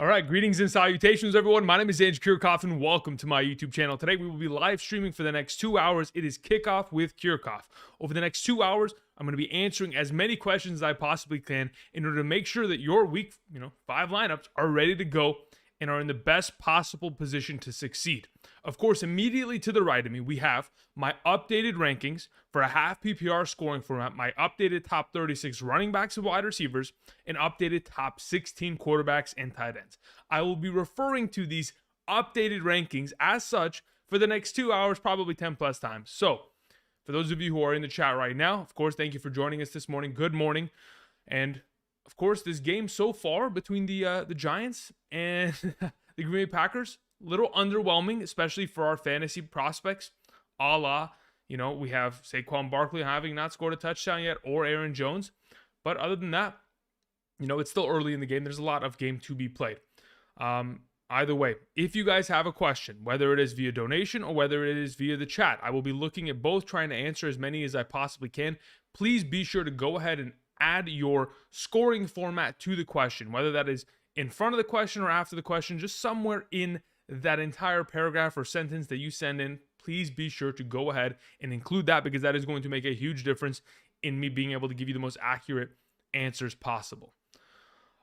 All right, greetings and salutations, everyone. My name is Andrew Kirchhoff, and welcome to my YouTube channel. Today, we will be live streaming for the next 2 hours. It is Kickoff with Kirchhoff. Over the next 2 hours, I'm going to be answering as many questions as I possibly can in order to make sure that your week, 5 lineups are ready to go and are in the best possible position to succeed. Of course, immediately to the right of me, we have my updated rankings for a half PPR scoring format, my updated top 36 running backs and wide receivers, and updated top 16 quarterbacks and tight ends. I will be referring to these updated rankings as such for the next 2 hours, probably 10 plus times. So, for those of you who are in the chat right now, of course, thank you for joining us this morning. Good morning. And of course, this game so far between the Giants and the Green Bay Packers, a little underwhelming, especially for our fantasy prospects. We have Saquon Barkley having not scored a touchdown yet, or Aaron Jones. But other than that, it's still early in the game. There's a lot of game to be played. Either way, if you guys have a question, whether it is via donation or whether it is via the chat, I will be looking at both, trying to answer as many as I possibly can. Please be sure to go ahead and add your scoring format to the question, whether that is in front of the question or after the question, just somewhere in that entire paragraph or sentence that you send in. Please be sure to go ahead and include that, because that is going to make a huge difference in me being able to give you the most accurate answers possible.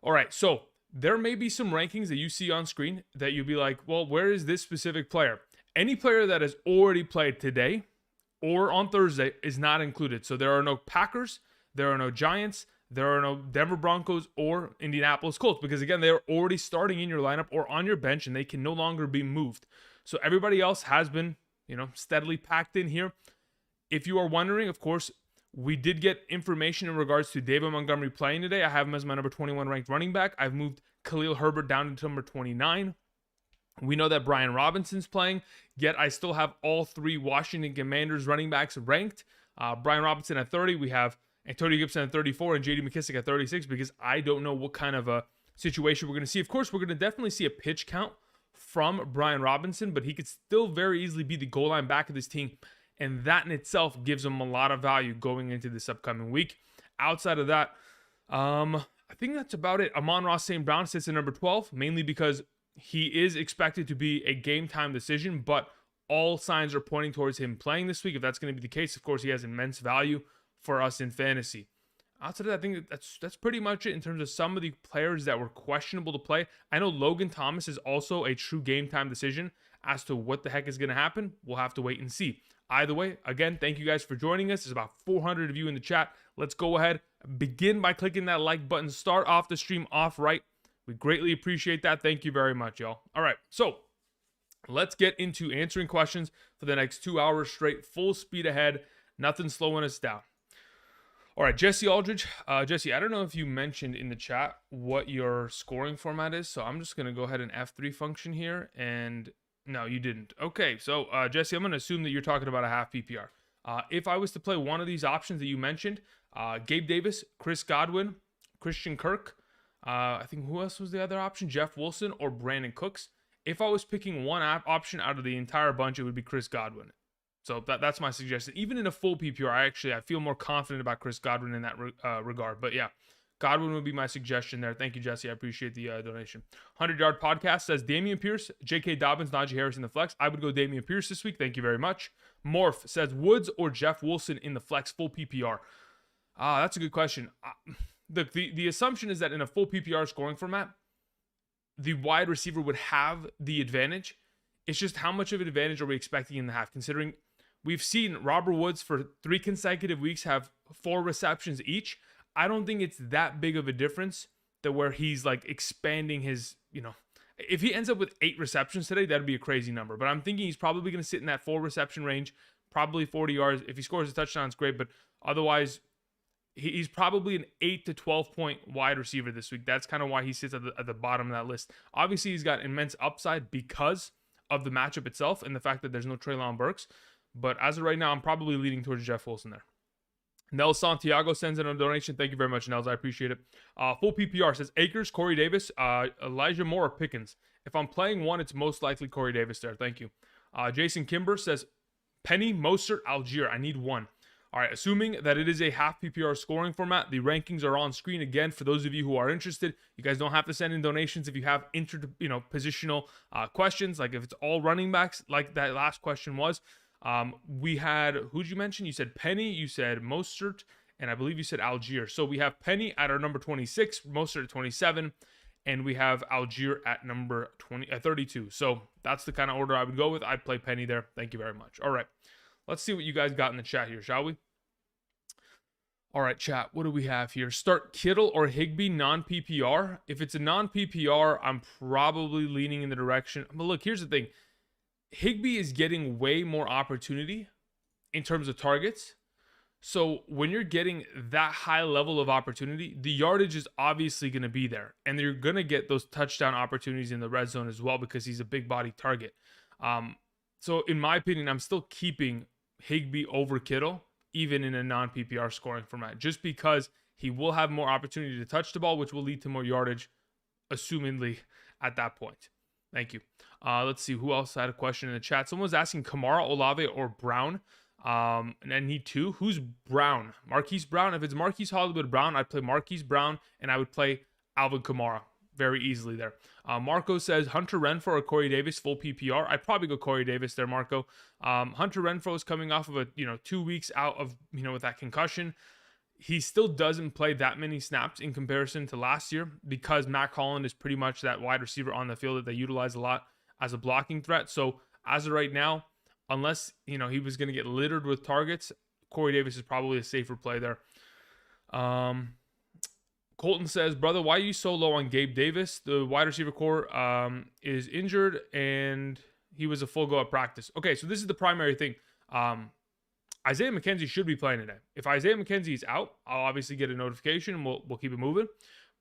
All right, so there may be some rankings that you see on screen that you'll be like, well, where is this specific player? Any player that has already played today or on Thursday is not included. So there are no Packers, there are no Giants, there are no Denver Broncos or Indianapolis Colts, because again, they're already starting in your lineup or on your bench and they can no longer be moved. So everybody else has been, steadily packed in here. If you are wondering, of course, we did get information in regards to David Montgomery playing today. I have him as my number 21 ranked running back. I've moved Khalil Herbert down to number 29. We know that Brian Robinson's playing, yet I still have all three Washington Commanders running backs ranked. Brian Robinson at 30. We have Antonio Gibson at 34 and J.D. McKissic at 36, because I don't know what kind of a situation we're going to see. Of course, we're going to definitely see a pitch count from Brian Robinson, but he could still very easily be the goal line back of this team, and that in itself gives him a lot of value going into this upcoming week. Outside of that, I think that's about it. Amon-Ra St. Brown sits at number 12, mainly because he is expected to be a game-time decision, but all signs are pointing towards him playing this week. If that's going to be the case, of course, he has immense value for us in fantasy. Outside of that, I think that's pretty much it in terms of some of the players that were questionable to play. I know Logan Thomas is also a true game-time decision. As to what the heck is going to happen, we'll have to wait and see. Either way, again, thank you guys for joining us. There's about 400 of you in the chat. Let's go ahead, begin by clicking that like button. Start off the stream off right. We greatly appreciate that. Thank you very much, y'all. All right, so let's get into answering questions for the next 2 hours straight, full speed ahead, nothing slowing us down. All right, Jesse Aldridge. Jesse, I don't know if you mentioned in the chat what your scoring format is, so I'm just going to go ahead and F3 function here, and no, you didn't. Okay, so Jesse, I'm going to assume that you're talking about a half PPR. If I was to play one of these options that you mentioned, Gabe Davis, Chris Godwin, Christian Kirk, I think who else was the other option? Jeff Wilson or Brandon Cooks. If I was picking one option out of the entire bunch, it would be Chris Godwin. So that's my suggestion. Even in a full PPR, I feel more confident about Chris Godwin in that regard. But yeah, Godwin would be my suggestion there. Thank you, Jesse. I appreciate the donation. 100-Yard Podcast says Dameon Pierce, J.K. Dobbins, Najee Harris in the flex. I would go Dameon Pierce this week. Thank you very much. Morph says Woods or Jeff Wilson in the flex full PPR. That's a good question. The assumption is that in a full PPR scoring format, the wide receiver would have the advantage. It's just how much of an advantage are we expecting in the half, considering we've seen Robert Woods for 3 consecutive weeks have 4 receptions each. I don't think it's that big of a difference that where he's like expanding his, if he ends up with 8 receptions today, that'd be a crazy number. But I'm thinking he's probably going to sit in that 4 reception range, probably 40 yards. If he scores a touchdown, it's great. But otherwise, he's probably an 8 to 12 point wide receiver this week. That's kind of why he sits at the bottom of that list. Obviously, he's got immense upside because of the matchup itself and the fact that there's no Treylon Burks. But as of right now, I'm probably leaning towards Jeff Wilson there. Nels Santiago sends in a donation. Thank you very much, Nels. I appreciate it. Full PPR says Akers, Corey Davis, Elijah Moore, or Pickens. If I'm playing one, it's most likely Corey Davis there. Thank you. Jason Kimber says Penny, Mostert, Algier. I need one. All right, assuming that it is a half PPR scoring format, the rankings are on screen again for those of you who are interested. You guys don't have to send in donations if you have positional questions, like if it's all running backs, like that last question was. We had, who'd you mention? You said Penny, you said Mostert, and I believe you said Algier. So we have Penny at our number 26, Mostert at 27, and we have Algier at number 32. So that's the kind of order I would go with. I'd play Penny there. Thank you very much. All right. Let's see what you guys got in the chat here, shall we? All right, chat. What do we have here? Start Kittle or Higbee non-PPR. If it's a non-PPR, I'm probably leaning in the direction. But look, here's the thing. Higbee is getting way more opportunity in terms of targets. So when you're getting that high level of opportunity, the yardage is obviously going to be there. And you're going to get those touchdown opportunities in the red zone as well because he's a big body target. So in my opinion, I'm still keeping Higbee over Kittle, even in a non-PPR scoring format, just because he will have more opportunity to touch the ball, which will lead to more yardage, assumingly at that point. Thank you. Let's see who else had a question in the chat. Someone was asking Kamara, Olave, or Brown. And I need two. Who's Brown? Marquise Brown. If it's Marquise Hollywood Brown, I'd play Marquise Brown, and I would play Alvin Kamara very easily there. Marco says Hunter Renfrow or Corey Davis full PPR. I'd probably go Corey Davis there, Marco. Hunter Renfrow is coming off of a 2 weeks out of with that concussion. He still doesn't play that many snaps in comparison to last year because Matt Holland is pretty much that wide receiver on the field that they utilize a lot as a blocking threat. So as of right now, unless he was going to get littered with targets, Corey Davis is probably a safer play there. Colton says, brother, why are you so low on Gabe Davis? The wide receiver core is injured and he was a full go at practice. Okay, so this is the primary thing. Isaiah McKenzie should be playing today. If Isaiah McKenzie is out, I'll obviously get a notification and we'll keep it moving.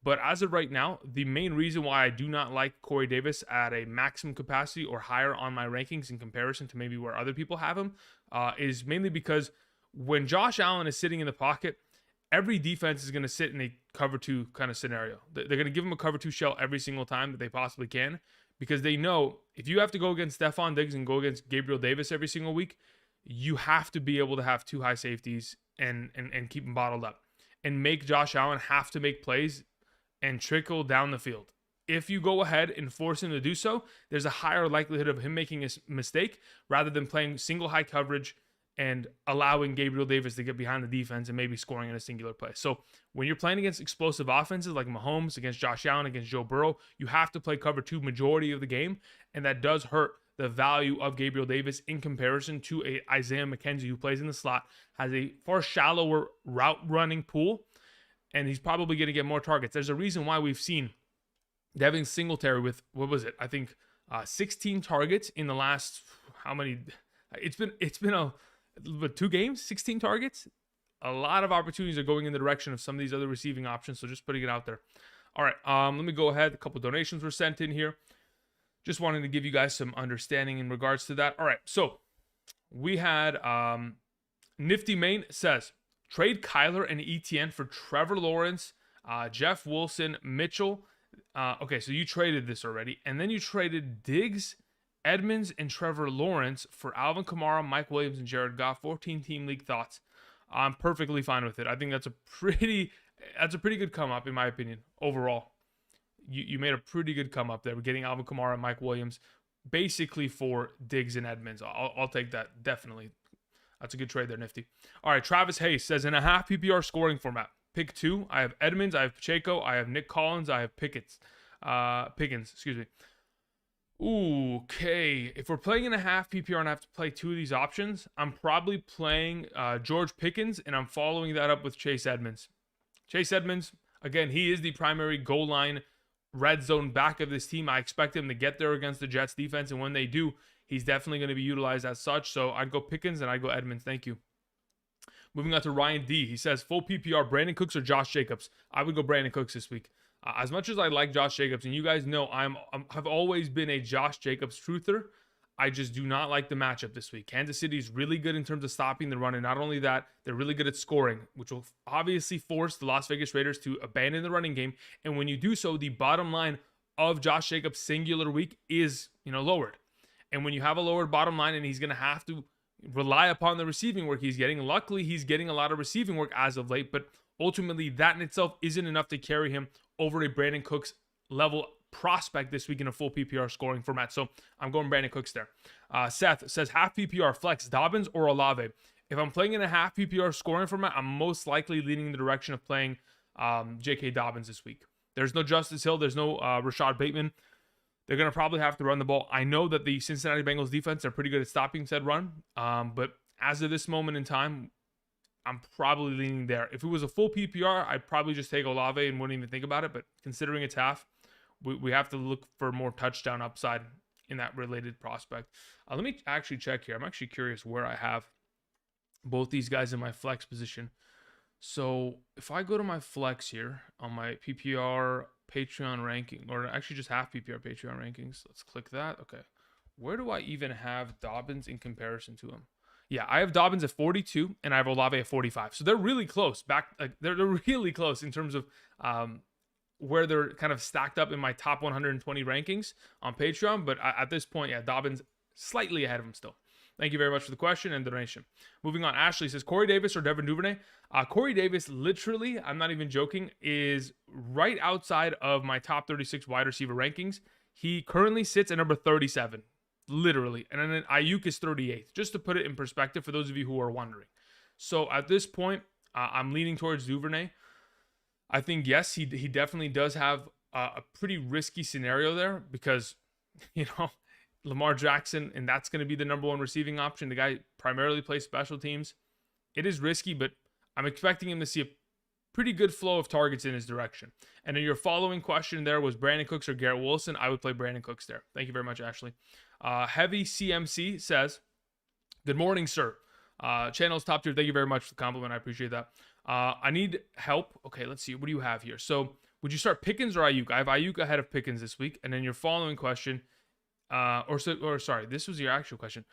But as of right now, the main reason why I do not like Corey Davis at a maximum capacity or higher on my rankings in comparison to maybe where other people have him is mainly because when Josh Allen is sitting in the pocket, every defense is going to sit in a cover 2 kind of scenario. They're going to give him a cover 2 shell every single time that they possibly can because they know if you have to go against Stephon Diggs and go against Gabriel Davis every single week, you have to be able to have 2 high safeties and keep them bottled up and make Josh Allen have to make plays and trickle down the field. If you go ahead and force him to do so, there's a higher likelihood of him making a mistake rather than playing single high coverage and allowing Gabriel Davis to get behind the defense and maybe scoring in a singular play. So when you're playing against explosive offenses like Mahomes, against Josh Allen, against Joe Burrow, you have to play cover 2 majority of the game, and that does hurt the value of Gabriel Davis in comparison to a Isaiah McKenzie who plays in the slot, has a far shallower route running pool, and he's probably going to get more targets. There's a reason why we've seen Devin Singletary with, 16 targets in the last, how many? It's been 2 games, 16 targets. A lot of opportunities are going in the direction of some of these other receiving options, so just putting it out there. All right, let me go ahead. A couple donations were sent in here. Just wanted to give you guys some understanding in regards to that. All right, so we had Nifty Main says, trade Kyler and ETN for Trevor Lawrence, Jeff Wilson, Mitchell. Okay, so you traded this already. And then you traded Diggs, Edmonds, and Trevor Lawrence for Alvin Kamara, Mike Williams, and Jared Goff. 14-team league thoughts. I'm perfectly fine with it. I think that's a pretty good come up in my opinion overall. You made a pretty good come up there. We're getting Alvin Kamara and Mike Williams basically for Diggs and Edmonds. I'll take that, definitely. That's a good trade there, Nifty. All right, Travis Hayes says, in a half PPR scoring format, pick 2. I have Edmonds, I have Pacheco, I have Nick Collins, I have Pickens, excuse me. Ooh, okay. If we're playing in a half PPR and I have to play 2 of these options, I'm probably playing George Pickens, and I'm following that up with Chase Edmonds. Chase Edmonds, again, he is the primary goal line red zone back of this team. I expect him to get there against the Jets defense, and when they do, he's definitely going to be utilized as such. So I'd go Pickens and I'd go Edmonds. Thank you. Moving on to Ryan D. He says, full PPR, Brandon Cooks or Josh Jacobs? I would go Brandon Cooks this week. As much as I like Josh Jacobs, and you guys know I've always been a Josh Jacobs truther, I just do not like the matchup this week. Kansas City is really good in terms of stopping the run, and not only that, they're really good at scoring, which will obviously force the Las Vegas Raiders to abandon the running game. And when you do so, the bottom line of Josh Jacobs' singular week is, lowered. And when you have a lowered bottom line and he's going to have to rely upon the receiving work he's getting. Luckily, he's getting a lot of receiving work as of late, but ultimately that in itself isn't enough to carry him over a Brandin Cooks level prospect this week in a full PPR scoring format. So I'm going Brandin Cooks there. Seth says half PPR flex Dobbins or Olave. If I'm playing in a half PPR scoring format, I'm most likely leaning in the direction of playing J.K. Dobbins this week. There's no Justice Hill. There's no Rashad Bateman. They're going to probably have to run the ball. I know that the Cincinnati Bengals defense are pretty good at stopping said run. But as of this moment in time, I'm probably leaning there. If it was a full PPR, I'd probably just take Olave and wouldn't even think about it. But considering it's half, we have to look for more touchdown upside in that related prospect. Let me actually check here. I'm actually curious where I have both these guys in my flex position. So if I go to my flex here on my PPR Patreon ranking, or actually just half PPR Patreon rankings, let's click that. Okay. Where do I even have Dobbins in comparison to him? Yeah, I have Dobbins at 42 and I have Olave at 45. So they're really close. They're really close in terms of where they're kind of stacked up in my top 120 rankings on Patreon. But at this point, yeah, Dobbins slightly ahead of him still. Thank you very much for the question and donation. Moving on, Ashley says, Corey Davis or Devin Duvernay? Corey Davis, literally, I'm not even joking, is right outside of my top 36 wide receiver rankings. He currently sits at number 37, literally. And then Ayuk is 38th, just to put it in perspective for those of you who are wondering. So at this point, I'm leaning towards Duvernay. I think, yes, he definitely does have a pretty risky scenario there because, Lamar Jackson, and that's going to be the number one receiving option. The guy primarily plays special teams. It is risky, but I'm expecting him to see a pretty good flow of targets in his direction. And then your following question there was Brandin Cooks or Garrett Wilson. I would play Brandin Cooks there. Thank you very much, Ashley. Heavy CMC says, good morning, sir. Channel's top tier. Thank you very much for the compliment. I appreciate that. I need help. Okay, let's see. What do you have here? So would you start Pickens or Ayuk? I have Ayuk ahead of Pickens this week. And then your following question, this was your actual question.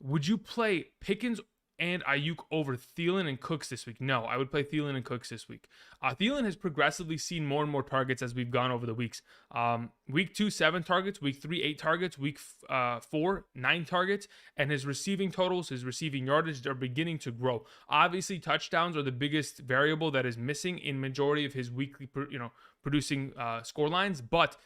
Would you play Pickens and Ayuk over Thielen and Cooks this week? No, I would play Thielen and Cooks this week. Thielen has progressively seen more and more targets as we've gone over the weeks. Week 2, 7 targets. Week 3, 8 targets. Week 4, 9 targets. And his receiving totals, his receiving yardage are beginning to grow. Obviously, touchdowns are the biggest variable that is missing in majority of his weekly, producing score lines. But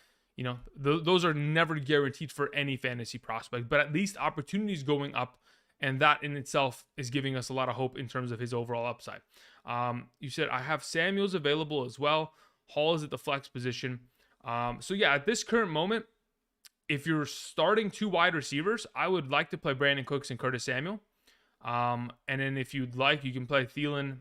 those are never guaranteed for any fantasy prospect. But at least opportunities going up. And that in itself is giving us a lot of hope in terms of his overall upside. You said, I have Samuels available as well. Hall is at the flex position. So yeah, at this current moment, if you're starting 2 wide receivers, I would like to play Brandin Cooks and Curtis Samuel. And then if you'd like, you can play Thielen.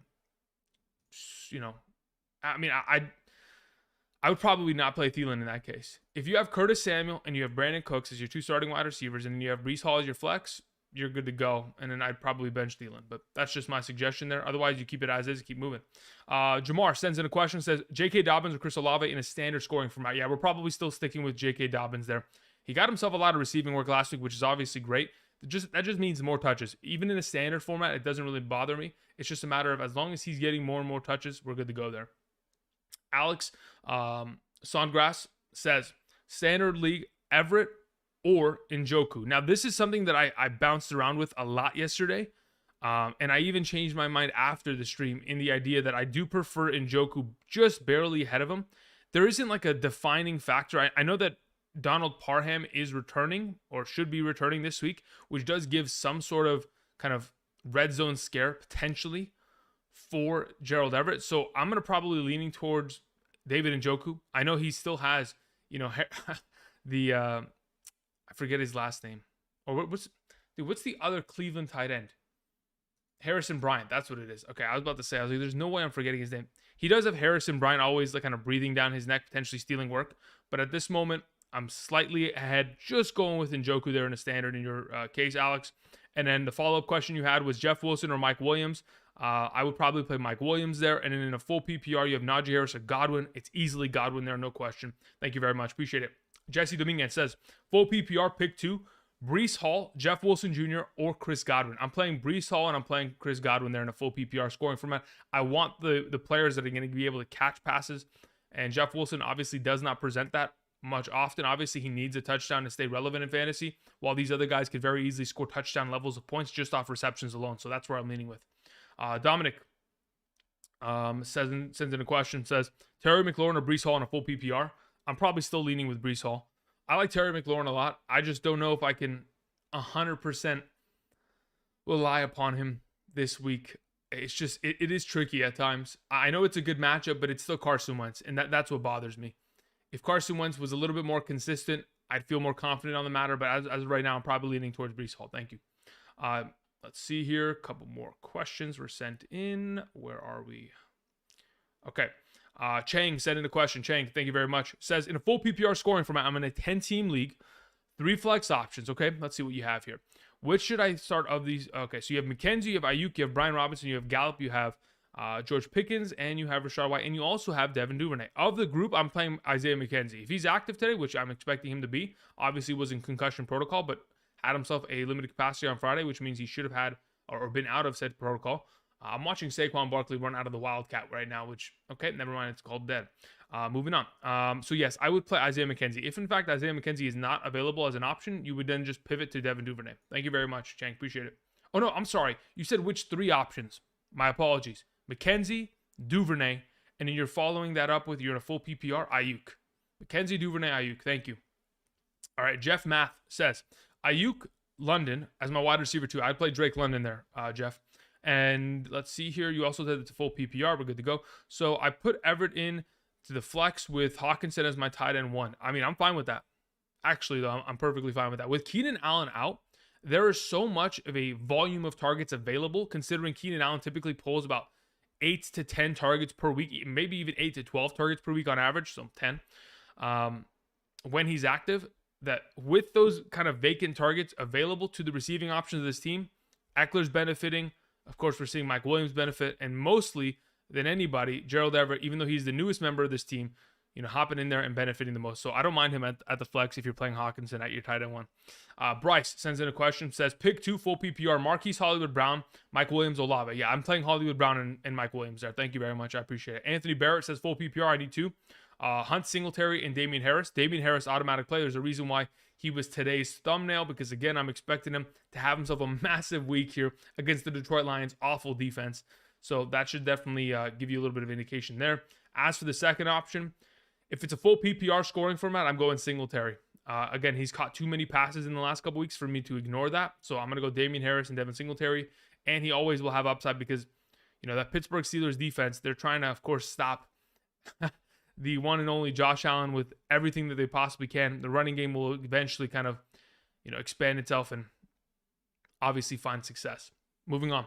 I would probably not play Thielen in that case. If you have Curtis Samuel and you have Brandin Cooks as your 2 starting wide receivers, and then you have Breece Hall as your flex, you're good to go. And then I'd probably bench Thielen. But that's just my suggestion there. Otherwise, you keep it as is, keep moving. Jamar sends in a question, says, J.K. Dobbins or Chris Olave in a standard scoring format? Yeah, we're probably still sticking with J.K. Dobbins there. He got himself a lot of receiving work last week, which is obviously great. That just means more touches. Even in a standard format, it doesn't really bother me. It's just a matter of as long as he's getting more and more touches, we're good to go there. Alex Sondgrass says, standard league, Everett or Njoku. Now, this is something that I bounced around with a lot yesterday. And I even changed my mind after the stream in the idea that I do prefer Njoku just barely ahead of him. There isn't like a defining factor. I know that Donald Parham is returning or should be returning this week, which does give some sort of kind of red zone scare potentially for Gerald Everett. So I'm going to probably leaning towards David Njoku. I know he still has, I forget his last name. Or what's the other Cleveland tight end? Harrison Bryant. That's what it is. Okay, I was about to say, there's no way I'm forgetting his name. He does have Harrison Bryant always like kind of breathing down his neck, potentially stealing work. But at this moment, I'm slightly ahead, just going with Njoku there in a standard in your case, Alex. And then the follow-up question you had was Jeff Wilson or Mike Williams. I would probably play Mike Williams there. And then in a full PPR, you have Najee Harris or Godwin. It's easily Godwin there, no question. Thank you very much. Appreciate it. Jesse Dominguez says, full PPR, pick 2, Breece Hall, Jeff Wilson Jr., or Chris Godwin. I'm playing Breece Hall and I'm playing Chris Godwin there in a full PPR scoring format. I want the players that are going to be able to catch passes. And Jeff Wilson obviously does not present that much often. Obviously, he needs a touchdown to stay relevant in fantasy, while these other guys could very easily score touchdown levels of points just off receptions alone. So that's where I'm leaning with. Dominic sends in a question, says, Terry McLaurin or Breece Hall in a full PPR? I'm probably still leaning with Breece Hall. I like Terry McLaurin a lot. I just don't know if I can 100% rely upon him this week. It's just, it is tricky at times. I know it's a good matchup, but it's still Carson Wentz, and that's what bothers me. If Carson Wentz was a little bit more consistent, I'd feel more confident on the matter, but as of right now, I'm probably leaning towards Breece Hall. Thank you. Let's see here. A couple more questions were sent in. Where are we? Okay. Chang sent in a question. Chang, thank you very much. Says, in a full PPR scoring format, I'm in a 10-team league, 3 flex options. Okay, let's see what you have here. Which should I start of these? Okay, so you have McKenzie, you have Ayuk, you have Brian Robinson, you have Gallup, you have George Pickens, and you have Rachaad White, and you also have Devin Duvernay. Of the group, I'm playing Isaiah McKenzie. If he's active today, which I'm expecting him to be, obviously was in concussion protocol, but had himself a limited capacity on Friday, which means he should have had or been out of said protocol. I'm watching Saquon Barkley run out of the Wildcat right now, which, okay, never mind, it's called dead. Moving on. So yes, I would play Isaiah McKenzie. If in fact Isaiah McKenzie is not available as an option, you would then just pivot to Devin Duvernay. Thank you very much, Chang. Appreciate it. Oh no, I'm sorry. You said which 3 options? My apologies. McKenzie, Duvernay, and then you're following that up with, you're in a full PPR, Ayuk. McKenzie, Duvernay, Ayuk. Thank you. All right, Jeff Math says, Ayuk, London as my wide receiver too. I'd play Drake London there, Jeff. And let's see here. You also said it's a full PPR. We're good to go. So I put Everett in to the flex with Hawkinson as my tight end 1. I mean, I'm fine with that. Actually, though, I'm perfectly fine with that. With Keenan Allen out, there is so much of a volume of targets available, considering Keenan Allen typically pulls about 8 to 10 targets per week, maybe even 8 to 12 targets per week on average, so 10. When he's active, that with those kind of vacant targets available to the receiving options of this team, Eckler's benefiting. Of course, we're seeing Mike Williams benefit, and mostly than anybody, Gerald Everett, even though he's the newest member of this team, hopping in there and benefiting the most. So I don't mind him at the flex if you're playing Hawkinson at your tight end 1. Bryce sends in a question, says, pick 2 full PPR, Marquise Hollywood Brown, Mike Williams, Olave. Yeah, I'm playing Hollywood Brown and Mike Williams there. Thank you very much. I appreciate it. Anthony Barrett says, full PPR, I need 2. Hunt, Singletary, and Damian Harris. Damian Harris, automatic play. There's a reason why he was today's thumbnail, because, again, I'm expecting him to have himself a massive week here against the Detroit Lions' awful defense. So that should definitely give you a little bit of indication there. As for the second option, if it's a full PPR scoring format, I'm going Singletary. Again, he's caught too many passes in the last couple weeks for me to ignore that. So I'm going to go Damian Harris and Devin Singletary. And he always will have upside because, that Pittsburgh Steelers defense, they're trying to, of course, stop the one and only Josh Allen with everything that they possibly can. The running game will eventually kind of, expand itself and obviously find success. Moving on.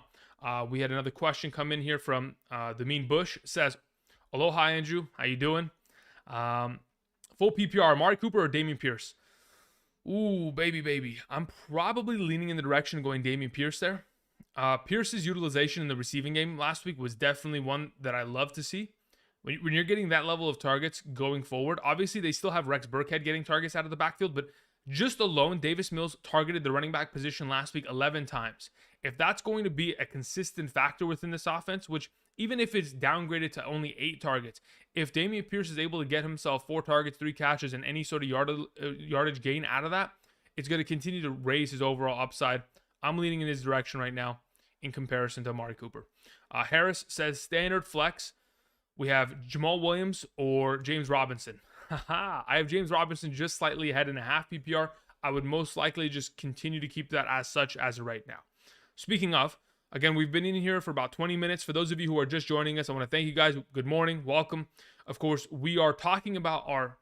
We had another question come in here from the Mean Bush. Says, aloha, Andrew. How you doing? Full PPR, Amari Cooper or Dameon Pierce? Ooh, baby. I'm probably leaning in the direction of going Dameon Pierce there. Pierce's utilization in the receiving game last week was definitely one that I love to see. When you're getting that level of targets going forward, obviously they still have Rex Burkhead getting targets out of the backfield, but just alone, Davis Mills targeted the running back position last week 11 times. If that's going to be a consistent factor within this offense, which even if it's downgraded to only 8 targets, if Dameon Pierce is able to get himself 4 targets, 3 catches, and any sort of yardage gain out of that, it's going to continue to raise his overall upside. I'm leaning in his direction right now in comparison to Amari Cooper. Harris says, standard flex, we have Jamal Williams or James Robinson. I have James Robinson just slightly ahead in a half PPR. I would most likely just continue to keep that as such as of right now. Speaking of, again, we've been in here for about 20 minutes. For those of you who are just joining us, I want to thank you guys. Good morning. Welcome. Of course, we are talking about our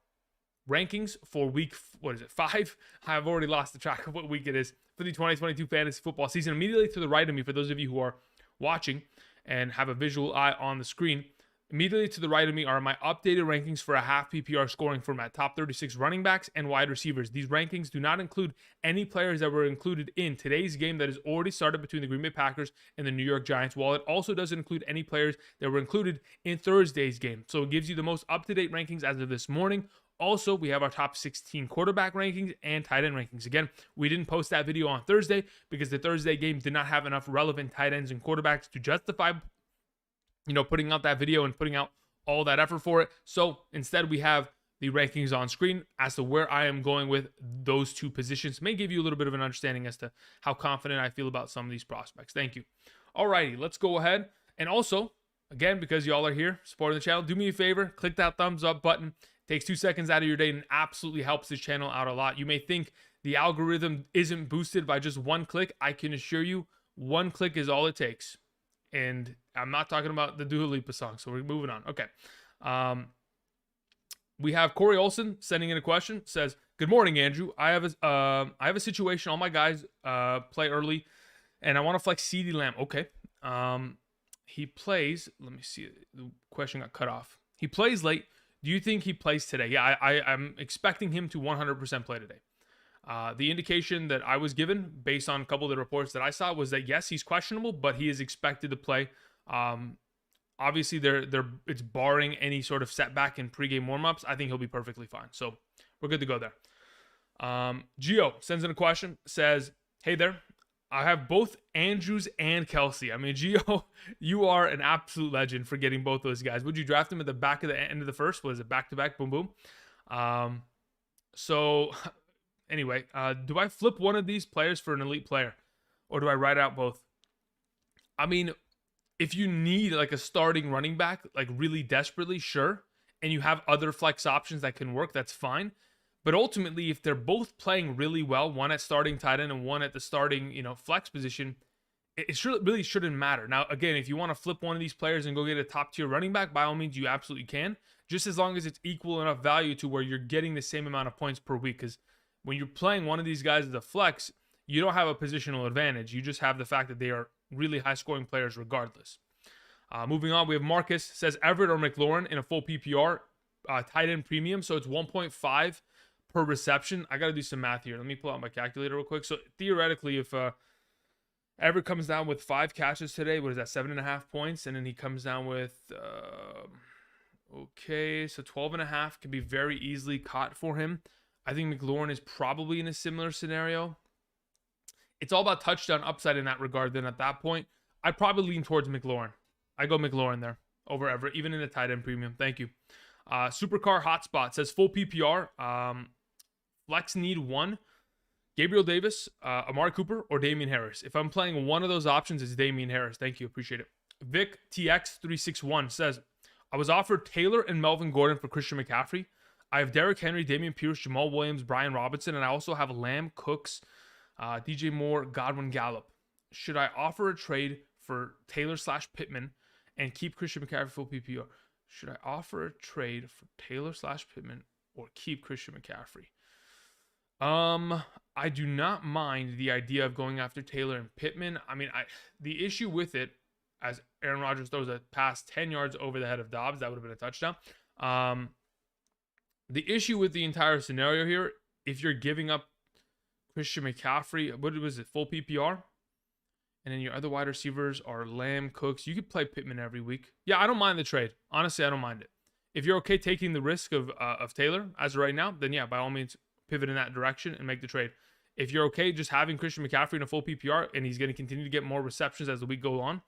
rankings for week, 5? I've already lost the track of what week it is for the 2022 fantasy football season. Immediately to the right of me, for those of you who are watching and have a visual eye on the screen, immediately to the right of me are my updated rankings for a half PPR scoring format, top 36 running backs and wide receivers. These rankings do not include any players that were included in today's game that has already started between the Green Bay Packers and the New York Giants, while it also doesn't include any players that were included in Thursday's game. So it gives you the most up-to-date rankings as of this morning. Also, we have our top 16 quarterback rankings and tight end rankings. Again, we didn't post that video on Thursday because the Thursday game did not have enough relevant tight ends and quarterbacks to justify putting out that video and putting out all that effort for it. So instead we have the rankings on screen as to where I am going with those two positions. May give you a little bit of an understanding as to how confident I feel about some of these prospects. Thank you. Alrighty, let's go ahead. And also, again, because y'all are here supporting the channel, do me a favor, click that thumbs up button. It takes 2 seconds out of your day and absolutely helps this channel out a lot. You may think the algorithm isn't boosted by just one click. I can assure you, one click is all it takes. And I'm not talking about the Dua Lipa song, so we're moving on. Okay. We have Corey Olson sending in a question. Says, "Good morning, Andrew. I have a situation. All my guys play early, and I want to flex CeeDee Lamb." Okay. He plays. Let me see. The question got cut off. He plays late. Do you think he plays today? Yeah, I'm expecting him to 100% play today. The indication that I was given based on a couple of the reports that I saw was that yes, he's questionable, but he is expected to play. Obviously, it's barring any sort of setback in pregame warmups. I think he'll be perfectly fine. So we're good to go there. Gio sends in a question, says, "Hey there, I have both Andrews and Kelsey." I mean, Gio, you are an absolute legend for getting both those guys. Would you draft them at the back of the end of the first? Was it back-to-back? Boom, boom. So anyway, do I flip one of these players for an elite player? Or do I ride out both? I mean, if you need like a starting running back, like really desperately, sure, and you have other flex options that can work, that's fine. But ultimately, if they're both playing really well, one at starting tight end and one at the starting, flex position, it really shouldn't matter. Now, again, if you want to flip one of these players and go get a top tier running back, by all means, you absolutely can, just as long as it's equal enough value to where you're getting the same amount of points per week. Because when you're playing one of these guys as a flex, you don't have a positional advantage. You just have the fact that they are really high scoring players regardless. Moving on, we have Marcus says Everett or McLaurin in a full PPR tight end premium. So it's 1.5 per reception. I got to do some math here. Let me pull out my calculator real quick. So theoretically, if Everett comes down with 5 catches today, what is that, 7.5 points? And then he comes down with, okay, so 12.5 can be very easily caught for him. I think McLaurin is probably in a similar scenario. It's all about touchdown upside in that regard. Then at that point, I'd probably lean towards McLaurin. I go McLaurin there over Everett, even in the tight end premium. Thank you. Supercar Hotspot says full PPR. Flex need one. Gabriel Davis, Amari Cooper, or Damian Harris. If I'm playing one of those options, it's Damian Harris. Thank you. Appreciate it. Vic TX361 says, I was offered Taylor and Melvin Gordon for Christian McCaffrey. I have Derrick Henry, Dameon Pierce, Jamal Williams, Brian Robinson, and I also have Lamb, Cooks, DJ Moore, Godwin, Gallup. Should I offer a trade for Taylor/Pittman and keep Christian McCaffrey full PPR? Should I offer a trade for Taylor/Pittman or keep Christian McCaffrey? I do not mind the idea of going after Taylor and Pittman. I mean, the issue with it, as Aaron Rodgers throws a pass 10 yards over the head of Dobbs, that would have been a touchdown. The issue with the entire scenario here, if you're giving up Christian McCaffrey, what was it, full PPR? And then your other wide receivers are Lamb, Cooks. You could play Pittman every week. Yeah, I don't mind the trade. Honestly, I don't mind it. If you're okay taking the risk of Taylor as of right now, then yeah, by all means, pivot in that direction and make the trade. If you're okay just having Christian McCaffrey in a full PPR and he's going to continue to get more receptions as the week goes on,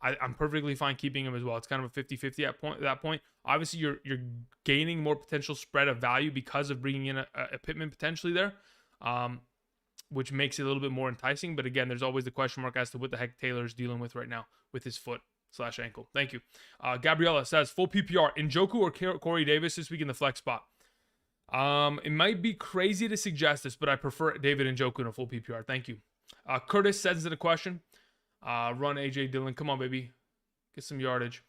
I'm perfectly fine keeping him as well. It's kind of a 50-50 at that point. Obviously, you're gaining more potential spread of value because of bringing in a Pittman potentially there, which makes it a little bit more enticing. But again, there's always the question mark as to what the heck Taylor's dealing with right now with his foot/ankle. Thank you. Gabriella says, full PPR, Njoku or Corey Davis this week in the flex spot? It might be crazy to suggest this, but I prefer David Njoku in a full PPR. Thank you. Curtis sends in a question. Run AJ Dillon. Come on, baby. Get some yardage.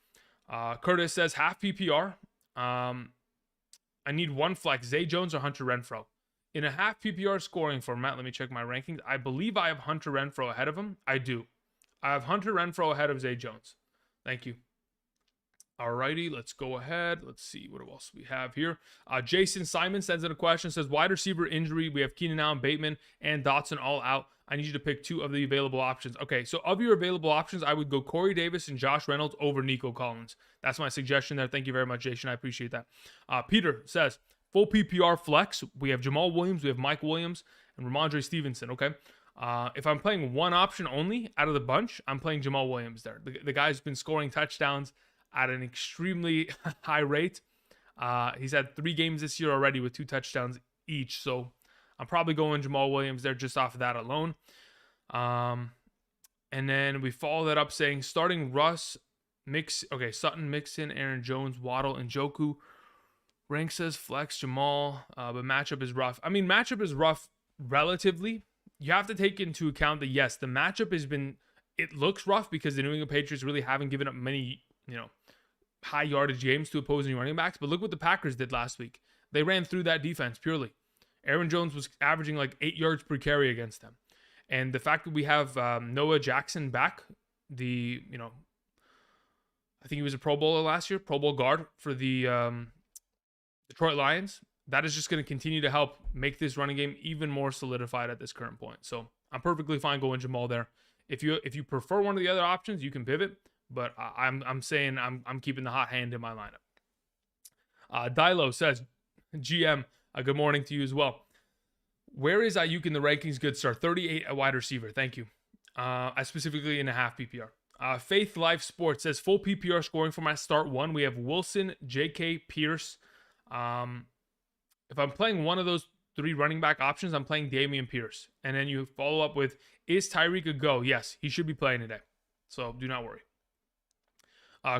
Curtis says, half PPR. I need one flex. Zay Jones or Hunter Renfrow. In a half PPR scoring format, let me check my rankings. I believe I have Hunter Renfrow ahead of him. I do. I have Hunter Renfrow ahead of Zay Jones. Thank you. Alrighty, let's go ahead. Let's see what else we have here. Jason Simon sends in a question. Says, wide receiver injury. We have Keenan Allen, Bateman, and Dotson all out. I need you to pick 2 of the available options. Okay, so of your available options, I would go Corey Davis and Josh Reynolds over Nico Collins. That's my suggestion there. Thank you very much, Jason. I appreciate that. Peter says, full PPR flex. We have Jamal Williams. We have Mike Williams and Ramondre Stevenson. Okay. If I'm playing one option only out of the bunch, I'm playing Jamal Williams there. The guy's been scoring touchdowns at an extremely high rate. He's had 3 games this year already with 2 touchdowns each. So I'm probably going Jamal Williams there just off of that alone. And then we follow that up saying starting Russ, Sutton, Mixon, Aaron Jones, Waddle, and Njoku. Rank says flex Jamal, but matchup is rough. I mean, matchup is rough relatively. You have to take into account that, yes, the matchup it looks rough because the New England Patriots really haven't given up many, high yardage games to opposing running backs. But look what the Packers did last week. They ran through that defense purely. Aaron Jones was averaging like 8 yards per carry against them. And the fact that we have Noah Jackson back, I think he was a Pro Bowler last year, Pro Bowl guard for the Detroit Lions, that is just going to continue to help make this running game even more solidified at this current point. So I'm perfectly fine going Jamal there. If you prefer one of the other options, you can pivot, but I'm saying I'm keeping the hot hand in my lineup. Dilo says, GM, good morning to you as well. Where is Ayuk in the rankings? Good start. 38 at wide receiver. Thank you. I specifically in a half PPR. Faith Life Sports says full PPR scoring for my start 1. We have Wilson, J.K. Pierce. If I'm playing one of those 3 running back options, I'm playing Dameon Pierce. And then you follow up with, is Tyreek a go? Yes, he should be playing today. So do not worry.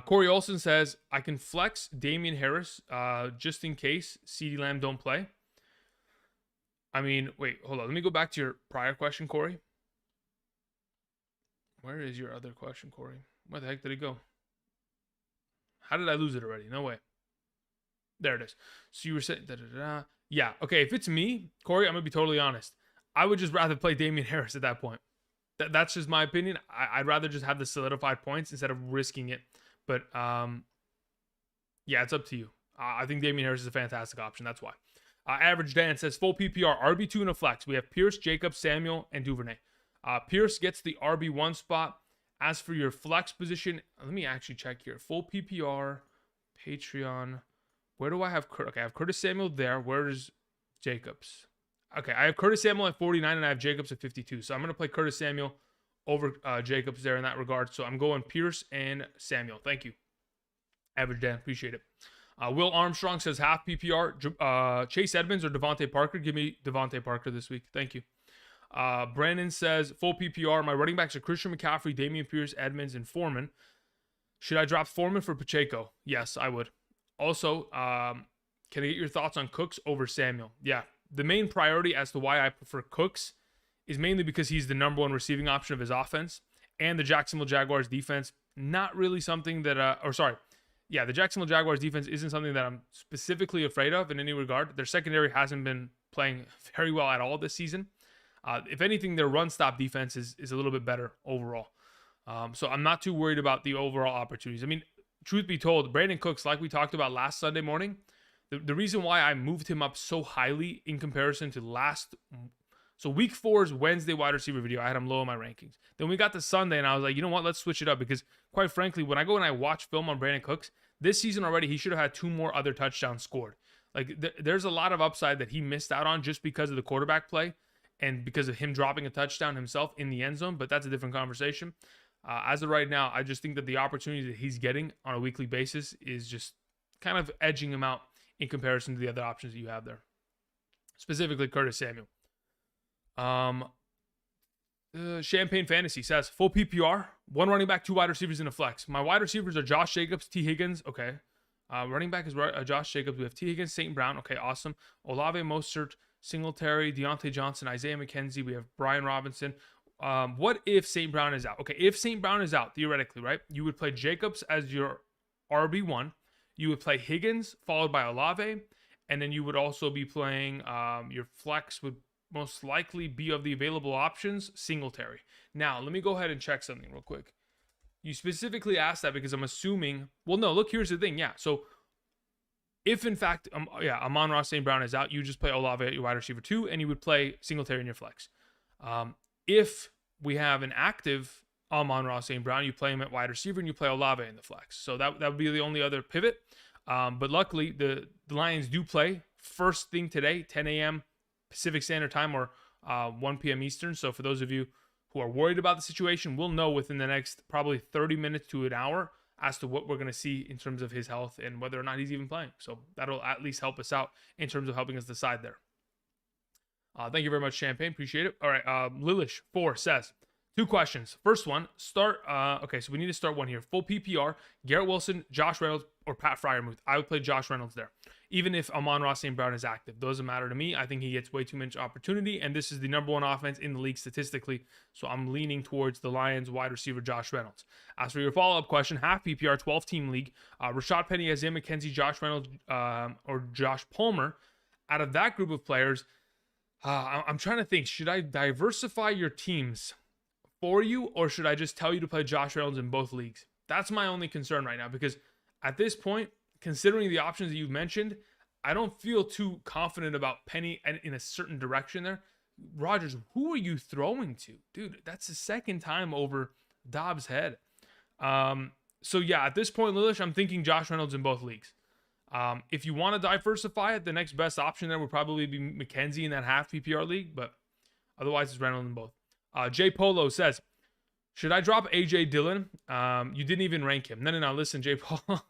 Corey Olson says, I can flex Damian Harris just in case CeeDee Lamb don't play. I mean, wait, hold on. Let me go back to your prior question, Corey. Where is your other question, Corey? Where the heck did it go? How did I lose it already? No way. There it is. So you were saying, yeah, okay. If it's me, Corey, I'm going to be totally honest. I would just rather play Damian Harris at that point. That's just my opinion. I'd rather just have the solidified points instead of risking it. But, yeah, it's up to you. I think Damian Harris is a fantastic option. That's why. Average Dan says full PPR, RB2 and a flex. We have Pierce, Jacobs, Samuel, and Duvernay. Pierce gets the RB1 spot. As for your flex position, let me actually check here. Full PPR, Patreon. Where do I have Curtis? Okay, I have Curtis Samuel there. Where is Jacobs? Okay, I have Curtis Samuel at 49 and I have Jacobs at 52. So I'm going to play Curtis Samuel over Jacobs there in that regard. So I'm going Pierce and Samuel. Thank you. Average Dan, appreciate it. Will Armstrong says half PPR. Chase Edmonds or Devontae Parker? Give me Devontae Parker this week. Thank you. Brandon says full PPR. My running backs are Christian McCaffrey, Dameon Pierce, Edmonds, and Foreman. Should I drop Foreman for Pacheco? Yes, I would. Also, can I get your thoughts on Cooks over Samuel? Yeah, the main priority as to why I prefer Cooks is mainly because he's the number 1 receiving option of his offense, and the Jacksonville Jaguars defense, not really something that, the Jacksonville Jaguars defense isn't something that I'm specifically afraid of in any regard. Their secondary hasn't been playing very well at all this season. If anything, their run-stop defense is a little bit better overall. So I'm not too worried about the overall opportunities. I mean, truth be told, Brandon Cooks, like we talked about last Sunday morning, the reason why I moved him up so highly in comparison to so week 4's Wednesday wide receiver video, I had him low in my rankings. Then we got to Sunday and I was like, you know what, let's switch it up, because quite frankly, when I go and I watch film on Brandon Cooks, this season already, he should have had 2 more other touchdowns scored. Like there's a lot of upside that he missed out on just because of the quarterback play and because of him dropping a touchdown himself in the end zone, but that's a different conversation. As of right now, I just think that the opportunity that he's getting on a weekly basis is just kind of edging him out in comparison to the other options that you have there. Specifically, Curtis Samuel. Champagne Fantasy says, full PPR, 1 running back, 2 wide receivers in a flex. My wide receivers are Josh Jacobs, T. Higgins. Okay. Running back is Josh Jacobs. We have T. Higgins, St. Brown. Okay, awesome. Olave, Mostert, Singletary, Deontay Johnson, Isaiah McKenzie. We have Brian Robinson. What if St. Brown is out? Okay, if St. Brown is out, theoretically, right, you would play Jacobs as your RB1. You would play Higgins followed by Olave. And then you would also be playing your flex would most likely be of the available options, Singletary. Now, let me go ahead and check something real quick. You specifically asked that because I'm assuming, well, no, look, here's the thing. Yeah, so if in fact, Amon-Ra St. Brown is out, you just play Olave at your wide receiver 2, and you would play Singletary in your flex. If we have an active Amon-Ra St. Brown, you play him at wide receiver and you play Olave in the flex. So that would be the only other pivot. But luckily, the Lions do play first thing today, 10 a.m. Pacific Standard Time or 1 p.m. Eastern. So for those of you who are worried about the situation, we'll know within the next probably 30 minutes to an hour as to what we're going to see in terms of his health and whether or not he's even playing. So that'll at least help us out in terms of helping us decide there. Thank you very much, Champagne. Appreciate it. All right. Lilish4 says, 2 questions. First one, okay, so we need to start one here. Full PPR, Garrett Wilson, Josh Reynolds, or Pat Freiermuth. I would play Josh Reynolds there. Even if Amon-Ra St. Brown is active. Doesn't matter to me. I think he gets way too much opportunity, and this is the #1 offense in the league statistically, so I'm leaning towards the Lions wide receiver Josh Reynolds. As for your follow-up question, half PPR, 12-team league, Rashad Penny, Isaiah McKenzie, Josh Reynolds, or Josh Palmer. Out of that group of players, I'm trying to think, should I diversify your teams for you, or should I just tell you to play Josh Reynolds in both leagues? That's my only concern right now, because at this point, considering the options that you've mentioned, I don't feel too confident about Penny in a certain direction there. Rodgers, who are you throwing to? Dude, that's the second time over Dobbs' head. So yeah, at this point, Lilish, I'm thinking Josh Reynolds in both leagues. If you want to diversify it, the next best option there would probably be McKenzie in that half PPR league, but otherwise it's Reynolds in both. Jay Polo says, should I drop A.J. Dillon? You didn't even rank him. No. Listen, Jay Polo,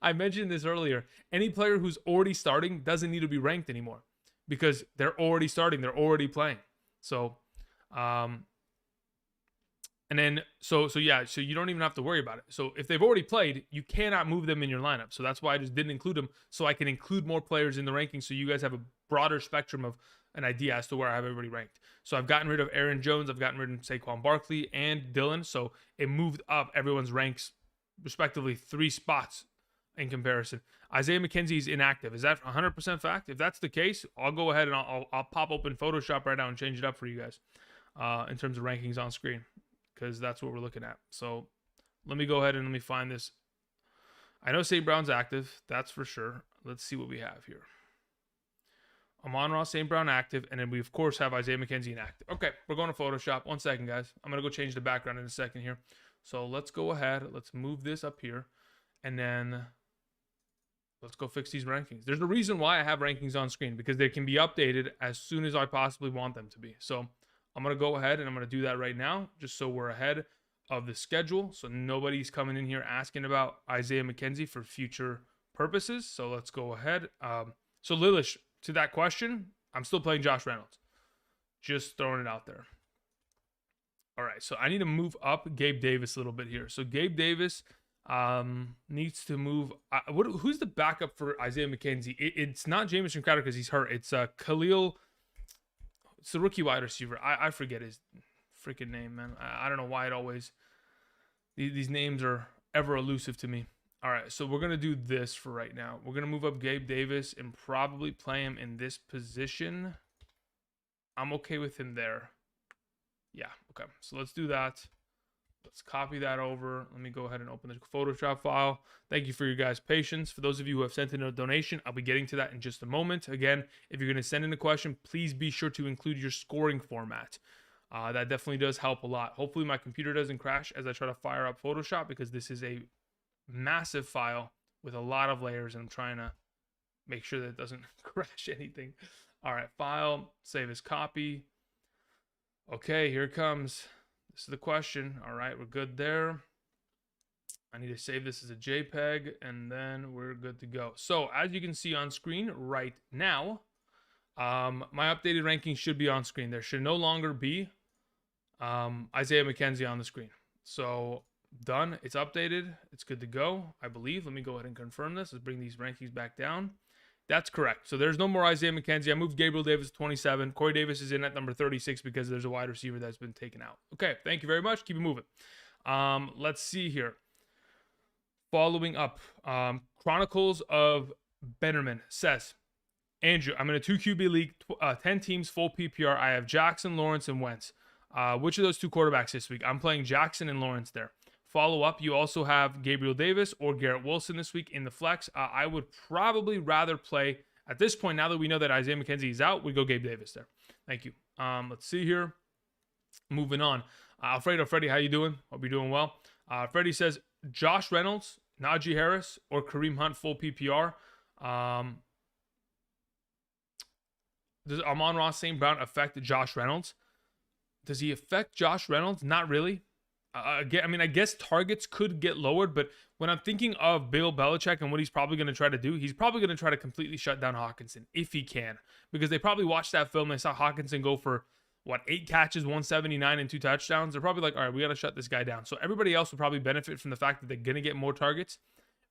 I mentioned this earlier. Any player who's already starting doesn't need to be ranked anymore because they're already starting. They're already playing. So, so you don't even have to worry about it. So if they've already played, you cannot move them in your lineup. So that's why I just didn't include them, so I can include more players in the rankings so you guys have a broader spectrum of an idea as to where I have everybody ranked. So I've gotten rid of Aaron Jones, I've gotten rid of Saquon Barkley and Dillon, so it moved up everyone's ranks respectively 3 spots in comparison. Isaiah McKenzie is inactive. Is that 100% fact? If that's the case, I'll go ahead and I'll pop open Photoshop right now and change it up for you guys in terms of rankings on screen, because that's what we're looking at. So let me go ahead and let me find this. I know St. Brown's active, that's for sure. Let's see what we have here. Amon-Ra St. Brown active, and then we of course have Isaiah McKenzie inactive. Okay, we're going to Photoshop. 1 second, guys. I'm gonna go change the background in a second here. So let's go ahead. Let's move this up here, and then let's go fix these rankings. There's a reason why I have rankings on screen, because they can be updated as soon as I possibly want them to be. So I'm gonna go ahead and I'm gonna do that right now, just so we're ahead of the schedule, so nobody's coming in here asking about Isaiah McKenzie for future purposes. So let's go ahead. So Lilish, to that question, I'm still playing Josh Reynolds. Just throwing it out there. All right, so I need to move up Gabe Davis a little bit here. So Gabe Davis needs to move. Who's the backup for Isaiah McKenzie? It's not Jamison Crowder because he's hurt. It's Khalil. It's the rookie wide receiver. I forget his freaking name, man. I don't know why it always... These names are ever elusive to me. All right, so we're going to do this for right now. We're going to move up Gabe Davis and probably play him in this position. I'm okay with him there. Yeah, okay. So let's do that. Let's copy that over. Let me go ahead and open the Photoshop file. Thank you for your guys' patience. For those of you who have sent in a donation, I'll be getting to that in just a moment. Again, if you're going to send in a question, please be sure to include your scoring format. That definitely does help a lot. Hopefully my computer doesn't crash as I try to fire up Photoshop, because this is a massive file with a lot of layers, and I'm trying to make sure that it doesn't crash anything. All right, file, save as copy. Okay, here it comes. This is the question. All right, we're good there. I need to save this as a JPEG, and then we're good to go. So as you can see on screen right now, my updated ranking should be on screen. There should no longer be Isaiah McKenzie on the screen. So done. It's updated. It's good to go, I believe. Let me go ahead and confirm this. Let's bring these rankings back down. That's correct. So there's no more Isaiah McKenzie. I moved Gabriel Davis to 27. Corey Davis is in at number 36 because there's a wide receiver that's been taken out. Okay, thank you very much. Keep it moving. Let's see here. Following up, Chronicles of Bennerman says, Andrew, I'm in a 2 QB league, 10 teams, full PPR. I have Jackson, Lawrence, and Wentz. Which of those 2 quarterbacks this week? I'm playing Jackson and Lawrence there. Follow up, you also have Gabriel Davis or Garrett Wilson this week in the flex. I would probably rather play, at this point, now that we know that Isaiah McKenzie is out, we go Gabe Davis there. Thank you. Let's see here. Moving on. Alfredo, Freddie, how you doing? Hope you're doing well. Freddie says, Josh Reynolds, Najee Harris, or Kareem Hunt full PPR. Does Amon-Ra St. Brown affect Josh Reynolds? Does he affect Josh Reynolds? Not really. Again, I mean, I guess targets could get lowered, but when I'm thinking of Bill Belichick and what he's probably going to try to do, he's probably going to try to completely shut down Hawkinson if he can, because they probably watched that film. They saw Hawkinson go for 8 catches, 179 and 2 touchdowns. They're probably like, all right, we got to shut this guy down. So everybody else will probably benefit from the fact that they're going to get more targets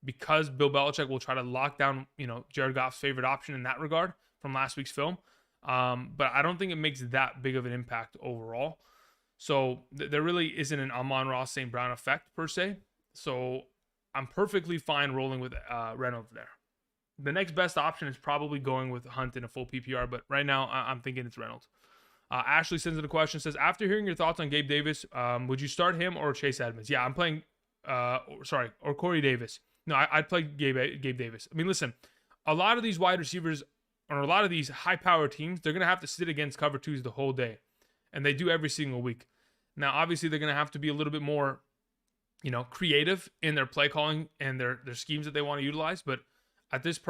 because Bill Belichick will try to lock down, Jared Goff's favorite option in that regard from last week's film. But I don't think it makes that big of an impact overall. So there really isn't an Amon-Ra St. Brown effect per se. So I'm perfectly fine rolling with Reynolds there. The next best option is probably going with Hunt in a full PPR, but right now I'm thinking it's Reynolds. Ashley sends in a question, says, after hearing your thoughts on Gabe Davis, would you start him or Chase Edmonds? Yeah, I'm playing, or Corey Davis. No, I'd play Gabe Davis. I mean, listen, a lot of these wide receivers or a lot of these high-power teams, they're going to have to sit against cover twos the whole day, and they do every single week. Now, obviously, they're going to have to be a little bit more, creative in their play calling and their schemes that they want to utilize. But at this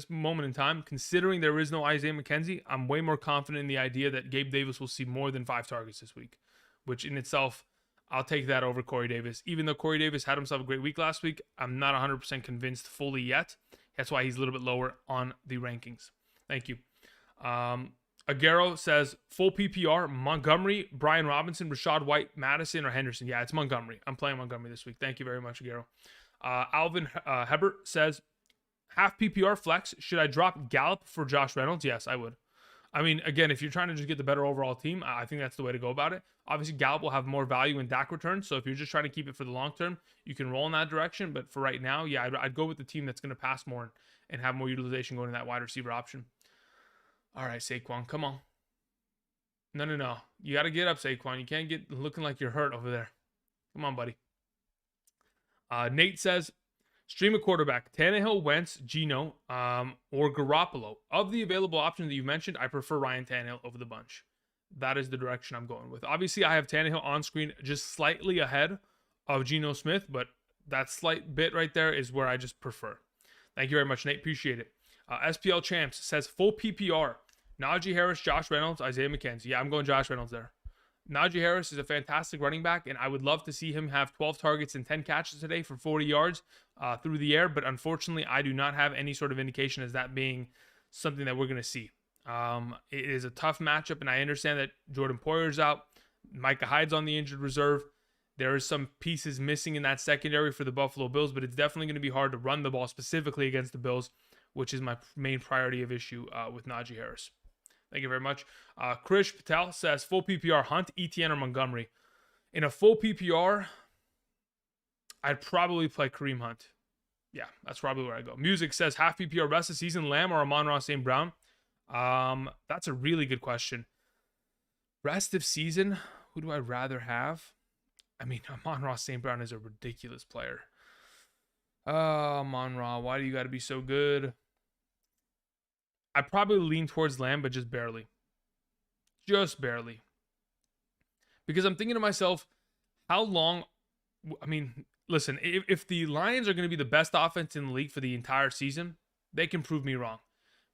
moment in time, considering there is no Isaiah McKenzie, I'm way more confident in the idea that Gabe Davis will see more than 5 targets this week, which in itself, I'll take that over Corey Davis. Even though Corey Davis had himself a great week last week, I'm not 100% convinced fully yet. That's why he's a little bit lower on the rankings. Thank you. Aguero says, full PPR, Montgomery, Brian Robinson, Rashad White, Madison, or Henderson. Yeah, it's Montgomery. I'm playing Montgomery this week. Thank you very much, Aguero. Alvin Hebert says, half PPR flex, should I drop Gallup for Josh Reynolds? Yes, I would. I mean, again, if you're trying to just get the better overall team, I think that's the way to go about it. Obviously, Gallup will have more value in Dak returns, so if you're just trying to keep it for the long term, you can roll in that direction. But for right now, yeah, I'd go with the team that's going to pass more and have more utilization going to that wide receiver option. All right, Saquon, come on. No. You got to get up, Saquon. You can't get looking like you're hurt over there. Come on, buddy. Nate says, stream a quarterback, Tannehill, Wentz, Geno, or Garoppolo. Of the available options that you mentioned, I prefer Ryan Tannehill over the bunch. That is the direction I'm going with. Obviously, I have Tannehill on screen just slightly ahead of Geno Smith, but that slight bit right there is where I just prefer. Thank you very much, Nate. Appreciate it. SPL Champs says full PPR. Najee Harris, Josh Reynolds, Isaiah McKenzie. Yeah, I'm going Josh Reynolds there. Najee Harris is a fantastic running back, and I would love to see him have 12 targets and 10 catches today for 40 yards through the air. But unfortunately, I do not have any sort of indication as that being something that we're going to see. It is a tough matchup, and I understand that Jordan Poyer's out. Micah Hyde's on the injured reserve. There is some pieces missing in that secondary for the Buffalo Bills, but it's definitely going to be hard to run the ball specifically against the Bills, which is my main priority of issue with Najee Harris. Thank you very much. Krish Patel says, full PPR, Hunt, ETN, or Montgomery. In a full PPR, I'd probably play Kareem Hunt. Yeah, that's probably where I go. Music says, half PPR, rest of season, Lamb or Amon-Ra St. Brown? That's a really good question. Rest of season, who do I rather have? I mean, Amon-Ra St. Brown is a ridiculous player. Amon-Ra, why do you got to be so good? I probably lean towards Lamb, but just barely. Just barely. Because I'm thinking to myself, how long... I mean, listen, if the Lions are going to be the best offense in the league for the entire season, they can prove me wrong.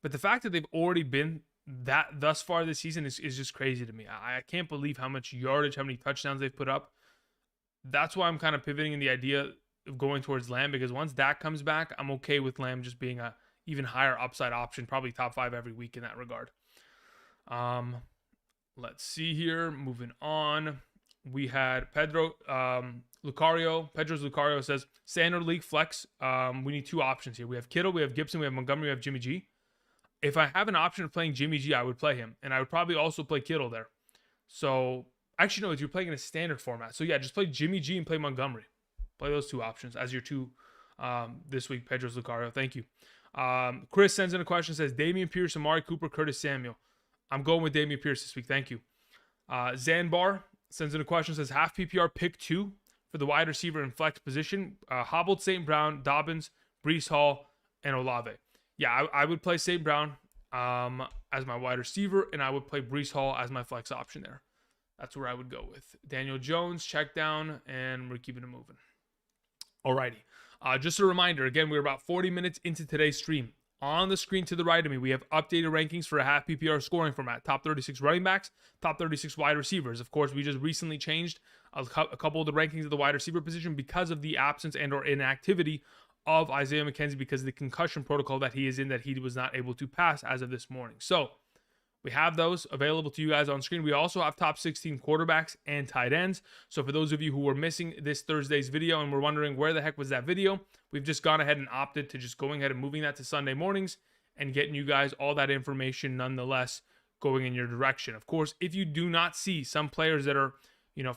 But the fact that they've already been that thus far this season is just crazy to me. I can't believe how much yardage, how many touchdowns they've put up. That's why I'm kind of pivoting in the idea of going towards Lamb, because once Dak comes back, I'm okay with Lamb just being a even higher upside option, probably top 5 every week in that regard. Let's see here. Moving on. We had Pedro's Lucario says, standard league flex. We need 2 options here. We have Kittle, we have Gibson, we have Montgomery, we have Jimmy G. If I have an option of playing Jimmy G, I would play him. And I would probably also play Kittle there. So, actually, no, you're playing in a standard format. So, yeah, just play Jimmy G and play Montgomery. Play those 2 options as your 2 this week. Pedro's Lucario. Thank you. Chris sends in a question, says, Dameon Pierce, Amari Cooper, Curtis Samuel. I'm going with Dameon Pierce this week. Thank you. Zanbar sends in a question, says, half PPR pick 2 for the wide receiver and flex position. Hobbled, St. Brown, Dobbins, Breece Hall, and Olave. Yeah, I would play St. Brown as my wide receiver, and I would play Breece Hall as my flex option there. That's where I would go with. Daniel Jones, check down, and we're keeping it moving. Alrighty. Just a reminder, again, we're about 40 minutes into today's stream. On the screen to the right of me, we have updated rankings for a half PPR scoring format. Top 36 running backs, top 36 wide receivers. Of course, we just recently changed a couple of the rankings of the wide receiver position because of the absence and or inactivity of Isaiah McKenzie because of the concussion protocol that he is in that he was not able to pass as of this morning. So we have those available to you guys on screen. We also have top 16 quarterbacks and tight ends. So for those of you who were missing this Thursday's video and were wondering where the heck was that video, we've just gone ahead and opted to just going ahead and moving that to Sunday mornings and getting you guys all that information nonetheless going in your direction. Of course, if you do not see some players that are,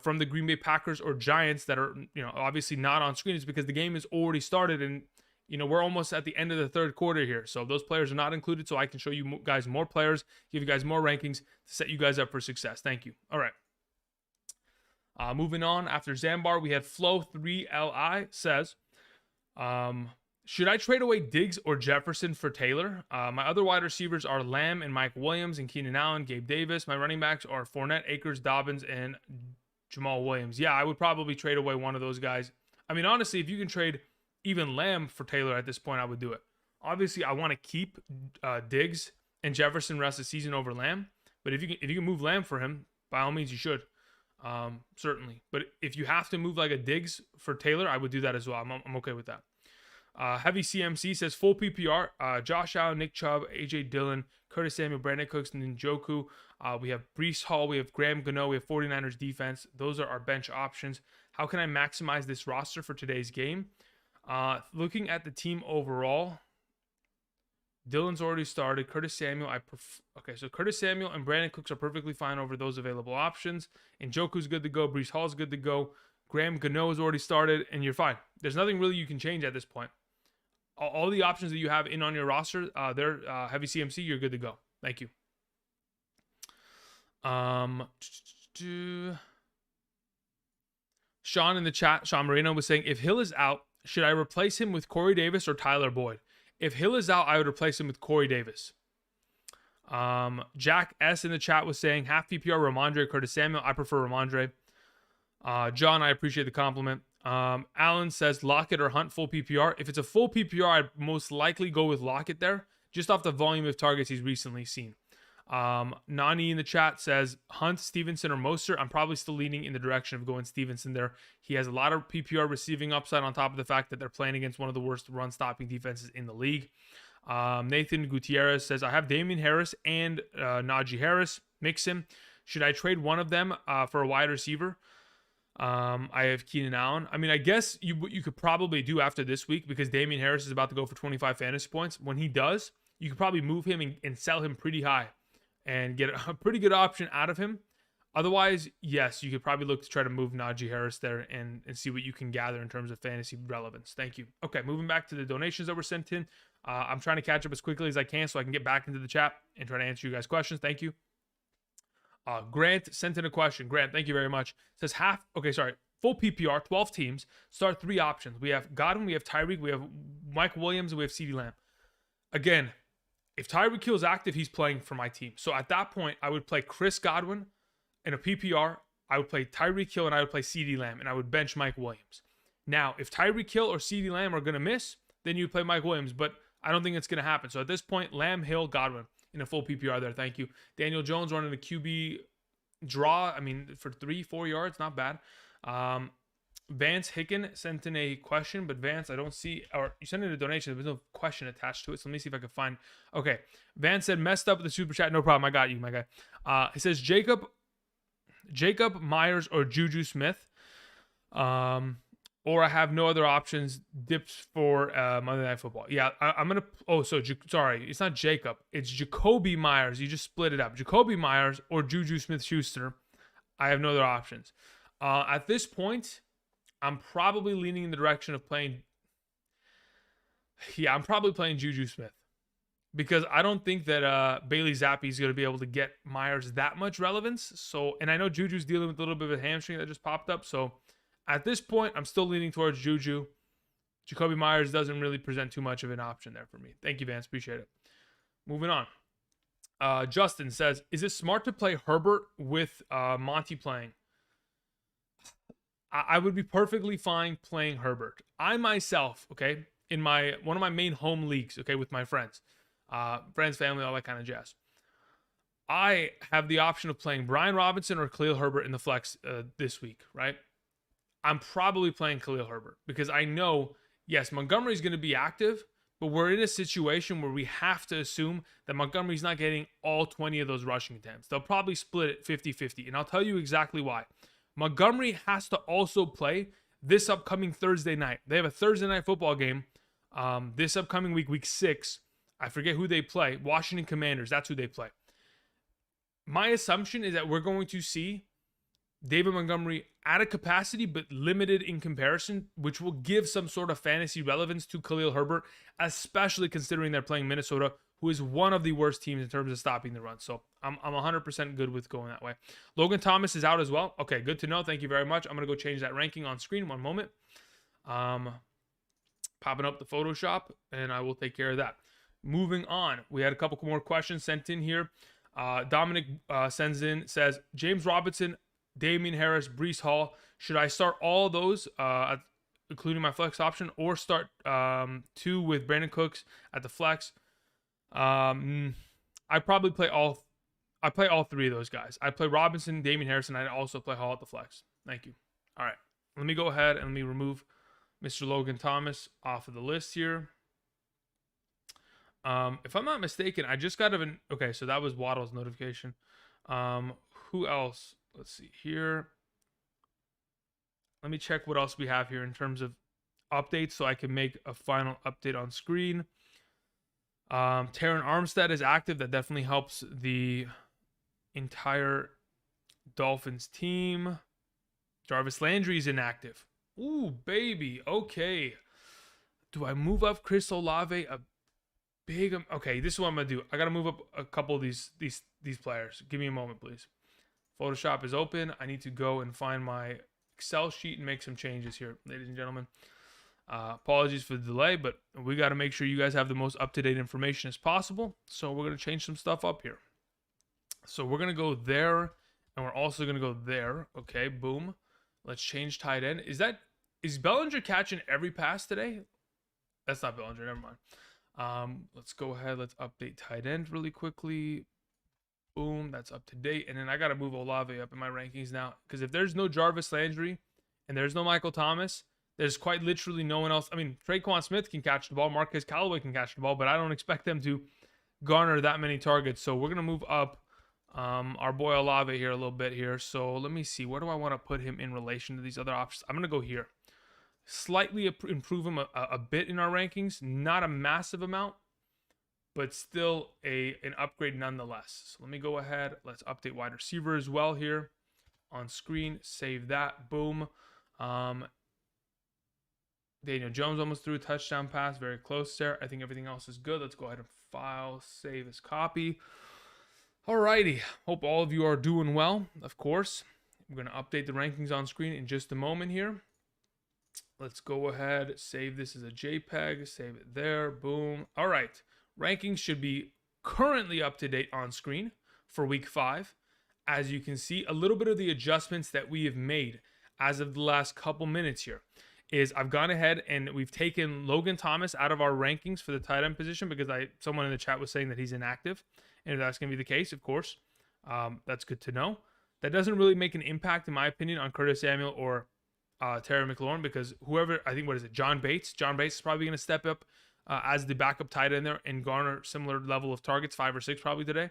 from the Green Bay Packers or Giants that are, obviously not on screen, it's because the game has already started and, we're almost at the end of the third quarter here. So those players are not included. So I can show you guys more players, give you guys more rankings to set you guys up for success. Thank you. All right. Moving on, after Zambar, we had Flow3Li says, should I trade away Diggs or Jefferson for Taylor? My other wide receivers are Lamb and Mike Williams and Keenan Allen, Gabe Davis. My running backs are Fournette, Akers, Dobbins, and Jamal Williams. Yeah, I would probably trade away one of those guys. I mean, honestly, if you can trade even Lamb for Taylor at this point, I would do it. Obviously, I want to keep Diggs and Jefferson rest of the season over Lamb. But if you can move Lamb for him, by all means, you should. Certainly. But if you have to move like a Diggs for Taylor, I would do that as well. I'm okay with that. Heavy CMC says full PPR. Josh Allen, Nick Chubb, AJ Dillon, Curtis Samuel, Brandon Cooks, and Njoku. We have Breece Hall. We have Graham Gano. We have 49ers defense. Those are our bench options. How can I maximize this roster for today's game? Looking at the team overall, Dillon's already started. Curtis Samuel, okay, so Curtis Samuel and Brandon Cooks are perfectly fine over those available options. Njoku's good to go. Breece Hall's good to go. Graham Gano has already started, and you're fine. There's nothing really you can change at this point. All the options that you have in on your roster, they're heavy CMC, you're good to go. Thank you. Sean in the chat, Sean Marino was saying, if Hill is out, should I replace him with Corey Davis or Tyler Boyd? If Hill is out, I would replace him with Corey Davis. Jack S in the chat was saying, half PPR, Ramondre, Curtis Samuel. I prefer Ramondre. John, I appreciate the compliment. Alan says Lockett or Hunt full PPR. If it's a full PPR, I'd most likely go with Lockett there, just off the volume of targets he's recently seen. Nani in the chat says Hunt, Stevenson, or Mostert. I'm probably still leaning in the direction of going Stevenson there. He has a lot of PPR receiving upside on top of the fact that they're playing against one of the worst run-stopping defenses in the league. Nathan Gutierrez says, I have Damian Harris and Najee Harris. Mix him. Should I trade one of them for a wide receiver? I have Keenan Allen. I mean, I guess you could probably do after this week because Damian Harris is about to go for 25 fantasy points. When he does, you could probably move him and sell him pretty high and get a pretty good option out of him. Otherwise, yes, you could probably look to try to move Najee Harris there and see what you can gather in terms of fantasy relevance. Thank you. Okay, moving back to the donations that were sent in. I'm trying to catch up as quickly as I can so I can get back into the chat and try to answer you guys' questions. Thank you. Grant sent in a question. Grant, thank you very much. Says full PPR, 12 teams, start 3 options. We have Godwin, we have Tyreek, we have Mike Williams, and we have CeeDee Lamb. Again, if Tyreek Hill's active, he's playing for my team. So at that point, I would play Chris Godwin in a PPR. I would play Tyreek Hill, and I would play CeeDee Lamb, and I would bench Mike Williams. Now, if Tyreek Hill or CeeDee Lamb are going to miss, then you play Mike Williams, but I don't think it's going to happen. So at this point, Lamb, Hill, Godwin in a full PPR there. Thank you. Daniel Jones running a QB draw. I mean, for 3-4 yards, not bad. Vance Hicken sent in a question, but Vance, I don't see, or you sent in a donation. There's no question attached to it. So let me see if I can find. Okay. Vance said, messed up with the super chat. No problem. I got you, my guy. He says, Jacob Myers or Juju Smith. Or I have no other options. Dips for Monday Night Football. Yeah, I'm going to... sorry. It's not Jacob. It's Jacoby Myers. You just split it up. Jacoby Myers or Juju Smith-Schuster. I have no other options. At this point, I'm probably leaning in the direction of playing... Yeah, I'm probably playing Juju Smith. Because I don't think that Bailey Zappi is going to be able to get Myers that much relevance. So, and I know Juju's dealing with a little bit of a hamstring that just popped up. So... At this point, I'm still leaning towards Juju. Jacoby Myers doesn't really present too much of an option there for me. Thank you, Vance. Appreciate it. Moving on. Justin says, is it smart to play Herbert with Monty playing? I would be perfectly fine playing Herbert. I myself, okay, in one of my main home leagues, okay, with my friends, family, all that kind of jazz. I have the option of playing Brian Robinson or Khalil Herbert in the flex this week, right? I'm probably playing Khalil Herbert because I know, yes, Montgomery's going to be active, but we're in a situation where we have to assume that Montgomery's not getting all 20 of those rushing attempts. They'll probably split it 50-50, and I'll tell you exactly why. Montgomery has to also play this upcoming Thursday night. They have a Thursday night football game this upcoming week, week 6. I forget who they play. Washington Commanders, that's who they play. My assumption is that we're going to see David Montgomery at a capacity, but limited in comparison, which will give some sort of fantasy relevance to Khalil Herbert, especially considering they're playing Minnesota, who is one of the worst teams in terms of stopping the run. So I'm 100% good with going that way. Logan Thomas is out as well. Okay, good to know. Thank you very much. I'm going to go change that ranking on screen. One moment. Popping up the Photoshop, and I will take care of that. Moving on. We had a couple more questions sent in here. Dominic sends in, says, James Robinson, Damian Harris, Breece Hall. Should I start all of those, including my flex option, or start 2 with Brandon Cooks at the flex? I probably play all. I play all 3 of those guys. I play Robinson, Damian Harris, and I also play Hall at the flex. Thank you. All right, let me go ahead and let me remove Mr. Logan Thomas off of the list here. If I'm not mistaken, I just got an okay. So that was Waddle's notification. Who else? Let's see here. Let me check what else we have here in terms of updates so I can make a final update on screen. Terran Armstead is active. That definitely helps the entire Dolphins team. Jarvis Landry is inactive. Ooh, baby. Okay. Do I move up Chris Olave a big? Okay, this is what I'm gonna do. I gotta move up a couple of these players. Give me a moment, please. Photoshop is open. I need to go and find my Excel sheet and make some changes here, ladies and gentlemen. Apologies for the delay, but we got to make sure you guys have the most up-to-date information as possible. So we're going to change some stuff up here. So we're going to go there, and we're also going to go there. Okay, boom. Let's change tight end. Is Bellinger catching every pass today? That's not Bellinger. Never mind. Let's go ahead. Let's update tight end really quickly. Boom, that's up to date. And then I got to move Olave up in my rankings now. Because if there's no Jarvis Landry and there's no Michael Thomas, there's quite literally no one else. I mean, Traquan Smith can catch the ball. Marquez Callaway can catch the ball. But I don't expect them to garner that many targets. So we're going to move up our boy Olave here a little bit here. So let me see. Where do I want to put him in relation to these other options? I'm going to go here. Slightly improve him a bit in our rankings. Not a massive amount, but still an upgrade nonetheless. So let me go ahead. Let's update wide receiver as well here on screen. Save that. Boom. Daniel Jones almost threw a touchdown pass. Very close there. I think everything else is good. Let's go ahead and file, save as copy. Alrighty. Hope all of you are doing well, of course. We're going to update the rankings on screen in just a moment here. Let's go ahead, save this as a JPEG, save it there. Boom. All right. Rankings should be currently up to date on screen for week 5. As you can see, a little bit of the adjustments that we have made as of the last couple minutes here is I've gone ahead and we've taken Logan Thomas out of our rankings for the tight end position because someone in the chat was saying that he's inactive. And if that's going to be the case, of course, that's good to know. That doesn't really make an impact, in my opinion, on Curtis Samuel or Terry McLaurin because whoever, I think, what is it, John Bates? John Bates is probably going to step up as the backup tight end there and garner similar level of targets, 5 or 6 probably today.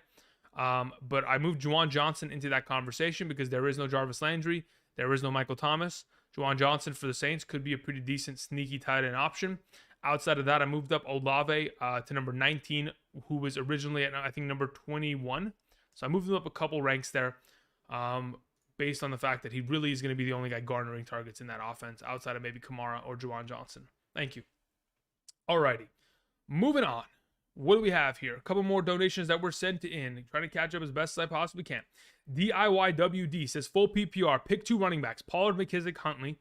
But I moved Juwan Johnson into that conversation because there is no Jarvis Landry. There is no Michael Thomas. Juwan Johnson for the Saints could be a pretty decent sneaky tight end option. Outside of that, I moved up Olave to number 19, who was originally at, I think, number 21. So I moved him up a couple ranks there based on the fact that he really is going to be the only guy garnering targets in that offense outside of maybe Kamara or Juwan Johnson. Thank you. Alrighty. Moving on. What do we have here? A couple more donations that were sent in. Trying to catch up as best as I possibly can. DIYWD says full PPR. Pick 2 running backs. Pollard, McKissick, Huntley.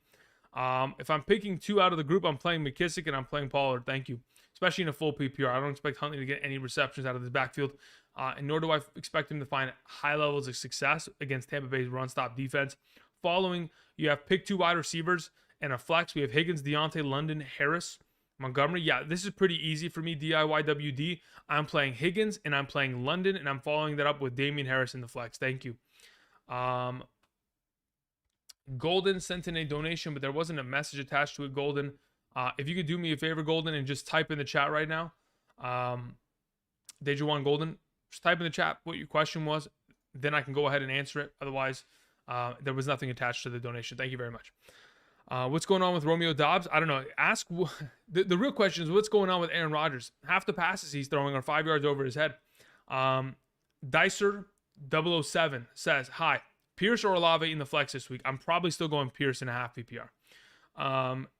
If I'm picking 2 out of the group, I'm playing McKissick and I'm playing Pollard. Thank you. Especially in a full PPR. I don't expect Huntley to get any receptions out of this backfield. And nor do I expect him to find high levels of success against Tampa Bay's run-stop defense. Following, you have pick 2 wide receivers and a flex. We have Higgins, Deontay, London, Harris, Montgomery. Yeah, this is pretty easy for me, DIYWD. I'm playing Higgins and I'm playing London, and I'm following that up with Damian Harris in the flex. Thank you. Golden sent in a donation, but there wasn't a message attached to it. Golden, if you could do me a favor, Golden, and just type in the chat right now. Dejuan Golden, just type in the chat what your question was. Then I can go ahead and answer it. Otherwise, there was nothing attached to the donation. Thank you very much. What's going on with Romeo Doubs? I don't know. The real question is what's going on with Aaron Rodgers? Half the passes he's throwing are 5 yards over his head. Dicer 007 says, hi, Pierce or Olave in the flex this week? I'm probably still going Pierce in a half PPR.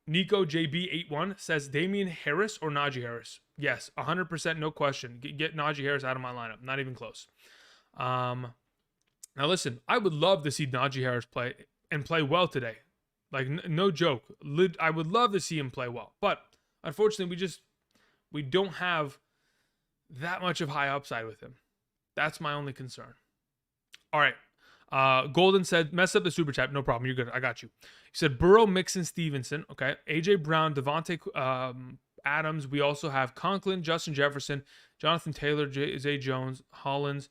Nico JB81 says Damian Harris or Najee Harris? Yes, 100%, no question. Get Najee Harris out of my lineup. Not even close. Now listen, I would love to see Najee Harris play well today. Like, no joke. I would love to see him play well. But unfortunately, we don't have that much of high upside with him. That's my only concern. All right. Golden said, mess up the super chat. No problem. You're good. I got you. He said, Burrow, Mixon, Stevenson. Okay. AJ Brown, Devontae Adams. We also have Conklin, Justin Jefferson, Jonathan Taylor, Zay Jones, Hollins,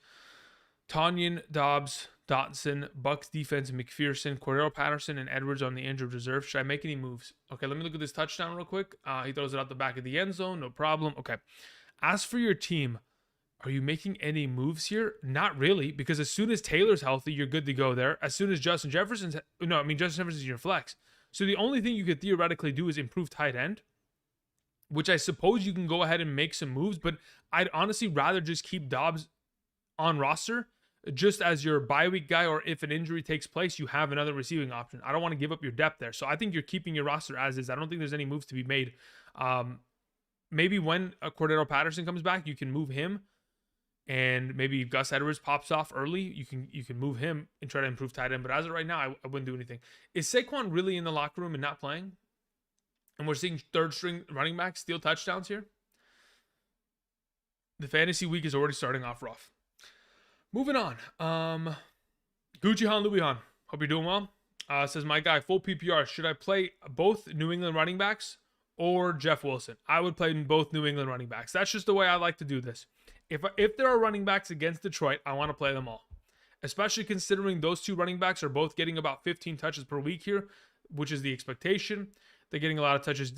Tanyan, Dobbs, Dotson, Bucks defense, McPherson, Cordero Patterson, and Edwards on the injured reserve. Should I make any moves? Okay, let me look at this touchdown real quick. He throws it out the back of the end zone. No problem. Okay. As for your team, are you making any moves here? Not really, because as soon as Taylor's healthy, you're good to go there. As soon as Justin Jefferson's your flex. So the only thing you could theoretically do is improve tight end, which I suppose you can go ahead and make some moves, but I'd honestly rather just keep Dobbs on roster just as your bye week guy, or if an injury takes place, you have another receiving option. I don't want to give up your depth there. So I think you're keeping your roster as is. I don't think there's any moves to be made. Maybe when Cordero Patterson comes back, you can move him. And maybe Gus Edwards pops off early. You can move him and try to improve tight end. But as of right now, I wouldn't do anything. Is Saquon really in the locker room and not playing? And we're seeing third string running backs steal touchdowns here? The fantasy week is already starting off rough. Moving on. Gucci Han Louis Han. Hope you're doing well. Says my guy, full PPR. Should I play both New England running backs or Jeff Wilson? I would play both New England running backs. That's just the way I like to do this. If there are running backs against Detroit, I want to play them all. Especially considering those two running backs are both getting about 15 touches per week here, which is the expectation. They're getting a lot of touches.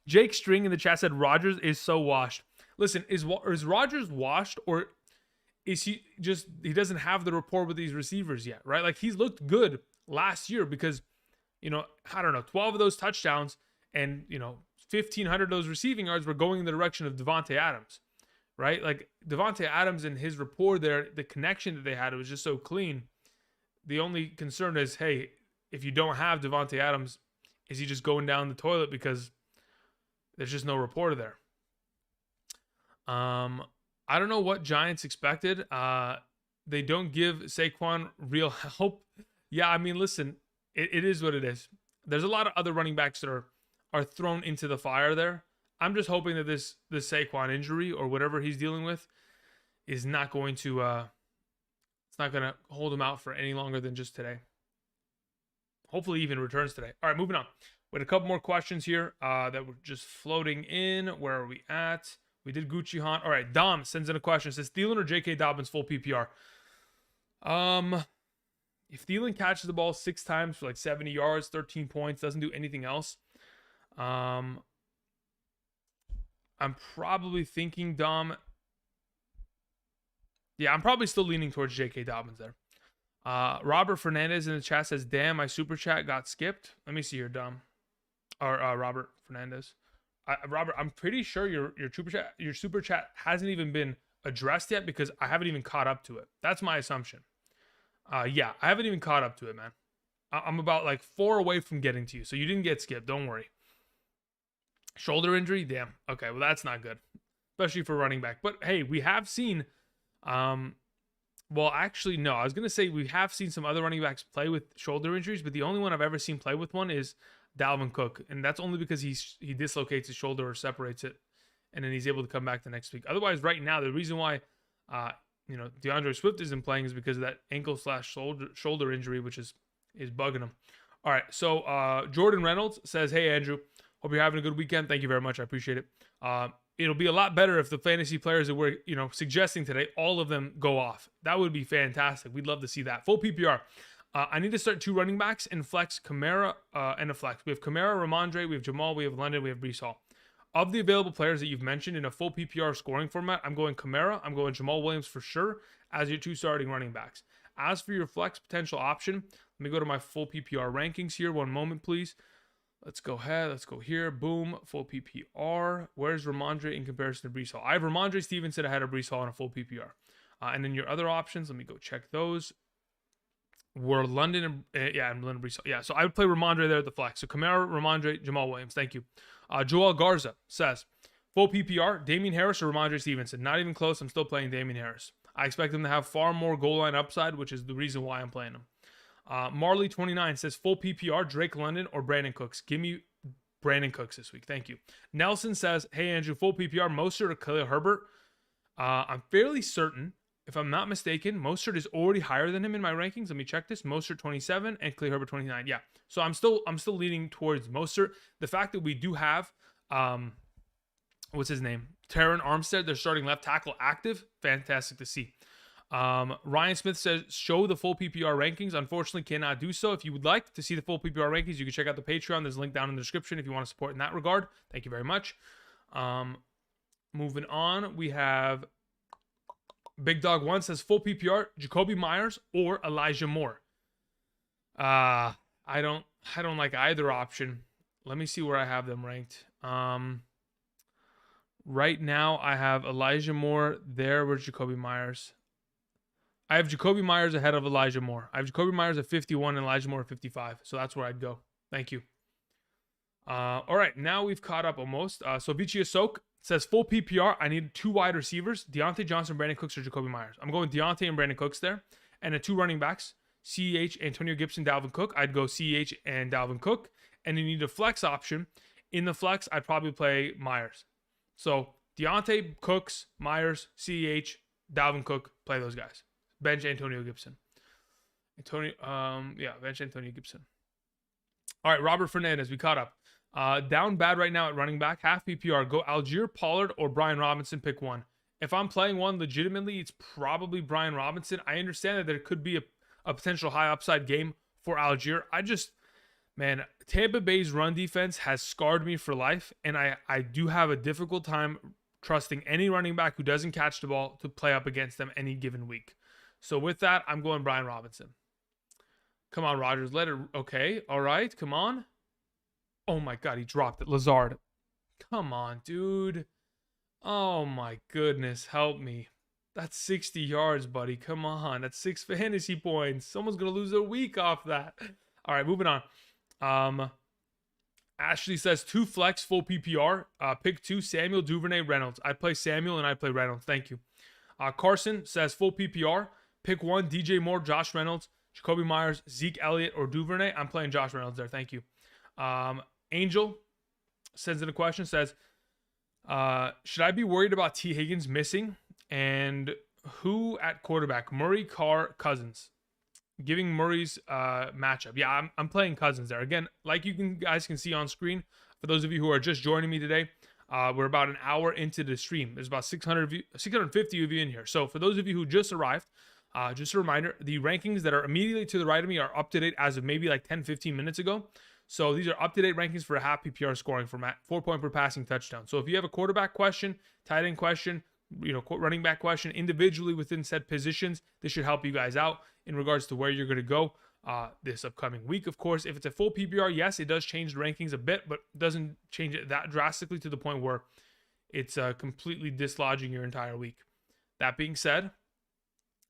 Jake String in the chat said Rodgers is so washed. Listen, is Rodgers washed, or is he doesn't have the rapport with these receivers yet, right? Like, he's looked good last year because, I don't know, 12 of those touchdowns and, 1,500 of those receiving yards were going in the direction of Davante Adams, right? Like, Davante Adams and his rapport there, the connection that they had, it was just so clean. The only concern is, hey, if you don't have Davante Adams, is he just going down the toilet because there's just no rapport there? I don't know what Giants expected. They don't give Saquon real help. Yeah, I mean, listen, it is what it is. There's a lot of other running backs that are thrown into the fire there. I'm just hoping that this Saquon injury or whatever he's dealing with is not going to it's not going to hold him out for any longer than just today. Hopefully even returns today. All right, moving on. We had a couple more questions here that were just floating in. Where are we at? We did Gucci Han. All right, Dom sends in a question. It says, Thielen or J.K. Dobbins full PPR? If Thielen catches the ball 6 times for like 70 yards, 13 points, doesn't do anything else, I'm probably thinking, Dom. Yeah, I'm probably still leaning towards J.K. Dobbins there. Robert Fernandez in the chat says, damn, my super chat got skipped. Let me see here, Dom. Or Robert Fernandez. Robert, I'm pretty sure your super chat hasn't even been addressed yet because I haven't even caught up to it. That's my assumption. Yeah, I haven't even caught up to it, man. I'm about like 4 away from getting to you, so you didn't get skipped. Don't worry. Shoulder injury, damn. Okay, well that's not good, especially for running back. But hey, we have seen. Well, actually, no. I was gonna say we have seen some other running backs play with shoulder injuries, but the only one I've ever seen play with one is Dalvin Cook, and that's only because he dislocates his shoulder or separates it, and then he's able to come back the next week. Otherwise, right now, the reason why DeAndre Swift isn't playing is because of that ankle/shoulder injury, which is bugging him. All right, so Jordan Reynolds says, "Hey Andrew, hope you're having a good weekend. Thank you very much. I appreciate it. It'll be a lot better if the fantasy players that we're suggesting today, all of them go off. That would be fantastic. We'd love to see that full PPR." I need to start 2 running backs and flex Kamara and a flex. We have Kamara, Ramondre, we have Jamal, we have London, we have Breece Hall. Of the available players that you've mentioned in a full PPR scoring format, I'm going Kamara, I'm going Jamal Williams for sure as your 2 starting running backs. As for your flex potential option, let me go to my full PPR rankings here. One moment, please. Let's go ahead. Let's go here. Boom. Full PPR. Where's Ramondre in comparison to Breece Hall? I have Ramondre Stevenson ahead of Breece Hall in a full PPR. And then your other options, let me go check those. Were London and London Breece Hall. Yeah, so I would play Ramondre there at the flex. So Kamara, Ramondre, Jamal Williams. Thank you. Joel Garza says, full PPR, Damian Harris or Ramondre Stevenson? Not even close. I'm still playing Damian Harris. I expect him to have far more goal line upside, which is the reason why I'm playing him. Marley29 says, full PPR, Drake London or Brandon Cooks? Give me Brandon Cooks this week. Thank you. Nelson says, hey, Andrew, full PPR, Mostert or Khalil Herbert? I'm fairly certain, if I'm not mistaken, Mostert is already higher than him in my rankings. Let me check this. Mostert 27 and Khalil Herbert 29. Yeah. So I'm still leaning towards Mostert. The fact that we do have what's his name? Terran Armstead, their starting left tackle, active. Fantastic to see. Ryan Smith says, show the full PPR rankings. Unfortunately, cannot do so. If you would like to see the full PPR rankings, you can check out the Patreon. There's a link down in the description if you want to support in that regard. Thank you very much. Moving on, we have Big Dog 1 says, full PPR, Jakobi Meyers or Elijah Moore. I don't like either option. Let me see where I have them ranked. Right now, I have Elijah Moore there. Where's Jakobi Meyers? I have Jakobi Meyers ahead of Elijah Moore. I have Jakobi Meyers at 51 and Elijah Moore at 55. So that's where I'd go. Thank you. All right, now we've caught up almost. So Vici Asok says, full PPR, I need 2 wide receivers, Deontay Johnson, Brandon Cooks, or Jakobi Meyers. I'm going Deontay and Brandon Cooks there. And the 2 running backs, CEH, Antonio Gibson, Dalvin Cook. I'd go CEH and Dalvin Cook. And you need a flex option. In the flex, I'd probably play Myers. So Deontay, Cooks, Myers, CEH, Dalvin Cook, play those guys. Bench Antonio Gibson. Bench Antonio Gibson. All right, Robert Fernandez, we caught up. Down bad right now at running back, half PPR. Go Algier, Pollard, or Brian Robinson, pick one. If I'm playing one legitimately, it's probably Brian Robinson. I understand that there could be a potential high upside game for Algier. Man, Tampa Bay's run defense has scarred me for life, and I do have a difficult time trusting any running back who doesn't catch the ball to play up against them any given week. So with that, I'm going Brian Robinson. Come on, Rodgers. Okay. All right. Come on. Oh, my God. He dropped it. Lazard. Come on, dude. Oh, my goodness. Help me. That's 60 yards, buddy. Come on. That's 6 fantasy points. Someone's going to lose their week off that. All right, moving on. Ashley says 2 flex, full PPR. Pick 2, Samuel, Duvernay, Reynolds. I play Samuel and I play Reynolds. Thank you. Carson says full PPR. Pick 1, DJ Moore, Josh Reynolds, Jakobi Meyers, Zeke Elliott, or Duvernay. I'm playing Josh Reynolds there. Thank you. Angel sends in a question, says, should I be worried about T. Higgins missing? And who at quarterback? Murray, Carr, Cousins. Giving Murray's matchup. Yeah, I'm playing Cousins there. Again, like guys can see on screen, for those of you who are just joining me today, we're about an hour into the stream. There's about 650 of you in here. So for those of you who just arrived, just a reminder, the rankings that are immediately to the right of me are up to date as of maybe like 10, 15 minutes ago. So these are up-to-date rankings for a half PPR scoring format, 4-point per passing touchdown. So if you have a quarterback question, tight end question, running back question individually within said positions, this should help you guys out in regards to where you're going to go this upcoming week. Of course, if it's a full PPR, yes, it does change the rankings a bit, but doesn't change it that drastically to the point where it's completely dislodging your entire week. That being said,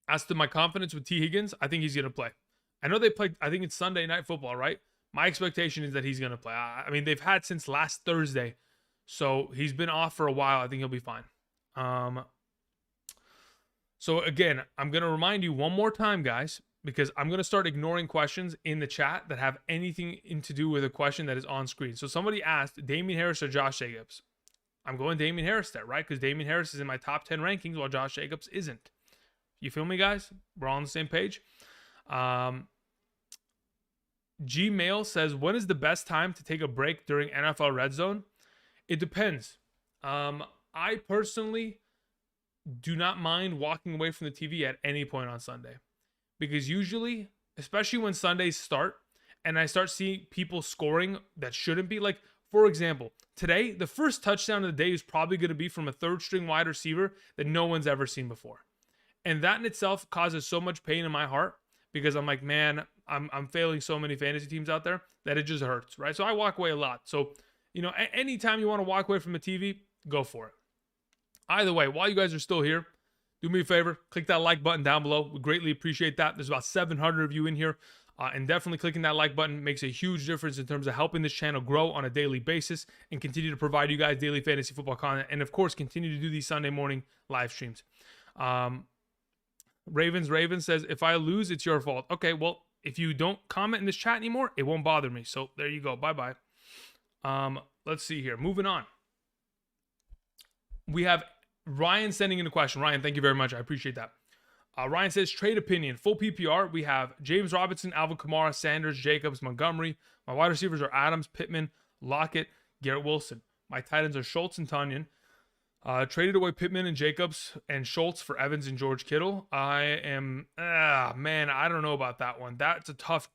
as to my confidence with T. Higgins, I think he's going to play. I know they played, I think it's Sunday Night Football, right? My expectation is that he's going to play. I mean, they've had since last Thursday, so he's been off for a while. I think he'll be fine. So again, I'm going to remind you one more time, guys, because I'm going to start ignoring questions in the chat that have anything to do with a question that is on screen. So somebody asked, Damian Harris or Josh Jacobs? I'm going Damian Harris there, right? Because Damian Harris is in my top 10 rankings while Josh Jacobs isn't. You feel me, guys? We're all on the same page. Gmail says, when is the best time to take a break during NFL Red Zone? It depends. I personally do not mind walking away from the TV at any point on Sunday, because usually especially when Sundays start and I start seeing people scoring that shouldn't be. Like, for example, today, the first touchdown of the day is probably going to be from a third string wide receiver that no one's ever seen before. And that in itself causes so much pain in my heart because I'm like, man, I'm failing so many fantasy teams out there that it just hurts, right? So I walk away a lot. So, anytime you want to walk away from the TV, go for it. Either way, while you guys are still here, do me a favor, click that like button down below. We greatly appreciate that. There's about 700 of you in here. And definitely clicking that like button makes a huge difference in terms of helping this channel grow on a daily basis and continue to provide you guys daily fantasy football content. And of course, continue to do these Sunday morning live streams. Raven says, if I lose, it's your fault. Okay, well, if you don't comment in this chat anymore, it won't bother me. So there you go. Bye-bye. Let's see here. Moving on. We have Ryan sending in a question. Ryan, thank you very much. I appreciate that. Ryan says, trade opinion, full PPR. We have James Robinson, Alvin Kamara, Sanders, Jacobs, Montgomery. My wide receivers are Adams, Pittman, Lockett, Garrett Wilson. My tight ends are Schultz and Tunyon. Traded away Pittman and Jacobs and Schultz for Evans and George Kittle. I am, man, I don't know about that one. That's a tough,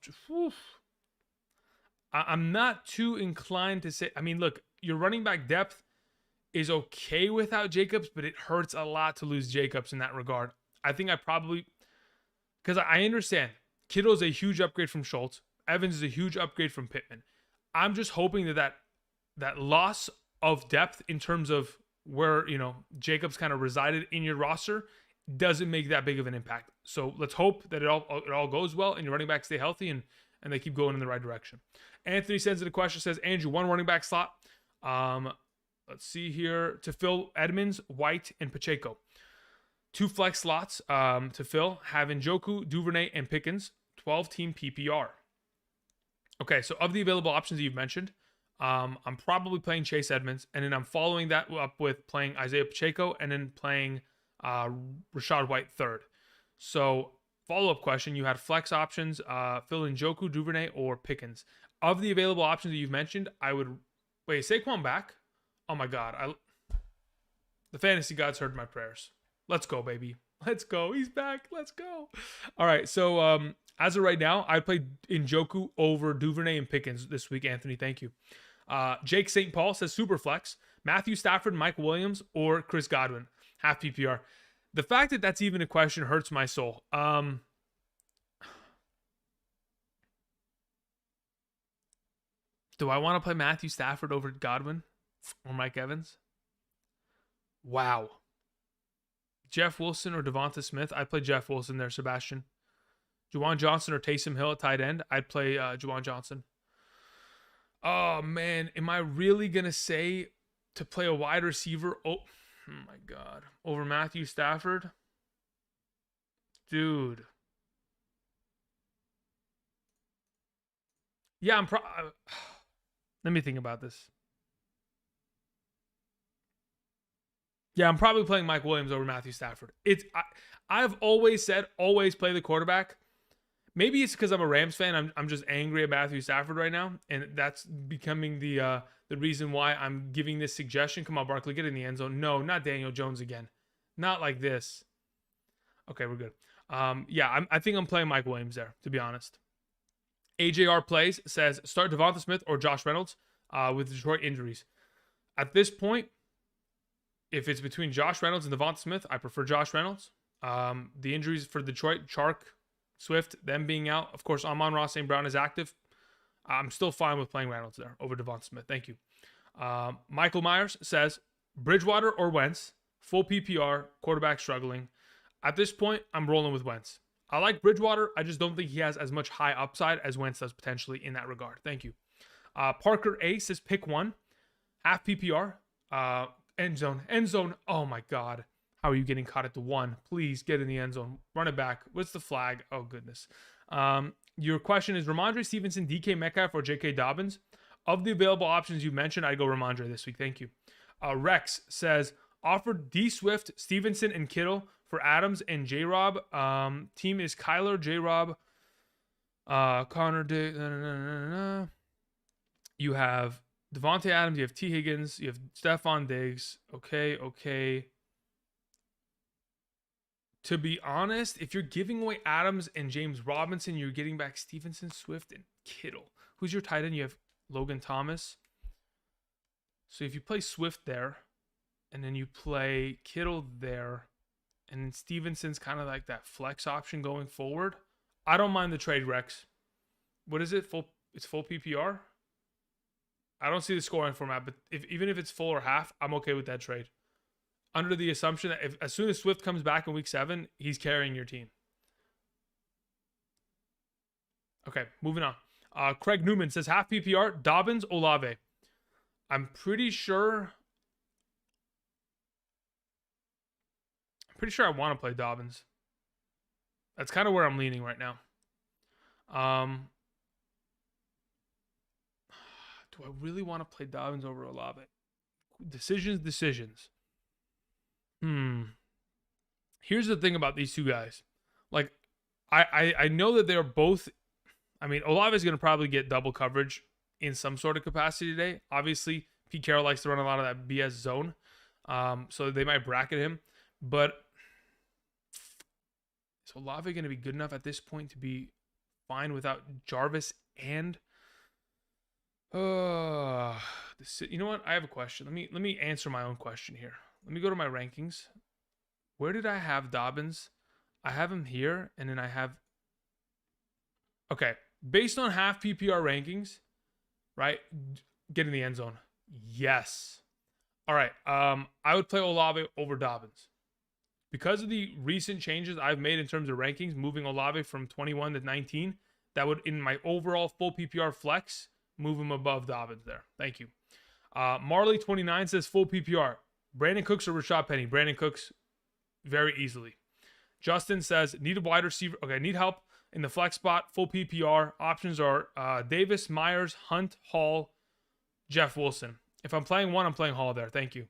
I'm not too inclined to say, I mean, look, your running back depth is okay without Jacobs, but it hurts a lot to lose Jacobs in that regard. I think I probably, because I understand Kittle is a huge upgrade from Schultz. Evans is a huge upgrade from Pittman. I'm just hoping that loss of depth in terms of where, Jacobs kind of resided in your roster doesn't make that big of an impact. So let's hope that it all goes well and your running backs stay healthy and they keep going in the right direction. Anthony sends in a question, says, Andrew, one running back slot. Let's see here, to fill Edmonds, White, and Pacheco. 2 flex slots to fill, have Njoku, Duvernay, and Pickens, 12-team PPR. Okay, so of the available options that you've mentioned, I'm probably playing Chase Edmonds, and then I'm following that up with playing Isaiah Pacheco, and then playing Rachaad White third. So, follow-up question, you had flex options, fill Njoku, Duvernay, or Pickens. Of the available options that you've mentioned, I would... Wait, Saquon back? Oh my God. The fantasy gods heard my prayers. Let's go, baby. Let's go. He's back. Let's go. All right. So as of right now, I played Njoku over Duvernay and Pickens this week, Anthony. Thank you. Jake St. Paul says Superflex. Matthew Stafford, Mike Williams, or Chris Godwin. Half PPR. The fact that that's even a question hurts my soul. Do I want to play Matthew Stafford over Godwin or Mike Evans? Wow. Jeff Wilson or Devonta Smith? I'd play Jeff Wilson there, Sebastian. Juwan Johnson or Taysom Hill at tight end? I'd play Juwan Johnson. Oh, man. Am I really going to say to play a wide receiver? Oh, my God. Over Matthew Stafford? Dude. Yeah, let me think about this. Yeah, I'm probably playing Mike Williams over Matthew Stafford. I've always said, always play the quarterback. Maybe it's because I'm a Rams fan. I'm just angry at Matthew Stafford right now, and that's becoming the reason why I'm giving this suggestion. Come on, Barkley, get in the end zone. No, not Daniel Jones again. Not like this. Okay, we're good. Yeah, I think I'm playing Mike Williams there, to be honest. AJR Plays says, start Devonta Smith or Josh Reynolds with Detroit injuries. At this point, if it's between Josh Reynolds and Devonta Smith, I prefer Josh Reynolds. The injuries for Detroit, Chark, Swift, them being out. Of course, Amon-Ra St. Brown is active. I'm still fine with playing Reynolds there over Devonta Smith. Thank you. Michael Myers says, Bridgewater or Wentz, full PPR, quarterback struggling. At this point, I'm rolling with Wentz. I like Bridgewater. I just don't think he has as much high upside as Wentz does potentially in that regard. Thank you. Parker A says, pick one, half PPR, end zone. Oh my God. How are you getting caught at the 1? Please get in the end zone. Run it back. What's the flag? Oh, goodness. Your question is Ramondre Stevenson, DK Metcalf, or J.K. Dobbins? Of the available options you mentioned, I'd go Ramondre this week. Thank you. Rex says, offered D Swift, Stevenson, and Kittle for Adams and J-Rob. Team is Kyler, J-Rob, Connor, You have Devontae Adams, you have T. Higgins, you have Stephon Diggs. Okay. To be honest, if you're giving away Adams and James Robinson, you're getting back Stevenson, Swift, and Kittle. Who's your tight end? You have Logan Thomas. So if you play Swift there, and then you play Kittle there, and then Stevenson's kind of like that flex option going forward, I don't mind the trade, Rex. What is it? It's full PPR? I don't see the scoring format, but even if it's full or half, I'm okay with that trade. Under the assumption that as soon as Swift comes back in week 7, he's carrying your team. Okay, moving on. Craig Newman says half PPR, Dobbins, Olave. I'm pretty sure I want to play Dobbins. That's kind of where I'm leaning right now. Do I really want to play Dobbins over Olave? Decisions. Here's the thing about these two guys. Like, I know that they're both. I mean, Olave is going to probably get double coverage in some sort of capacity today. Obviously, Pete Carroll likes to run a lot of that BS zone, so they might bracket him. But is Olave going to be good enough at this point to be fine without Jarvis and? You know what? I have a question. Let me answer my own question here. Let me go to my rankings. Where did I have Dobbins? I have him here, and then I have. Okay, based on half PPR rankings, right? Get in the end zone. Yes. All right. I would play Olave over Dobbins because of the recent changes I've made in terms of rankings, moving Olave from 21 to 19. That would, in my overall full PPR flex, move him above Dobbins there. Thank you. Marley29 says full PPR. Brandon Cooks or Rashad Penny? Brandon Cooks very easily. Justin says need a wide receiver. Okay, need help in the flex spot. Full PPR. Options are Davis, Myers, Hunt, Hall, Jeff Wilson. If I'm playing one, I'm playing Hall there. Thank you.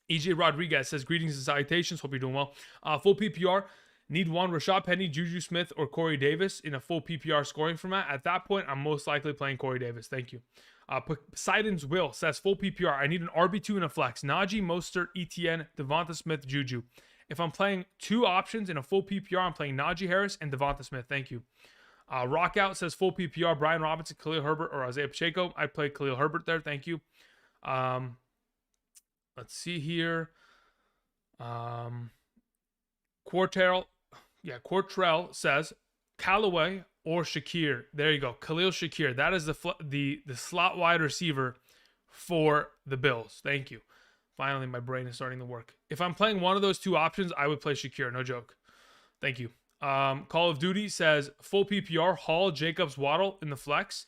EJ Rodriguez says greetings and salutations. Hope you're doing well. Full PPR. Need one Rashad Penny, Juju Smith, or Corey Davis in a full PPR scoring format. At that point, I'm most likely playing Corey Davis. Thank you. Poseidon's Will says full PPR. I need an RB2 in a flex. Najee, Mostert, ETN, Devonta Smith, Juju. If I'm playing two options in a full PPR, I'm playing Najee Harris and Devonta Smith. Thank you. Rockout says full PPR. Brian Robinson, Khalil Herbert, or Isaiah Pacheco. I'd play Khalil Herbert there. Thank you. Let's see here. Quartrell says Callaway or Shakir. There you go. Khalil Shakir. That is the slot wide receiver for the Bills. Thank you. Finally, my brain is starting to work. If I'm playing one of those two options, I would play Shakir. No joke. Thank you. Call of Duty says full PPR, Hall, Jacobs, Waddle in the flex.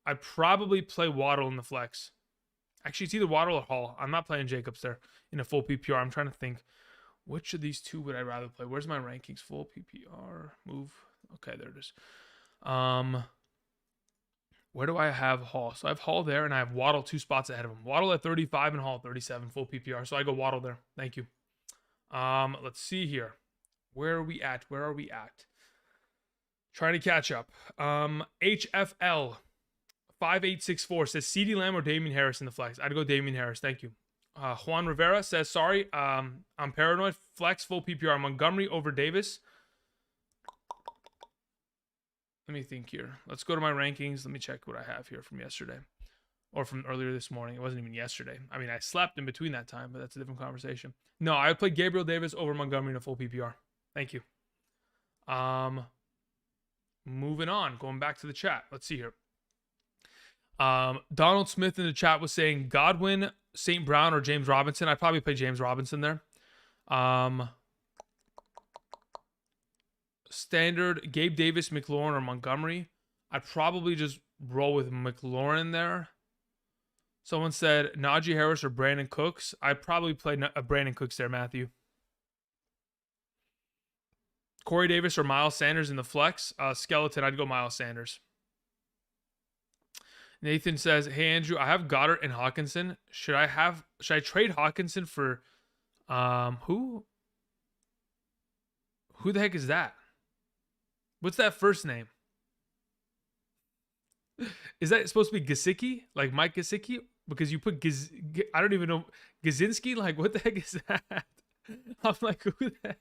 I'd probably play Waddle in the flex. Actually, it's either Waddle or Hall. I'm not playing Jacobs there in a full PPR. I'm trying to think. Which of these two would I rather play? Where's my rankings? Full PPR. Move. Okay, there it is. Where do I have Hall? So I have Hall there, and I have Waddle 2 spots ahead of him. Waddle at 35 and Hall at 37, full PPR. So I go Waddle there. Thank you. Let's see here. Where are we at? Trying to catch up. HFL 5864 says CeeDee Lamb or Damian Harris in the flex. I'd go Damian Harris. Thank you. Juan Rivera says, sorry, I'm paranoid. Flex full PPR. Montgomery over Davis. Let me think here. Let's go to my rankings. Let me check what I have here from yesterday or from earlier this morning. It wasn't even yesterday. I mean, I slept in between that time, but that's a different conversation. No, I would play Gabriel Davis over Montgomery in a full PPR. Thank you. Moving on, going back to the chat. Let's see here. Donald Smith in the chat was saying Godwin, St. Brown, or James Robinson. I'd probably play James Robinson there. Standard, Gabe Davis, McLaurin, or Montgomery. I'd probably just roll with McLaurin there. Someone said Najee Harris or Brandon Cooks. I'd probably play Brandon Cooks there, Matthew. Corey Davis or Miles Sanders in the flex. Skeleton, I'd go Miles Sanders. Nathan says, hey, Andrew, I have Goddard and Hawkinson. Should I trade Hawkinson for who? Who the heck is that? What's that first name? Is that supposed to be Gesicki? Like Mike Gesicki? Because you put I don't even know. Gazinski? Like, what the heck is that? I'm like, who the heck?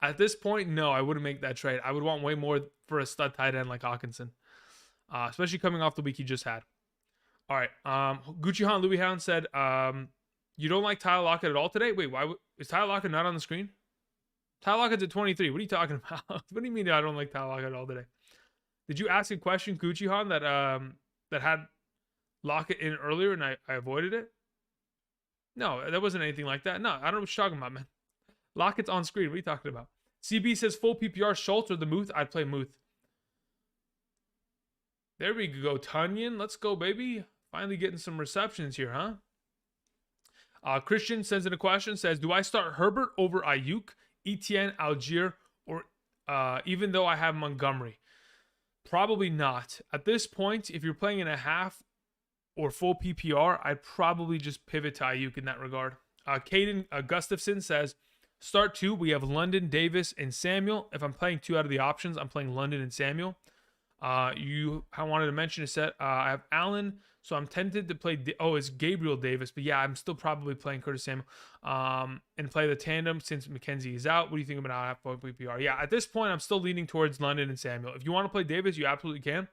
At this point, no, I wouldn't make that trade. I would want way more for a stud tight end like Hawkinson, especially coming off the week he just had. All right. Gucci Han Louis Hound said, you don't like Tyler Lockett at all today? Wait, why is Tyler Lockett not on the screen? Tyler Lockett's at 23. What are you talking about? What do you mean I don't like Tyler Lockett at all today? Did you ask a question, Gucci Han, that had Lockett in earlier and I avoided it? No, that wasn't anything like that. No, I don't know what you're talking about, man. Lockett's on screen. What are you talking about? CB says full PPR Schultz or the Muth. I'd play Muth. There we go, Tunyon. Let's go, baby. Finally getting some receptions here, huh? Christian sends in a question. Says, do I start Herbert over Ayuk, Etienne, Algier, or even though I have Montgomery? Probably not. At this point, if you're playing in a half or full PPR, I'd probably just pivot to Ayuk in that regard. Caden Gustafson says, start 2. We have London, Davis, and Samuel. If I'm playing 2 out of the options, I'm playing London and Samuel. I wanted to mention a set. I have Allen, so I'm tempted to play. It's Gabriel Davis, but yeah, I'm still probably playing Curtis Samuel and play the tandem since McKenzie is out. What do you think about half point PPR? Yeah, at this point, I'm still leaning towards London and Samuel. If you want to play Davis, you absolutely can.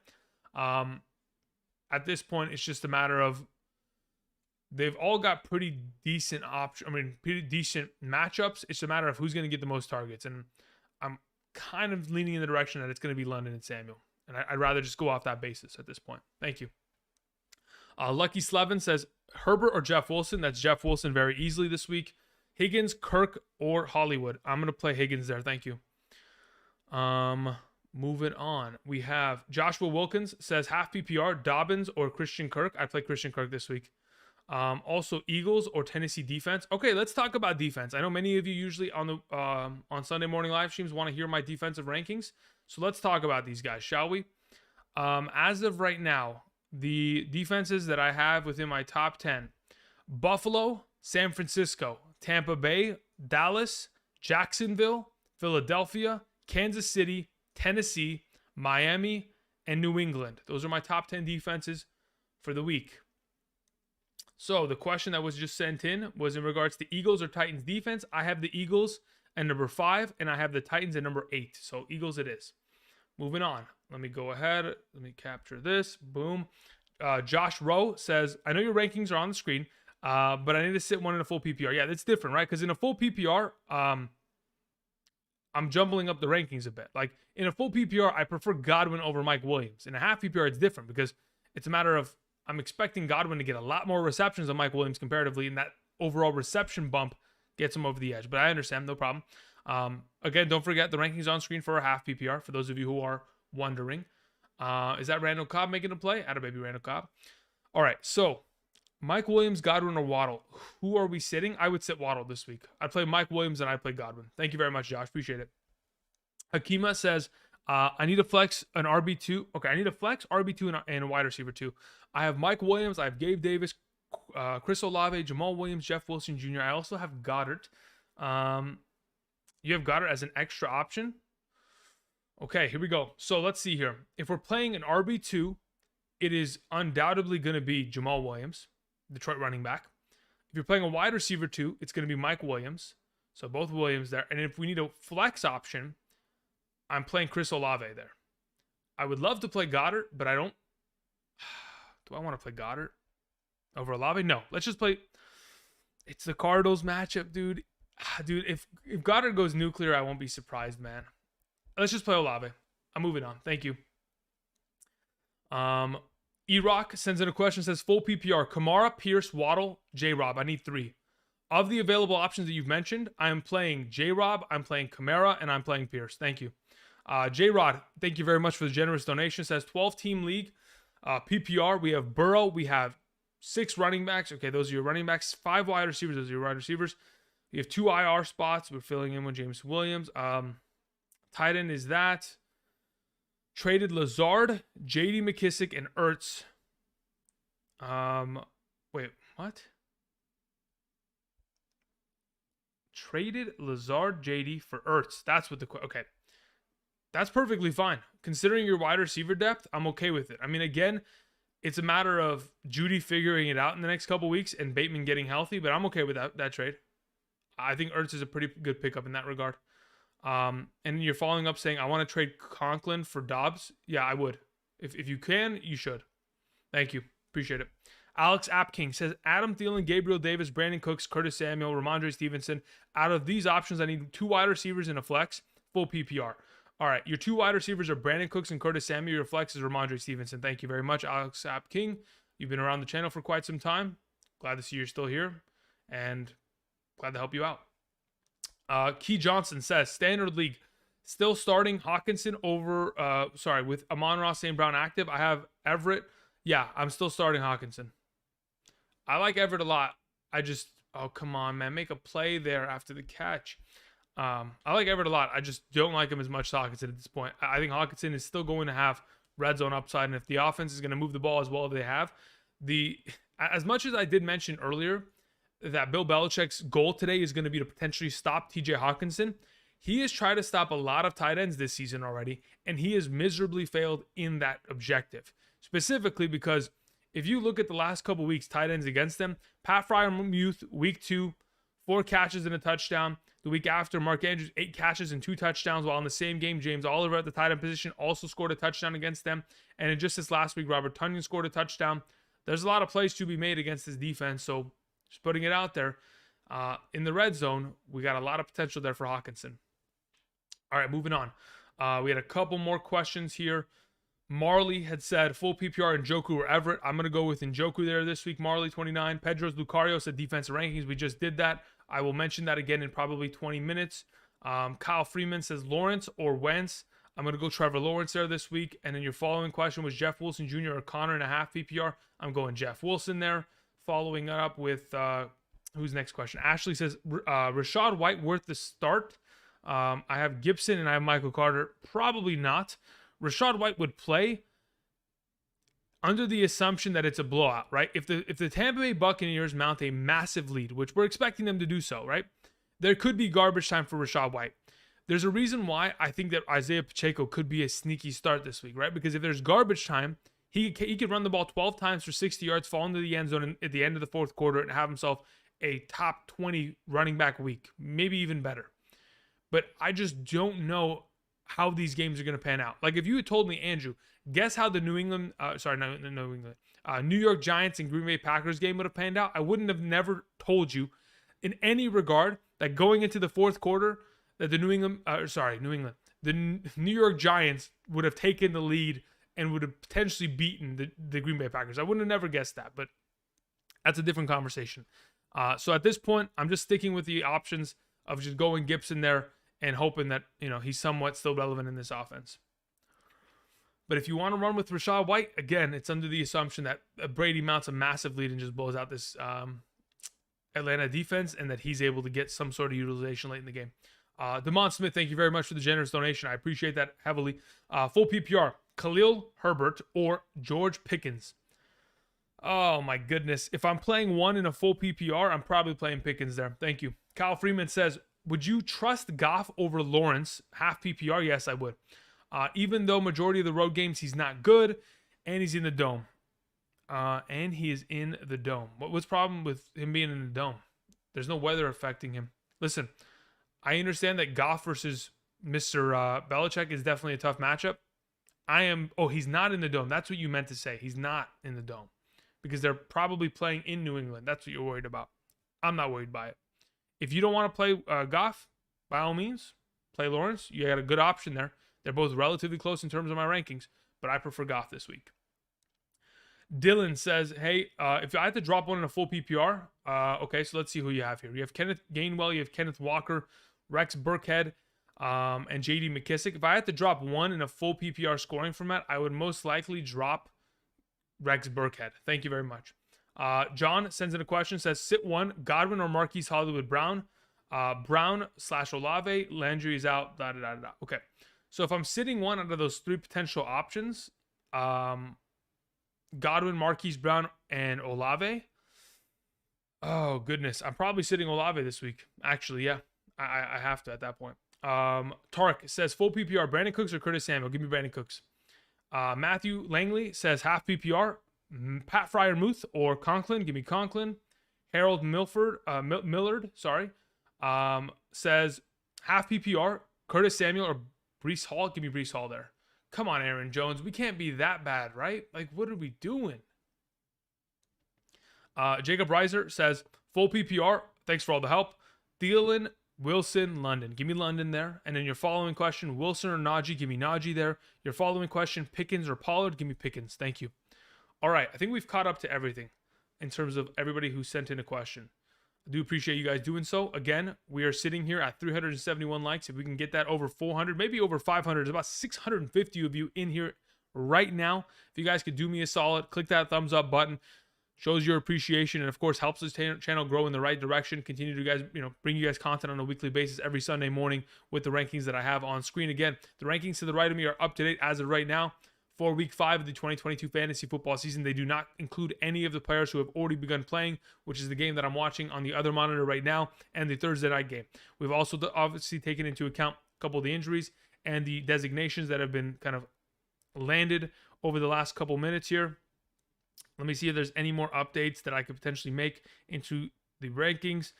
At this point, it's just a matter of they've all got pretty decent pretty decent matchups. It's a matter of who's going to get the most targets, and I'm kind of leaning in the direction that it's going to be London and Samuel. And I'd rather just go off that basis at this point. Thank you. Lucky Slevin says, Herbert or Jeff Wilson? That's Jeff Wilson very easily this week. Higgins, Kirk, or Hollywood? I'm going to play Higgins there. Thank you. Moving on. We have Joshua Wilkins says, half PPR, Dobbins or Christian Kirk? I'd play Christian Kirk this week. Also, Eagles or Tennessee defense? Okay, let's talk about defense. I know many of you usually on Sunday morning live streams want to hear my defensive rankings. So let's talk about these guys, shall we? As of right now, the defenses that I have within my top 10, Buffalo, San Francisco, Tampa Bay, Dallas, Jacksonville, Philadelphia, Kansas City, Tennessee, Miami, and New England. Those are my top 10 defenses for the week. So the question that was just sent in was in regards to Eagles or Titans defense. I have the Eagles at number 5, and I have the Titans at number 8. So Eagles it is. Moving on. Let me go ahead. Let me capture this. Boom. Josh Rowe says, I know your rankings are on the screen, but I need to sit one in a full PPR. Yeah, that's different, right? Because in a full PPR, I'm jumbling up the rankings a bit. Like in a full PPR, I prefer Godwin over Mike Williams. In a half PPR, it's different because it's a matter of I'm expecting Godwin to get a lot more receptions than Mike Williams comparatively, and that overall reception bump gets him over the edge. But I understand, no problem. Again, don't forget the rankings on screen for a half PPR for those of you who are wondering. Is that Randall Cobb making a play? Atta baby Randall Cobb. All right, so Mike Williams, Godwin, or Waddle. Who are we sitting? I would sit Waddle this week. I'd play Mike Williams and I'd play Godwin. Thank you very much, Josh. Appreciate it. Hakima says, I need to flex an RB2. Okay, I need to flex RB2 and a wide receiver 2. I have Mike Williams. I have Gabe Davis, Chris Olave, Jamal Williams, Jeff Wilson Jr. I also have Goddard. You have Goddard as an extra option. Okay, here we go. So let's see here. If we're playing an RB2, it is undoubtedly going to be Jamal Williams, Detroit running back. If you're playing a wide receiver 2, it's going to be Mike Williams. So both Williams there. And if we need a flex option, I'm playing Chris Olave there. I would love to play Goddard, but I don't. Do I want to play Goddard over Olave? No. Let's just play. It's the Cardinals matchup, dude. Dude, if Goddard goes nuclear, I won't be surprised, man. Let's just play Olave. I'm moving on. Thank you. E-Rock sends in a question, says full PPR. Kamara, Pierce, Waddle, J-Rob. I need 3. Of the available options that you've mentioned, I am playing J-Rob, I'm playing Kamara, and I'm playing Pierce. Thank you. J-Rod, thank you very much for the generous donation. Says 12-team league. PPR, we have Burrow. We have 6 running backs. Okay, those are your running backs. 5 wide receivers. Those are your wide receivers. We have 2 IR spots. We're filling in with James Williams. Tight end is that. Traded Lazard, J.D. McKissick, and Ertz. Wait, what? Traded Lazard, J.D. for Ertz. That's what the... Okay. That's perfectly fine. Considering your wide receiver depth, I'm okay with it. I mean, again, it's a matter of Judy figuring it out in the next couple weeks and Bateman getting healthy, but I'm okay with that trade. I think Ertz is a pretty good pickup in that regard. And you're following up saying, I want to trade Conklin for Dobbs. Yeah, I would. If you can, you should. Thank you. Appreciate it. Alex Apking says, Adam Thielen, Gabriel Davis, Brandon Cooks, Curtis Samuel, Ramondre Stevenson. Out of these options, I need 2 wide receivers in a flex, full PPR. All right, your 2 wide receivers are Brandon Cooks and Curtis Samuel. Your flex is Ramondre Stevenson. Thank you very much, Alex Apking. You've been around the channel for quite some time. Glad to see you're still here, and glad to help you out. Key Johnson says, Standard League, still starting Hawkinson over, with Amon-Ra St. Brown active. I have Everett. Yeah, I'm still starting Hawkinson. I like Everett a lot. Oh, come on, man. Make a play there after the catch. I like Everett a lot. I just don't like him as much as Hawkinson at this point. I think Hawkinson is still going to have red zone upside, and if the offense is going to move the ball as well as they have, as much as I did mention earlier that Bill Belichick's goal today is going to be to potentially stop TJ Hawkinson, he has tried to stop a lot of tight ends this season already, and he has miserably failed in that objective. Specifically because if you look at the last couple weeks, tight ends against them, Pat Freiermuth, week 2, 4 catches and a touchdown. The week after, Mark Andrews, 8 catches and 2 touchdowns, while in the same game, James Oliver at the tight end position also scored a touchdown against them. And in just this last week, Robert Tonyan scored a touchdown. There's a lot of plays to be made against this defense, so just putting it out there. In the red zone, we got a lot of potential there for Hawkinson. All right, moving on. We had a couple more questions here. Marley had said full PPR Njoku or Everett. I'm going to go with Njoku there this week. Marley 29. Pedro's Lucario said defensive rankings. We just did that. I will mention that again in probably 20 minutes. Kyle Freeman says Lawrence or Wentz. I'm going to go Trevor Lawrence there this week. And then your following question was Jeff Wilson Jr. or Connor and a half PPR. I'm going Jeff Wilson there. Following up with, who's next question? Ashley says, Rachaad White worth the start? I have Gibson and I have Michael Carter. Probably not. Rachaad White would play under the assumption that it's a blowout, right? If the Tampa Bay Buccaneers mount a massive lead, which we're expecting them to do so, right? There could be garbage time for Rachaad White. There's a reason why I think that Isaiah Pacheco could be a sneaky start this week, right? Because if there's garbage time, he could run the ball 12 times for 60 yards, fall into the end zone at the end of the fourth quarter, and have himself a top 20 running back week, maybe even better. But I just don't know how these games are going to pan out. Like if you had told me, Andrew, guess how the New York Giants and Green Bay Packers game would have panned out, I wouldn't have never told you in any regard that going into the fourth quarter that the New York Giants would have taken the lead and would have potentially beaten the Green Bay Packers. I wouldn't have never guessed that, but that's a different conversation. So at this point, I'm just sticking with the options of just going Gibson there and hoping that, he's somewhat still relevant in this offense. But if you want to run with Rachaad White, again, it's under the assumption that Brady mounts a massive lead and just blows out this Atlanta defense and that he's able to get some sort of utilization late in the game. Demond Smith, thank you very much for the generous donation. I appreciate that heavily. Full PPR, Khalil Herbert or George Pickens. Oh, my goodness. If I'm playing one in a full PPR, I'm probably playing Pickens there. Thank you. Kyle Freeman says, would you trust Goff over Lawrence? Half PPR? Yes, I would. Even though majority of the road games, he's not good, and he's in the dome. What's the problem with him being in the dome? There's no weather affecting him. Listen, I understand that Goff versus Mr. Belichick is definitely a tough matchup. He's not in the dome. That's what you meant to say. He's not in the dome. Because they're probably playing in New England. That's what you're worried about. I'm not worried by it. If you don't want to play Goff, by all means, play Lawrence. You got a good option there. They're both relatively close in terms of my rankings, but I prefer Goff this week. Dylan says, hey, if I had to drop one in a full PPR, okay, so let's see who you have here. You have Kenneth Gainwell, you have Kenneth Walker, Rex Burkhead, and J.D. McKissick. If I had to drop one in a full PPR scoring format, I would most likely drop Rex Burkhead. Thank you very much. John sends in a question, says, sit one, Godwin or Marquise Hollywood Brown? Brown/Olave, Landry is out, Okay. So if I'm sitting one out of those 3 potential options, Godwin, Marquise Brown, and Olave. Oh, goodness. I'm probably sitting Olave this week. Actually, yeah. I have to at that point. Tark says, full PPR, Brandon Cooks or Curtis Samuel? Give me Brandon Cooks. Matthew Langley says, half PPR, Pat Freiermuth or Conklin? Give me Conklin. Harold Millard, Says half PPR, Curtis Samuel or Breece Hall. Give me Breece Hall there. Come on, Aaron Jones. We can't be that bad, right? Like, what are we doing? Jacob Reiser says full PPR. Thanks for all the help. Thielen, Wilson, London. Give me London there. And then your following question, Wilson or Najee. Give me Najee there. Your following question, Pickens or Pollard. Give me Pickens. Thank you. All right. I think we've caught up to everything in terms of everybody who sent in a question. I do appreciate you guys doing so. Again, we are sitting here at 371 likes. If we can get that over 400, maybe over 500, there's about 650 of you in here right now. If you guys could do me a solid, click that thumbs up button. Shows your appreciation and, of course, helps this channel grow in the right direction. Continue to guys, bring you guys content on a weekly basis every Sunday morning with the rankings that I have on screen. Again, the rankings to the right of me are up to date as of right now for week 5 of the 2022 fantasy football season. They do not include any of the players who have already begun playing, which is the game that I'm watching on the other monitor right now, and the Thursday night game. We've also obviously taken into account a couple of the injuries and the designations that have been kind of landed over the last couple minutes here. Let me see if there's any more updates that I could potentially make into the rankings.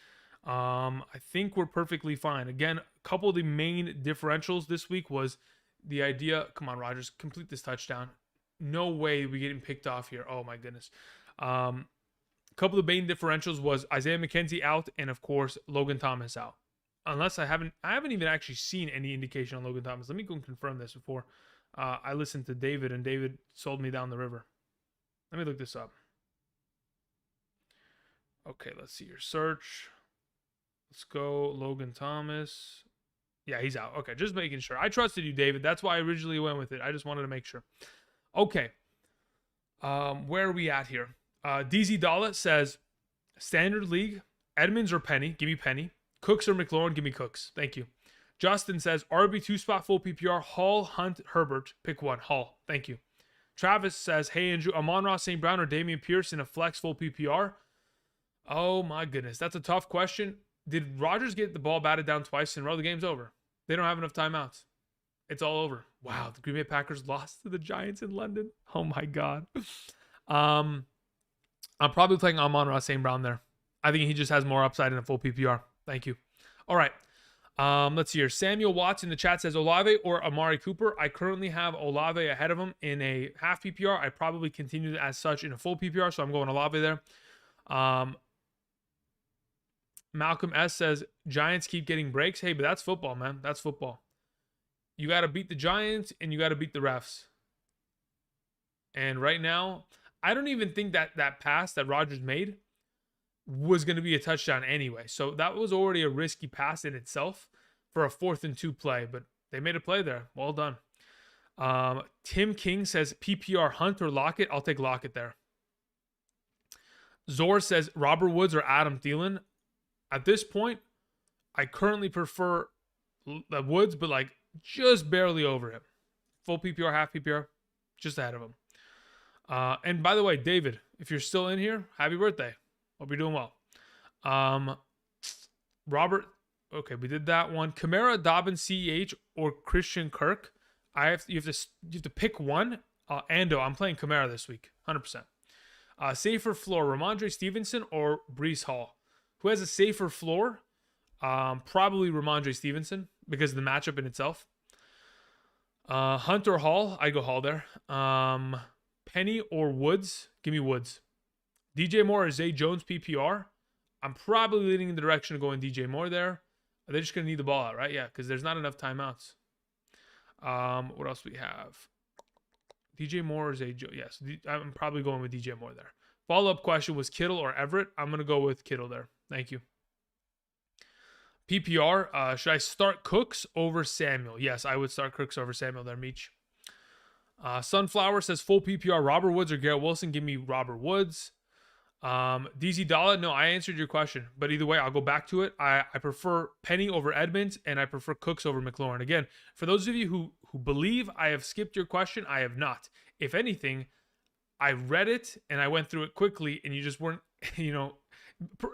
I think we're perfectly fine. Again, a couple of the main differentials this week was the idea. Come on, Rodgers, complete this touchdown. No way we getting picked off here. Oh my goodness. A couple of the main differentials was Isaiah McKenzie out, and of course Logan Thomas out. Unless I haven't even actually seen any indication on Logan Thomas. Let me go and confirm this before I listened to David, and David sold me down the river. Let me look this up. Okay, let's see your search. Let's go Logan Thomas. Yeah, he's out. Okay, just making sure. I trusted you, David. That's why I originally went with it. I just wanted to make sure. Okay. Where are we at here? DZ Dalla says, Standard League, Edmonds or Penny. Give me Penny. Cooks or McLaurin. Give me Cooks. Thank you. Justin says, RB2 spot full PPR. Hall, Hunt, Herbert. Pick one. Hall. Thank you. Travis says, hey, Andrew, Amon-Ra St. Brown or Dameon Pierce in a flex full PPR? Oh, my goodness. That's a tough question. Did Rodgers get the ball batted down twice in a row? The game's over. They don't have enough timeouts. It's all over. Wow, the Green Bay Packers lost to the Giants in London. Oh, my God. I'm probably playing Amon-Ra St. Brown there. I think he just has more upside in a full PPR. Thank you. All right. Let's see here. Samuel Watts in the chat says Olave or Amari Cooper. I currently have Olave ahead of him in a half PPR. I probably continue as such in a full PPR, so I'm going Olave there. Malcolm S says Giants keep getting breaks. Hey, but that's football, man. That's football. You got to beat the Giants and you got to beat the refs. And right now, I don't even think that pass that Rodgers made was going to be a touchdown anyway. So that was already a risky pass in itself for a 4th and 2 play, but they made a play there. Well done. Tim King says PPR Hunt or Lockett. I'll take Lockett there. Zor says Robert Woods or Adam Thielen. At this point, I currently prefer the Woods, but like just barely over him. Full PPR, half PPR, just ahead of him. And by the way, David, if you're still in here, happy birthday. Hope you're doing well. Robert, okay, we did that one. Kamara, Dobbins, CEH, or Christian Kirk. You have to pick one. Ando, I'm playing Kamara this week, 100%. Safer floor, Ramondre Stevenson or Breece Hall. Who has a safer floor? Probably Ramondre Stevenson because of the matchup in itself. Hunt or Hall? I go Hall there. Penny or Woods? Give me Woods. DJ Moore or Zay Jones PPR? I'm probably leaning in the direction of going DJ Moore there. Are they just going to need the ball out, right? Yeah, because there's not enough timeouts. What else we have? DJ Moore or Zay Jones? Yes, I'm probably going with DJ Moore there. Follow-up question was Kittle or Everett. I'm going to go with Kittle there. Thank you. PPR, should I start Cooks over Samuel? Yes, I would start Cooks over Samuel there, Meech. Sunflower says full PPR, Robert Woods or Garrett Wilson. Give me Robert Woods. DZ Dalla, no, I answered your question, but either way, I'll go back to it. I prefer Penny over Edmonds, and I prefer Cooks over McLaurin. Again, for those of you who believe I have skipped your question, I have not. If anything, I read it and I went through it quickly, and you just weren't,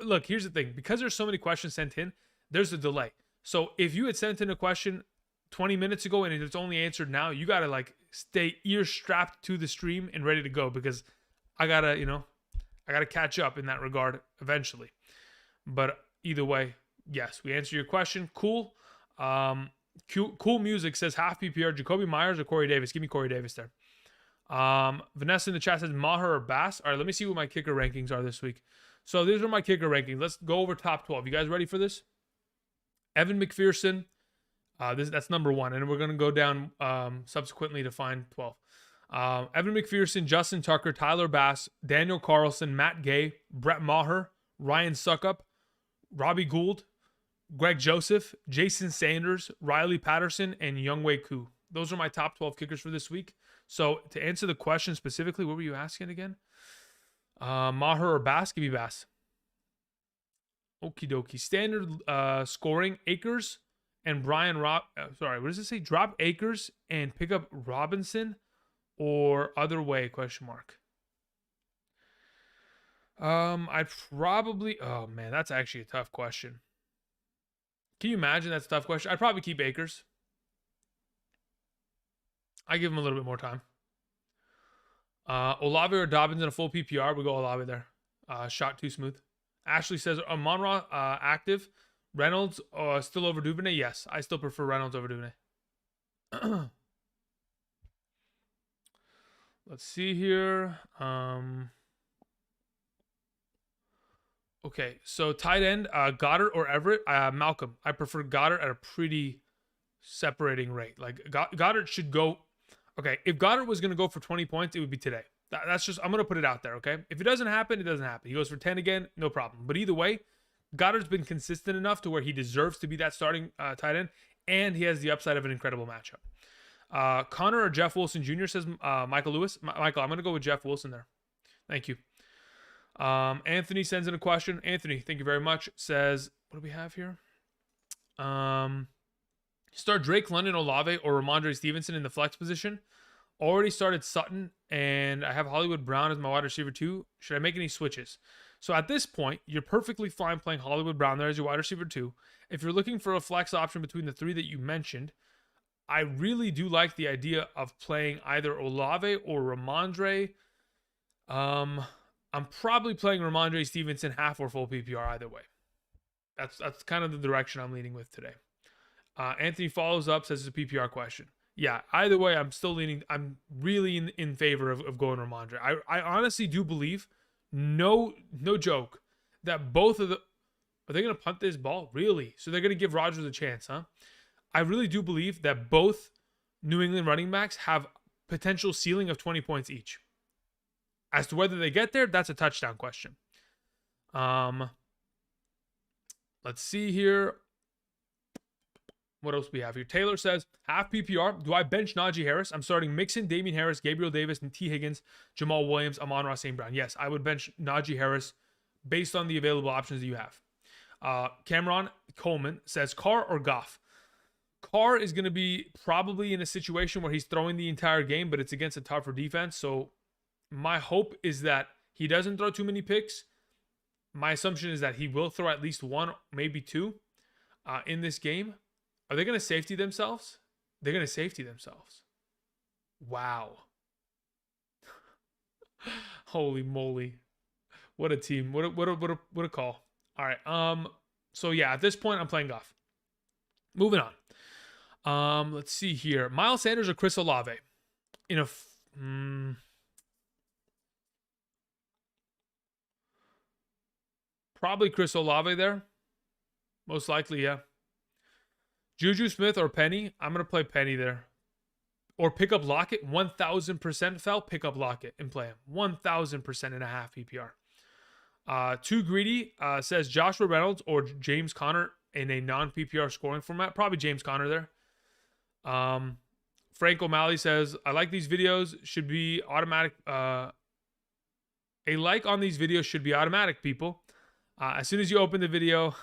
look, here's the thing. Because there's so many questions sent in, there's a delay. So if you had sent in a question 20 minutes ago and it's only answered now, you got to stay ear strapped to the stream and ready to go, because I got to catch up in that regard eventually. But either way, Yes, we answered your question. Cool. Cool Music says half PPR, Jacoby Myers or Corey Davis. Give me Corey Davis there. Vanessa in the chat says Maher or Bass. All right, let me see what my kicker rankings are this week. So these are my kicker rankings. Let's go over top 12. You guys ready for this? Evan McPherson. That's number 1. And we're going to go down subsequently to find 12. Evan McPherson, Justin Tucker, Tyler Bass, Daniel Carlson, Matt Gay, Brett Maher, Ryan Suckup, Robbie Gould, Greg Joseph, Jason Sanders, Riley Patterson, and Younghoe Koo. Those are my top 12 kickers for this week. So to answer the question specifically, what were you asking again? Maher or Bass? Give me Bass. Okie dokie. Standard scoring, Akers and Brian sorry, what does it say? Drop Akers and pick up Robinson or other way, question mark. I'd probably, oh man, that's actually a tough question. Can you imagine that's a tough question? I'd probably keep Akers. I give him a little bit more time. Olave or Dobbins in a full PPR. We go Olave there. Shot too smooth. Ashley says, Monra active. Reynolds still over Duvernay? Yes, I still prefer Reynolds over Duvernay. Let's see here. Okay, so tight end, Goddard or Everett? Malcolm. I prefer Goddard at a pretty separating rate. Like, Goddard should go... Okay, if Goddard was going to go for 20 points, it would be today. That's just... I'm going to put it out there, okay? If it doesn't happen, it doesn't happen. He goes for 10 again, no problem. But either way, Goddard's been consistent enough to where he deserves to be that starting tight end, and he has the upside of an incredible matchup. Connor or Jeff Wilson Jr. says Michael Lewis. Michael, I'm going to go with Jeff Wilson there. Thank you. Anthony sends in a question. Anthony, thank you very much. Says, what do we have here? Start Drake London, Olave, or Ramondre Stevenson in the flex position. Already started Sutton, and I have Hollywood Brown as my wide receiver too. Should I make any switches? So at this point, you're perfectly fine playing Hollywood Brown there as your wide receiver too. If you're looking for a flex option between the 3 that you mentioned, I really do like the idea of playing either Olave or Ramondre. I'm probably playing Ramondre Stevenson half or full PPR either way. That's kind of the direction I'm leaning with today. Anthony follows up, says it's a PPR question. Yeah, either way, I'm still leaning. I'm really in favor of going Ramondre. I honestly do believe, no joke, that both of the... Are they going to punt this ball? Really? So they're going to give Rodgers a chance, huh? I really do believe that both New England running backs have potential ceiling of 20 points each. As to whether they get there, that's a touchdown question. Let's see here. What else we have here? Taylor says, half PPR. Do I bench Najee Harris? I'm starting Mixon, Damian Harris, Gabriel Davis, and T. Higgins, Jamal Williams, Amon-Ra St. Brown. Yes, I would bench Najee Harris based on the available options that you have. Cameron Coleman says, Carr or Goff? Carr is going to be probably in a situation where he's throwing the entire game, but it's against a tougher defense. So my hope is that he doesn't throw too many picks. My assumption is that he will throw at least 1, maybe 2 in this game. Are they going to safety themselves? They're going to safety themselves. Wow. Holy moly. What a team. What a call. All right. So yeah, at this point, I'm playing Goff. Moving on. Let's see here. Miles Sanders or Chris Olave? In a... Probably Chris Olave there. Most likely, yeah. Juju Smith or Penny? I'm going to play Penny there. Or pick up Lockett. 1,000% fell. Pick up Lockett and play him. 1,000% in a half PPR. Too Greedy says Joshua Reynolds or James Conner in a non-PPR scoring format. Probably James Conner there. Frank O'Malley says, I like these videos. Should be automatic. A like on these videos should be automatic, people. As soon as you open the video,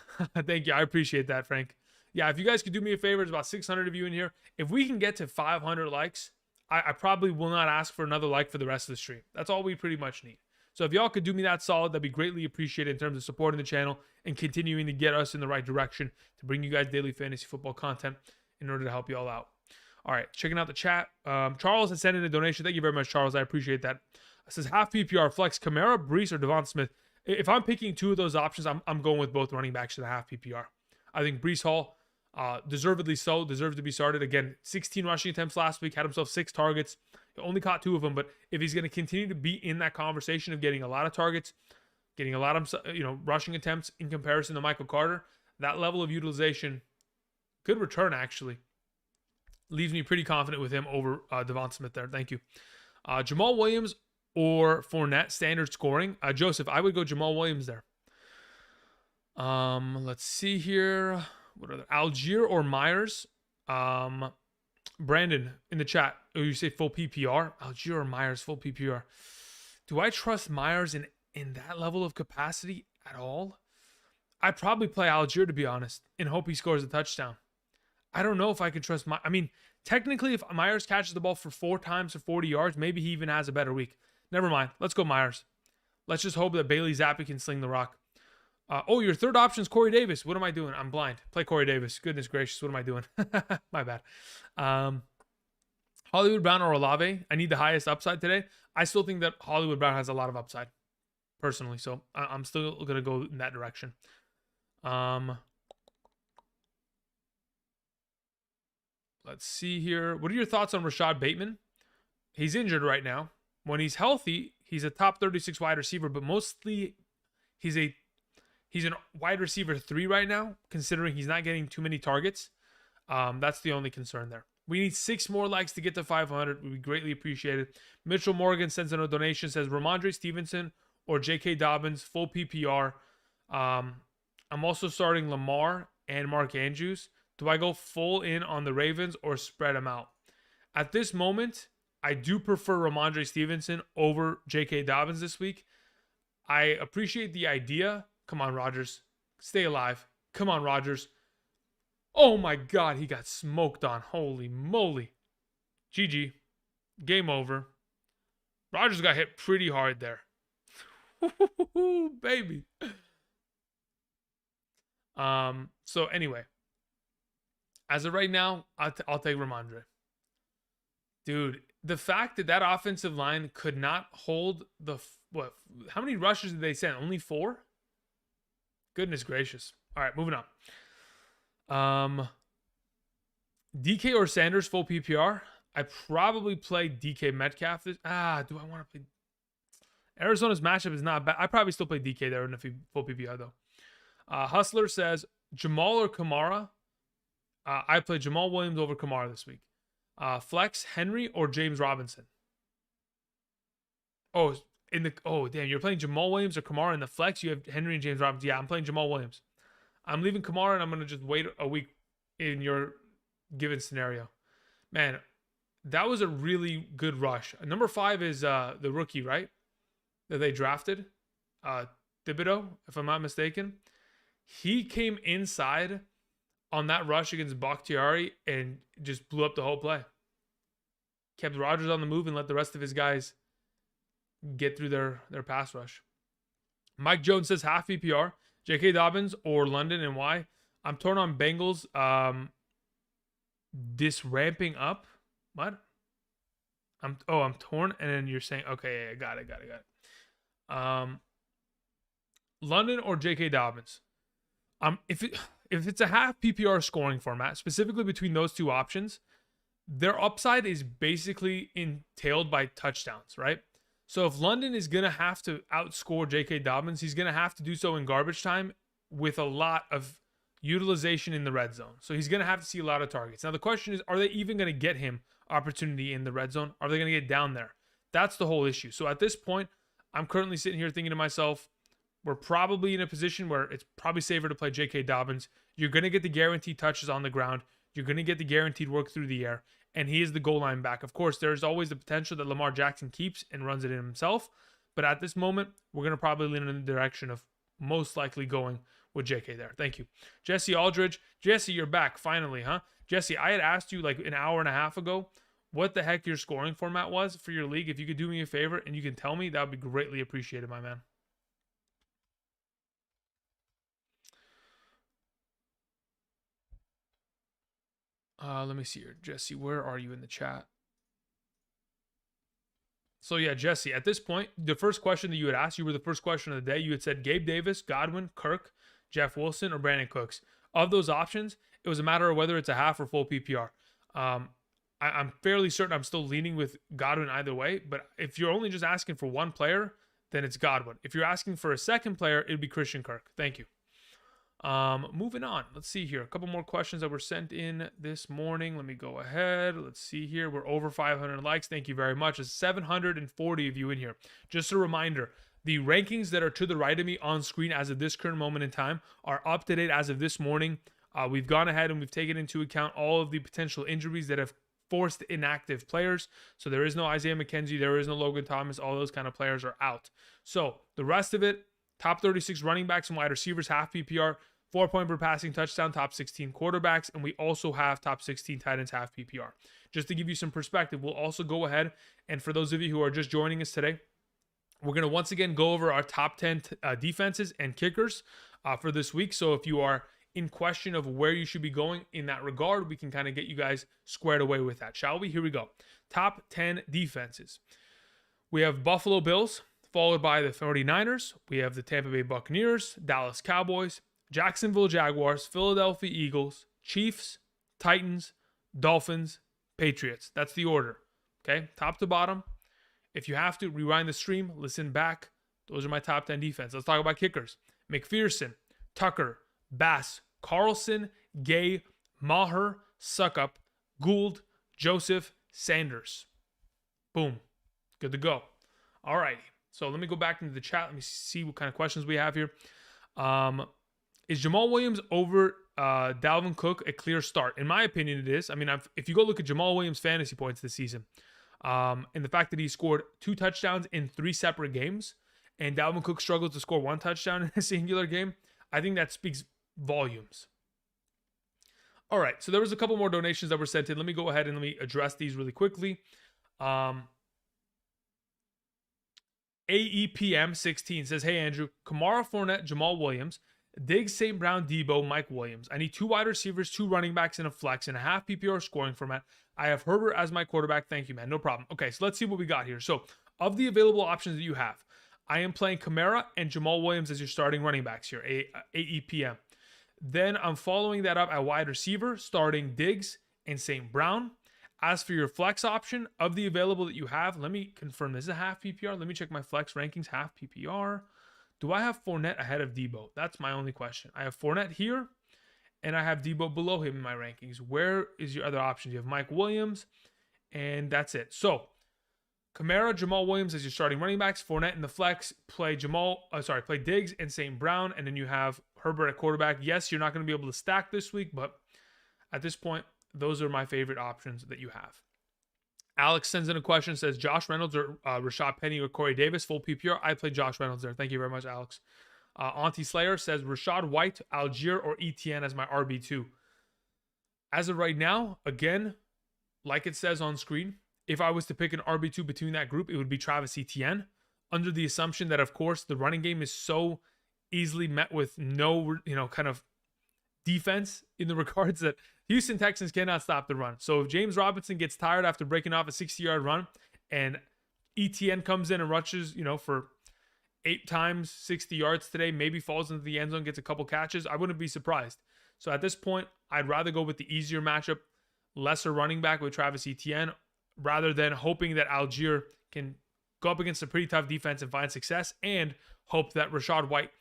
thank you. I appreciate that, Frank. Yeah, if you guys could do me a favor, there's about 600 of you in here. If we can get to 500 likes, I probably will not ask for another like for the rest of the stream. That's all we pretty much need. So if y'all could do me that solid, that'd be greatly appreciated in terms of supporting the channel and continuing to get us in the right direction to bring you guys daily fantasy football content in order to help y'all out. All right, checking out the chat. Charles has sent in a donation. Thank you very much, Charles. I appreciate that. It says half PPR flex, Kamara, Brees, or Devonta Smith. If I'm picking 2 of those options, I'm going with both running backs to the half PPR. I think Breece Hall, deservedly so, deserves to be started. Again, 16 rushing attempts last week, had himself 6 targets. He only caught 2 of them, but if he's going to continue to be in that conversation of getting a lot of targets, getting a lot of rushing attempts in comparison to Michael Carter, that level of utilization, good return actually, leaves me pretty confident with him over Devon Smith there. Thank you. Jamal Williams or Fournette, standard scoring. Joseph, I would go Jamal Williams there. Let's see here. What are there? Algier or Myers? Brandon in the chat. Oh, you say full PPR? Algier or Myers, full PPR. Do I trust Myers in that level of capacity at all? I'd probably play Algier, to be honest, and hope he scores a touchdown. I don't know if I can trust I mean, technically, if Myers catches the ball for 4 times for 40 yards, maybe he even has a better week. Never mind. Let's go Myers. Let's just hope that Bailey Zappi can sling the rock. Your third option is Corey Davis. What am I doing? I'm blind. Play Corey Davis. Goodness gracious, what am I doing? My bad. Hollywood Brown or Olave? I need the highest upside today. I still think that Hollywood Brown has a lot of upside, personally. So I'm still going to go in that direction. Let's see here. What are your thoughts on Rashad Bateman? He's injured right now. When he's healthy, he's a top 36 wide receiver, but mostly he's a wide receiver 3 right now, considering he's not getting too many targets. That's the only concern there. We need 6 more likes to get to 500. We'd be greatly appreciated. Mitchell Morgan sends in a donation, says Ramondre Stevenson or J.K. Dobbins, full PPR. I'm also starting Lamar and Mark Andrews. Do I go full in on the Ravens or spread them out? At this moment, I do prefer Ramondre Stevenson over J.K. Dobbins this week. I appreciate the idea. Come on, Rodgers. Stay alive. Come on, Rodgers. Oh my God, he got smoked on. Holy moly. GG. Game over. Rodgers got hit pretty hard there. Baby. So anyway, as of right now, I'll take Ramondre. Dude, the fact that offensive line could not hold how many rushes did they send? Only 4? Goodness gracious. All right, moving on. DK or Sanders, full PPR? I probably play DK Metcalf. Do I want to play? Arizona's matchup is not bad. I probably still play DK there in a full PPR, though. Hustler says, Jamal or Kamara? I play Jamal Williams over Kamara this week. Flex, Henry or James Robinson? Damn, you're playing Jamal Williams or Kamara in the flex. You have Henry and James Robinson. Yeah, I'm playing Jamal Williams. I'm leaving Kamara, and I'm going to just wait a week in your given scenario. Man, that was a really good rush. Number 5 is the rookie, right? That they drafted. Thibodeau, if I'm not mistaken. He came inside on that rush against Bakhtiari and just blew up the whole play. Kept Rodgers on the move and let the rest of his guys get through their pass rush. Mike Jones says half PPR. J.K. Dobbins or London, and why? I'm torn on Bengals. This ramping up. What? I'm torn, and then you're saying, okay, yeah, got it. London or J.K. Dobbins. If it's a half PPR scoring format, specifically between those two options, their upside is basically entailed by touchdowns, right? So if London is going to have to outscore J.K. Dobbins, he's going to have to do so in garbage time with a lot of utilization in the red zone. So he's going to have to see a lot of targets. Now the question is, are they even going to get him opportunity in the red zone? Are they going to get down there? That's the whole issue. So at this point, I'm currently sitting here thinking to myself, we're probably in a position where it's probably safer to play J.K. Dobbins. You're going to get the guaranteed touches on the ground. You're going to get the guaranteed work through the air. And he is the goal line back. Of course, there's always the potential that Lamar Jackson keeps and runs it in himself. But at this moment, we're going to probably lean in the direction of most likely going with JK there. Thank you. Jesse Aldridge. Jesse, you're back finally, huh? Jesse, I had asked you like an hour and a half ago what the heck your scoring format was for your league. If you could do me a favor and you can tell me, that would be greatly appreciated, my man. Let me see here. Jesse, where are you in the chat? So yeah, Jesse, at this point, the first question that you had asked, you were the first question of the day. You had said Gabe Davis, Godwin, Kirk, Jeff Wilson, or Brandon Cooks. of those options, it was a matter of whether it's a half or full PPR. I'm fairly certain I'm still leaning with Godwin either way, but if you're only just asking for one player, then it's Godwin. If you're asking for a second player, it'd be Christian Kirk. Thank you. Moving on. Let's see here. A couple more questions that were sent in this morning. Let me go ahead. Let's see here. We're over 500 likes. Thank you very much. There's 740 of you in here. Just a reminder, the rankings that are to the right of me on screen as of this current moment in time are up to date as of this morning. We've gone ahead and we've taken into account all of the potential injuries that have forced inactive players. So there is no Isaiah McKenzie, there is no Logan Thomas. All those kind of players are out. So the rest of it, top 36 running backs and wide receivers, half PPR, 4 point per passing touchdown, top 16 quarterbacks, and we also have top 16 tight ends, half PPR. Just to give you some perspective, we'll also go ahead, and for those of you who are just joining us today, we're going to once again go over our top 10 defenses and kickers for this week. So if you are in question of where you should be going in that regard, we can kind of get you guys squared away with that, shall we? Here we go. Top 10 defenses. We have Buffalo Bills, followed by the 49ers. We have the Tampa Bay Buccaneers, Dallas Cowboys, Jacksonville Jaguars, Philadelphia Eagles, Chiefs, Titans, Dolphins, Patriots. That's the order. Okay, top to bottom. If you have to, rewind the stream, listen back. Those are my top 10 defense. Let's talk about kickers. McPherson, Tucker, Bass, Carlson, Gay, Maher, Suckup, Gould, Joseph, Sanders. Boom. Good to go. All right. So let me go back into the chat. Let me see what kind of questions we have here. Is Jamal Williams over Dalvin Cook a clear start? In my opinion, it is. I mean, if you go look at Jamal Williams' fantasy points this season, and the fact that he scored 2 touchdowns in 3 separate games, and Dalvin Cook struggled to score 1 touchdown in a singular game, I think that speaks volumes. All right, so there was a couple more donations that were sent in. Let me go ahead and let me address these really quickly. AEPM16 says, hey, Andrew, Kamara, Fournette, Jamal Williams, Diggs, St. Brown, Debo, Mike Williams. I need 2 wide receivers, 2 running backs, and a flex in a half PPR scoring format. I have Herbert as my quarterback. Thank you, man. No problem. Okay, so let's see what we got here. So of the available options that you have, I am playing Kamara and Jamal Williams as your starting running backs here, AEPM. Then I'm following that up at wide receiver, starting Diggs and St. Brown. As for your flex option, of the available that you have, let me confirm this is a half PPR. Let me check my flex rankings, half PPR. Do I have Fournette ahead of Debo? That's my only question. I have Fournette here, and I have Debo below him in my rankings. Where is your other options? You have Mike Williams, and that's it. So Kamara, Jamal Williams as your starting running backs. Fournette in the flex. Play Diggs and St. Brown, and then you have Herbert at quarterback. Yes, you're not going to be able to stack this week, but at this point, those are my favorite options that you have. Alex sends in a question, says Josh Reynolds or Rashad Penny or Corey Davis, full PPR. I play Josh Reynolds there. Thank you very much, Alex. Auntie Slayer says Rashad White, Algier, or ETN as my RB2. As of right now, again, like it says on screen, if I was to pick an RB2 between that group, it would be Travis Etienne, under the assumption that, of course, the running game is so easily met with no, kind of defense in the regards that Houston Texans cannot stop the run. So if James Robinson gets tired after breaking off a 60-yard run and ETN comes in and rushes, for 8 times 60 yards today, maybe falls into the end zone, gets a couple catches, I wouldn't be surprised. So at this point, I'd rather go with the easier matchup, lesser running back with Travis Etienne, rather than hoping that Algier can go up against a pretty tough defense and find success, and hope that Rashad White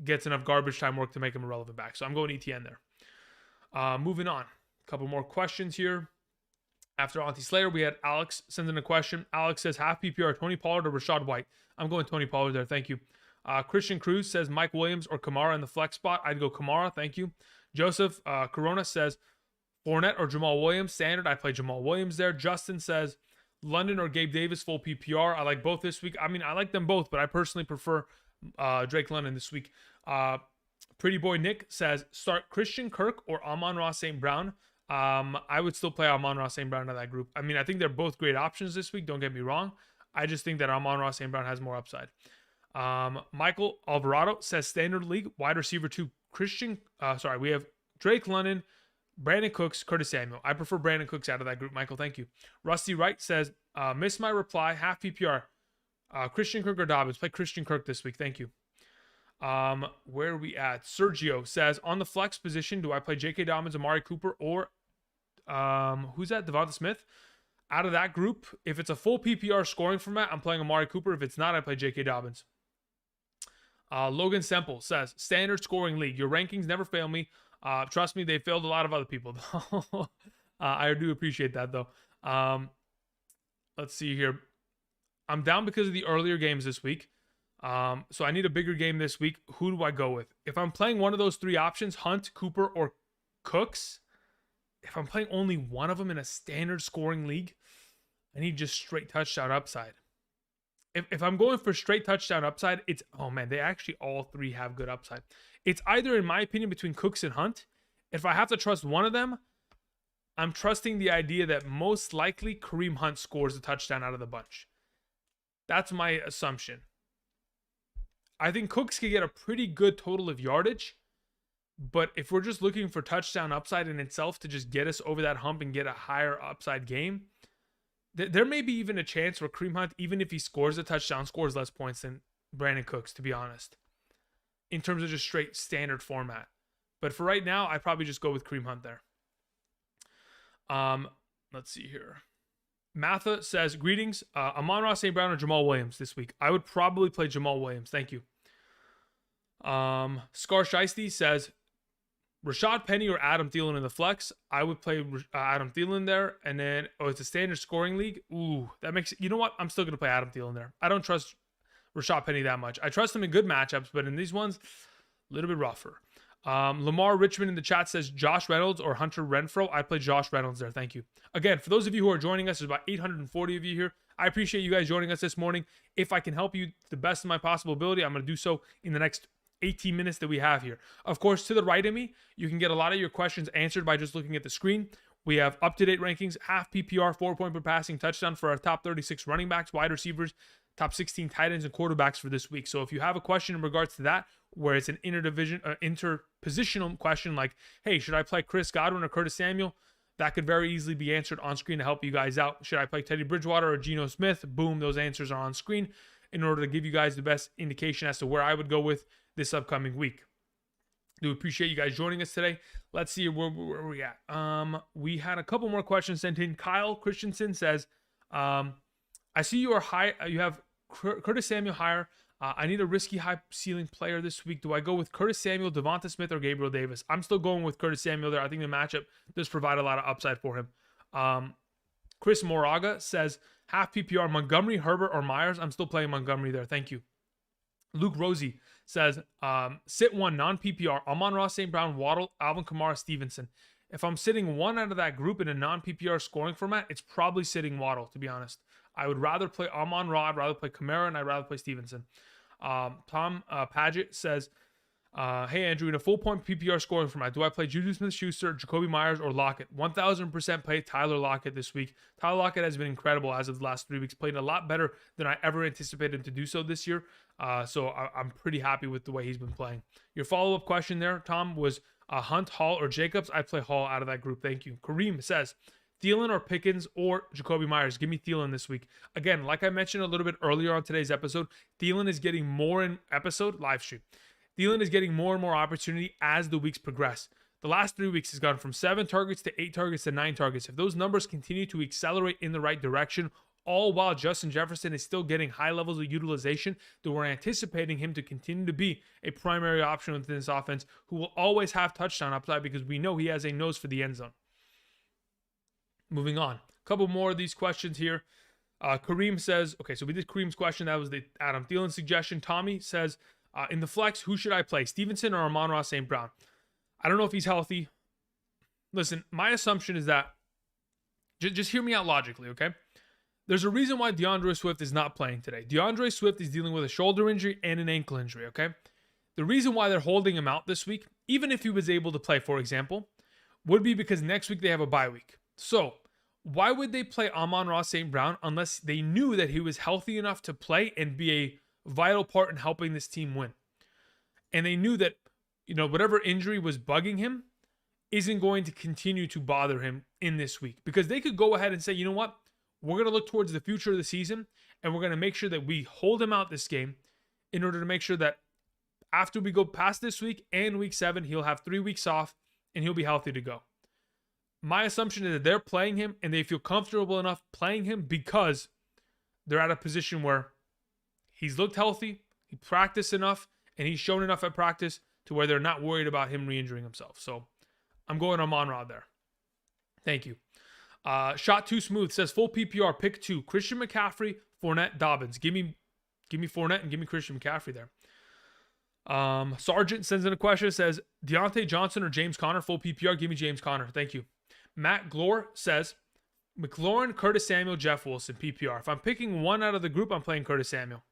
gets enough garbage time work to make him a relevant back. So I'm going ETN there. Moving on. A couple more questions here. After Auntie Slayer, we had Alex send in a question. Alex says, half PPR, Tony Pollard or Rashad White? I'm going Tony Pollard there. Thank you. Christian Cruz says Mike Williams or Kamara in the flex spot. I'd go Kamara. Thank you. Joseph Corona says Fournette or Jamal Williams. Standard. I play Jamal Williams there. Justin says London or Gabe Davis, full PPR. I like both this week. I mean, I like them both, but I personally prefer Drake London this week. Pretty Boy Nick says start Christian Kirk or Amon-Ra St. Brown. I would still play Amon-Ra St. Brown in that group. I mean, I think they're both great options this week. Don't get me wrong. I just think that Amon-Ra St. Brown has more upside. Michael Alvarado says standard league wide receiver 2 we have Drake London, Brandon Cooks, Curtis Samuel. I prefer Brandon Cooks out of that group, Michael. Thank you. Rusty Wright says missed my reply, half PPR. Christian Kirk or Dobbins. Play Christian Kirk this week. Thank you. Where are we at? Sergio says, on the flex position, do I play J.K. Dobbins, Amari Cooper, or who's that? Devonta Smith? Out of that group, if it's a full PPR scoring format, I'm playing Amari Cooper. If it's not, I play J.K. Dobbins. Logan Semple says, standard scoring league. Your rankings never fail me. Trust me, they failed a lot of other people. I do appreciate that, though. Let's see here. I'm down because of the earlier games this week. So I need a bigger game this week. Who do I go with? If I'm playing one of those three options, Hunt, Cooper, or Cooks, if I'm playing only one of them in a standard scoring league, I need just straight touchdown upside. If I'm going for straight touchdown upside, it's, oh man, they actually all three have good upside. It's either, in my opinion, between Cooks and Hunt. If I have to trust one of them, I'm trusting the idea that most likely Kareem Hunt scores a touchdown out of the bunch. That's my assumption. I think Cooks could get a pretty good total of yardage, but if we're just looking for touchdown upside in itself to just get us over that hump and get a higher upside game, there may be even a chance where Kareem Hunt, even if he scores a touchdown, scores less points than Brandon Cooks, to be honest, in terms of just straight standard format. But for right now, I'd probably just go with Kareem Hunt there. Let's see here. Matha says, greetings, Amon-Ra St. Brown or Jamal Williams this week. I would probably play Jamal Williams. Thank you. Scar Shiesty says, Rashad Penny or Adam Thielen in the flex. I would play Adam Thielen there. And then, it's a standard scoring league. Ooh, that makes, you know what? I'm still going to play Adam Thielen there. I don't trust Rashad Penny that much. I trust him in good matchups, but in these ones, a little bit rougher. Lamar Richmond in the chat says Josh Reynolds or Hunter Renfrow. I play Josh Reynolds there. Thank you. Again, for those of you who are joining us, there's about 840 of you here. I appreciate you guys joining us this morning. If I can help you to the best of my possible ability, I'm going to do so in the next 18 minutes that we have here. Of course, to the right of me, you can get a lot of your questions answered by just looking at the screen. We have up-to-date rankings, half PPR, 4-point per passing touchdown for our top 36 running backs, wide receivers, top 16 tight ends, and quarterbacks for this week. So if you have a question in regards to that, where it's an interpositional question like, hey, should I play Chris Godwin or Curtis Samuel? That could very easily be answered on screen to help you guys out. Should I play Teddy Bridgewater or Geno Smith? Boom, those answers are on screen in order to give you guys the best indication as to where I would go with this upcoming week. Do appreciate you guys joining us today. Let's see where we at. We had a couple more questions sent in. Kyle Christensen says, I see you are high. You have Curtis Samuel higher. I need a risky high ceiling player this week. Do I go with Curtis Samuel, Devonta Smith, or Gabriel Davis? I'm still going with Curtis Samuel there. I think the matchup does provide a lot of upside for him. Chris Moraga says, half PPR, Montgomery, Herbert, or Myers. I'm still playing Montgomery there. Thank you. Luke Rosie says, sit one non-PPR, Amon-Ra St. Brown, Waddle, Alvin Kamara, Stevenson. If I'm sitting one out of that group in a non-PPR scoring format, it's probably sitting Waddle, to be honest. I would rather play Amon-Ra, I'd rather play Kamara, and I'd rather play Stevenson. Tom Paget says, hey, Andrew, in a full-point PPR scoring format, do I play Juju Smith-Schuster, Jacoby Myers, or Lockett? 1,000% play Tyler Lockett this week. Tyler Lockett has been incredible as of the last 3 weeks, played a lot better than I ever anticipated him to do so this year. So I'm pretty happy with the way he's been playing. Your follow-up question there, Tom, was Hunt, Hall, or Jacobs. I play Hall out of that group. Thank you. Kareem says, Thielen or Pickens or Jacoby Myers. Give me Thielen this week. Again, like I mentioned a little bit earlier on today's episode, Thielen is getting more in episode live stream. Thielen is getting more and more opportunity as the weeks progress. The last 3 weeks has gone from 7 targets to 8 targets to 9 targets. If those numbers continue to accelerate in the right direction, all while Justin Jefferson is still getting high levels of utilization, then we're anticipating him to continue to be a primary option within this offense who will always have touchdown upside because we know he has a nose for the end zone. Moving on. A couple more of these questions here. Kareem says, okay, so we did Kareem's question. That was the Adam Thielen suggestion. Tommy says, in the flex, who should I play? Stevenson or Amon-Ra St. Brown? I don't know if he's healthy. Listen, my assumption is that, just hear me out logically, okay? There's a reason why DeAndre Swift is not playing today. DeAndre Swift is dealing with a shoulder injury and an ankle injury, okay? The reason why they're holding him out this week, even if he was able to play, for example, would be because next week they have a bye week. So, why would they play Amon-Ra St. Brown unless they knew that he was healthy enough to play and be a vital part in helping this team win? And they knew that, whatever injury was bugging him isn't going to continue to bother him in this week. Because they could go ahead and say, you know what? We're going to look towards the future of the season, and we're going to make sure that we hold him out this game in order to make sure that after we go past this week and week 7, he'll have 3 weeks off and he'll be healthy to go. My assumption is that they're playing him and they feel comfortable enough playing him because they're at a position where he's looked healthy, he practiced enough, and he's shown enough at practice to where they're not worried about him re-injuring himself. So I'm going Amon-Ra there. Thank you. Shot Too Smooth says full PPR, pick 2. Christian McCaffrey, Fournette, Dobbins. Give me Fournette and give me Christian McCaffrey there. Sergeant sends in a question, says Deontay Johnson or James Conner, full PPR. Give me James Conner. Thank you. Matt Glore says McLaurin, Curtis Samuel, Jeff Wilson, PPR. If I'm picking one out of the group, I'm playing Curtis Samuel.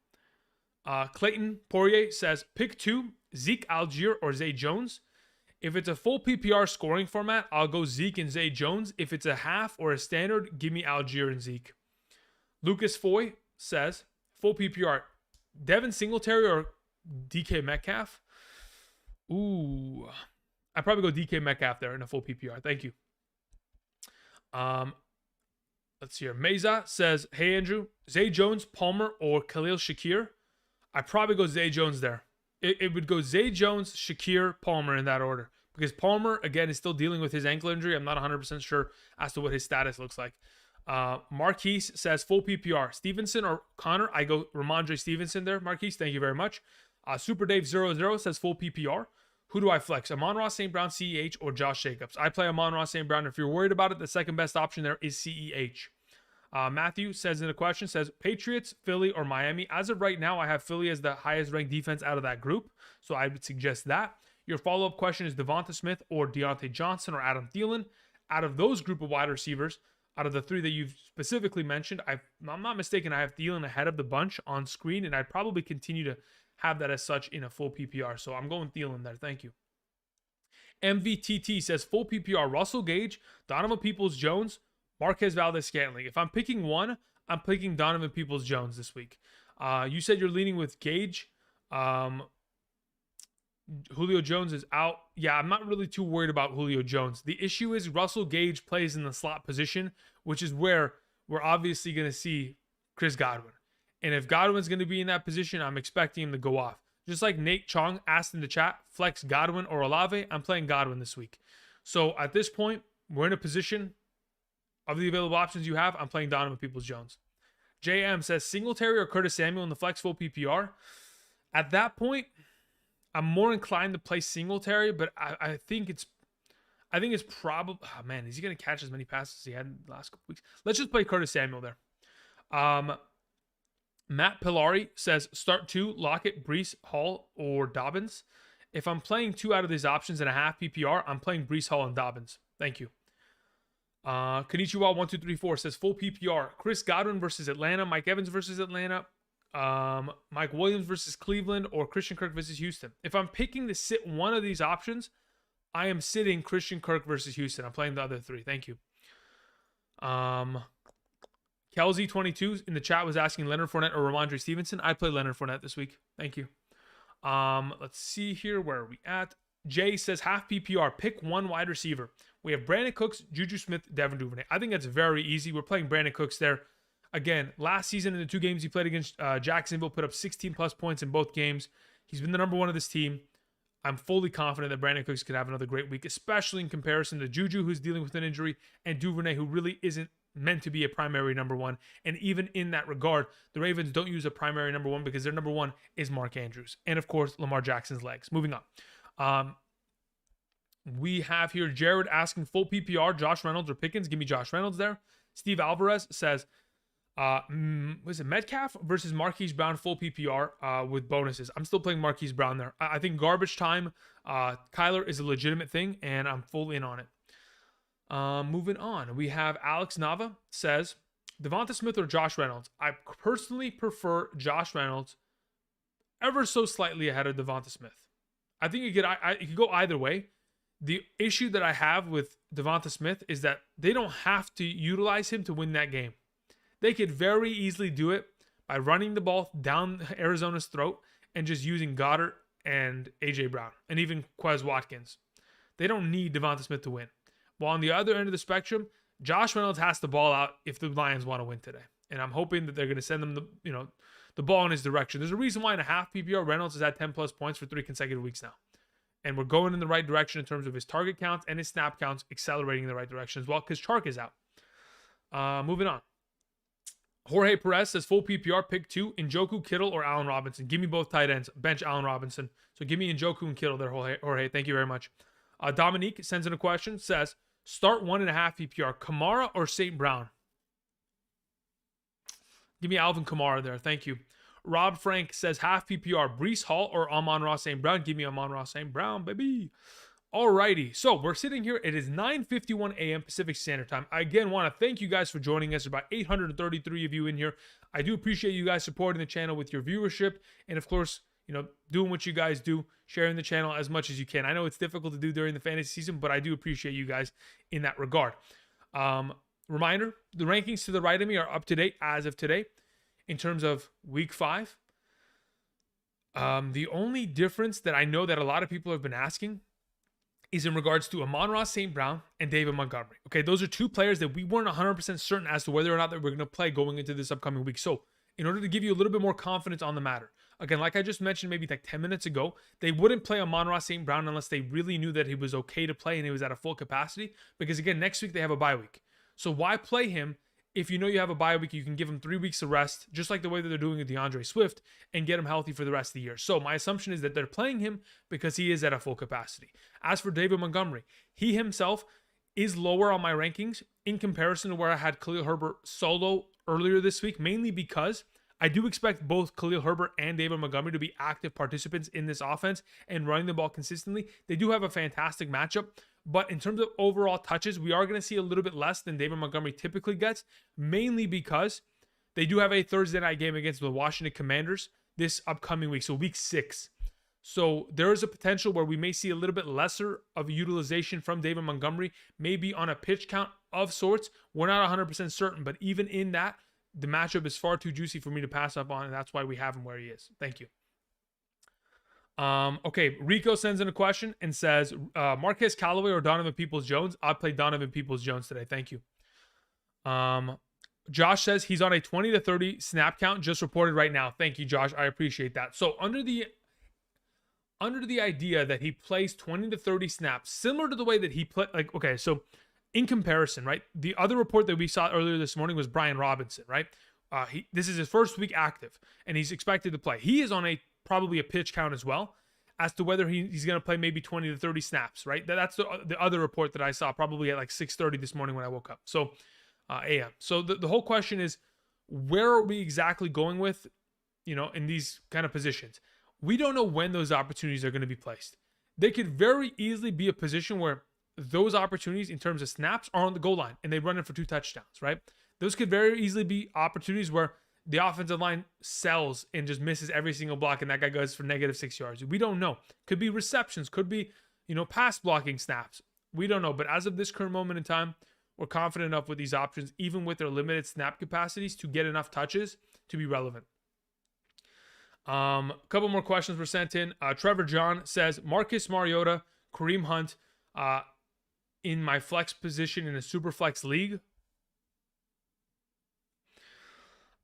Clayton Poirier says pick 2, Zeke, Algier, or Zay Jones. If it's a full PPR scoring format, I'll go Zeke and Zay Jones. If it's a half or a standard, give me Algier and Zeke. Lucas Foy says full PPR, Devin Singletary or DK Metcalf. Ooh, I'd probably go DK Metcalf there in a full PPR. Thank you. Let's see here. Meza says, hey Andrew, Zay Jones, Palmer, or Khalil Shakir. I'd probably go Zay Jones there. It would go Zay Jones, Shakir, Palmer in that order. Because Palmer, again, is still dealing with his ankle injury. I'm not 100% sure as to what his status looks like. Marquise says full PPR. Stevenson or Connor? I go Ramondre Stevenson there. Marquise, thank you very much. Super Dave 00 says full PPR. Who do I flex? Amon-Ra St. Brown, CEH, or Josh Jacobs? I play Amon-Ra St. Brown. If you're worried about it, the second best option there is CEH. Matthew says in a question, says Patriots, Philly, or Miami. As of right now, I have Philly as the highest ranked defense out of that group, so I would suggest that. Your follow-up question is Devonta Smith or Deontay Johnson or Adam Thielen. Out of those group of wide receivers, out of the 3 that you've specifically mentioned, I'm not mistaken, I have Thielen ahead of the bunch on screen, and I'd probably continue to have that as such in a full PPR. So I'm going Thielen there. Thank you. MVTT says full PPR, Russell Gage, Donovan Peoples-Jones, Marquez Valdes-Scantling. If I'm picking one, I'm picking Donovan Peoples-Jones this week. You said you're leaning with Gage. Julio Jones is out. Yeah, I'm not really too worried about Julio Jones. The issue is Russell Gage plays in the slot position, which is where we're obviously going to see Chris Godwin. And if Godwin's going to be in that position, I'm expecting him to go off. Just like Nate Chong asked in the chat, flex Godwin or Olave, I'm playing Godwin this week. So at this point, we're in a position of the available options you have, I'm playing Donovan Peoples-Jones. JM says Singletary or Curtis Samuel in the flex full PPR. At that point, I'm more inclined to play Singletary, but I think it's probably, oh man, is he going to catch as many passes as he had in the last couple weeks? Let's just play Curtis Samuel there. Matt Pilari says start 2, Lockett, Breece Hall, or Dobbins. If I'm playing 2 out of these options in a half PPR, I'm playing Breece Hall and Dobbins. Thank you. Konnichiwa1234 says full PPR. Chris Godwin versus Atlanta, Mike Evans versus Atlanta, Mike Williams versus Cleveland, or Christian Kirk versus Houston. If I'm picking to sit one of these options, I am sitting Christian Kirk versus Houston. I'm playing the other 3. Thank you. Kelsey22 in the chat was asking Leonard Fournette or Ramondre Stevenson. I play Leonard Fournette this week. Thank you. Let's see here. Where are we at? Jay says half PPR. Pick one wide receiver. We have Brandon Cooks, Juju Smith, Devin Duvernay. I think that's very easy. We're playing Brandon Cooks there. Again, last season in the 2 games he played against Jacksonville, put up 16 plus points in both games. He's been the number 1 of this team. I'm fully confident that Brandon Cooks could have another great week, especially in comparison to Juju, who's dealing with an injury, and Duvernay, who really isn't meant to be a primary number 1. And even in that regard, the Ravens don't use a primary number 1 because their number 1 is Mark Andrews. And of course, Lamar Jackson's legs. Moving on. We have here Jared asking full PPR, Josh Reynolds or Pickens. Give me Josh Reynolds there. Steve Alvarez says, was it Metcalf versus Marquise Brown full PPR with bonuses? I'm still playing Marquise Brown there. I think garbage time, Kyler is a legitimate thing, and I'm full in on it. Moving on, we have Alex Nava says, Devonta Smith or Josh Reynolds? I personally prefer Josh Reynolds ever so slightly ahead of Devonta Smith. I think you could go either way. The issue that I have with Devonta Smith is that they don't have to utilize him to win that game. They could very easily do it by running the ball down Arizona's throat and just using Goddard and A.J. Brown and even Quez Watkins. They don't need Devonta Smith to win. While on the other end of the spectrum, Josh Reynolds has to ball out if the Lions want to win today. And I'm hoping that they're going to send them the ball in his direction. There's a reason why in a half PPR, Reynolds has had 10 plus points for 3 consecutive weeks now. And we're going in the right direction in terms of his target counts and his snap counts, accelerating in the right direction as well because Chark is out. Moving on. Jorge Perez says full PPR, pick 2, Njoku, Kittle, or Allen Robinson. Give me both tight ends. Bench Allen Robinson. So give me Njoku and Kittle there, Jorge. Thank you very much. Dominique sends in a question, says, start 1.5 PPR, Kamara or St. Brown? Give me Alvin Kamara there. Thank you. Rob Frank says half PPR, Breece Hall or Amon-Ra St. Brown? Give me Amon-Ra St. Brown, baby. Alrighty, so we're sitting here. It is 9:51 a.m. Pacific Standard Time. I again want to thank you guys for joining us. There's about 833 of you in here. I do appreciate you guys supporting the channel with your viewership, and of course, you know, doing what you guys do, sharing the channel as much as you can. I know it's difficult to do during the fantasy season, but I do appreciate you guys in that regard. Reminder: the rankings to the right of me are up to date as of today. In terms of week 5, the only difference that I know that a lot of people have been asking is in regards to Amon-Ra St. Brown and David Montgomery. Okay, those are 2 players that we weren't 100% certain as to whether or not that we're going to play going into this upcoming week. So in order to give you a little bit more confidence on the matter, again, like I just mentioned maybe like 10 minutes ago, they wouldn't play Amon-Ra St. Brown unless they really knew that he was okay to play and he was at a full capacity. Because again, next week they have a bye week. So why play him if you know you have a bye week? You can give him 3 weeks of rest, just like the way that they're doing with DeAndre Swift, and get him healthy for the rest of the year. So my assumption is that they're playing him because he is at a full capacity. As for David Montgomery, he himself is lower on my rankings in comparison to where I had Khalil Herbert solo earlier this week, mainly because I do expect both Khalil Herbert and David Montgomery to be active participants in this offense and running the ball consistently. They do have a fantastic matchup, but in terms of overall touches, we are going to see a little bit less than David Montgomery typically gets, mainly because they do have a Thursday night game against the Washington Commanders this upcoming week, so week 6. So there is a potential where we may see a little bit lesser of utilization from David Montgomery, maybe on a pitch count of sorts. We're not 100% certain, but even in that, the matchup is far too juicy for me to pass up on, and that's why we have him where he is. Thank you. Okay, Rico sends in a question and says, Marquez Callaway or Donovan Peoples-Jones? I'll play Donovan Peoples-Jones today. Thank you. Josh says he's on a 20 to 30 snap count, just reported right now. Thank you, Josh. I appreciate that. So under the idea that he plays 20 to 30 snaps, similar to the way that he played, like, okay, so in comparison, right? The other report that we saw earlier this morning was Brian Robinson, right? This is his first week active, and he's expected to play. He is on probably a pitch count as well, as to whether he's going to play maybe 20 to 30 snaps, right? That's the other report that I saw probably at like 6:30 this morning when I woke up. So a.m. So the whole question is, where are we exactly going with, in these kind of positions? We don't know when those opportunities are going to be placed. They could very easily be a position where those opportunities in terms of snaps are on the goal line and they run it for 2 touchdowns, right? Those could very easily be opportunities where the offensive line sells and just misses every single block and that guy goes for -6 yards. We don't know. Could be receptions, could be, pass blocking snaps. We don't know. But as of this current moment in time, we're confident enough with these options, even with their limited snap capacities, to get enough touches to be relevant. A couple more questions were sent in. Trevor John says, Marcus Mariota, Kareem Hunt, in my flex position in a super flex league.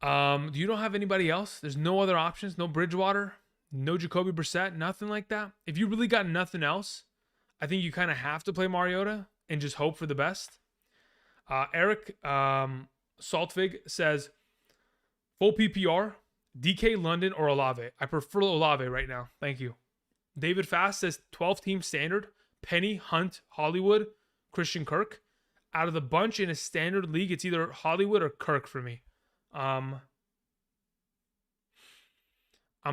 You don't have anybody else? There's no other options? No Bridgewater? No Jacoby Brissett? Nothing like that? If you really got nothing else, I think you kind of have to play Mariota and just hope for the best. Eric Saltvig says, full PPR, DK, London, or Olave? I prefer Olave right now. Thank you. David Fast says 12-team standard, Penny, Hunt, Hollywood, Christian Kirk. Out of the bunch in a standard league, it's either Hollywood or Kirk for me. I'm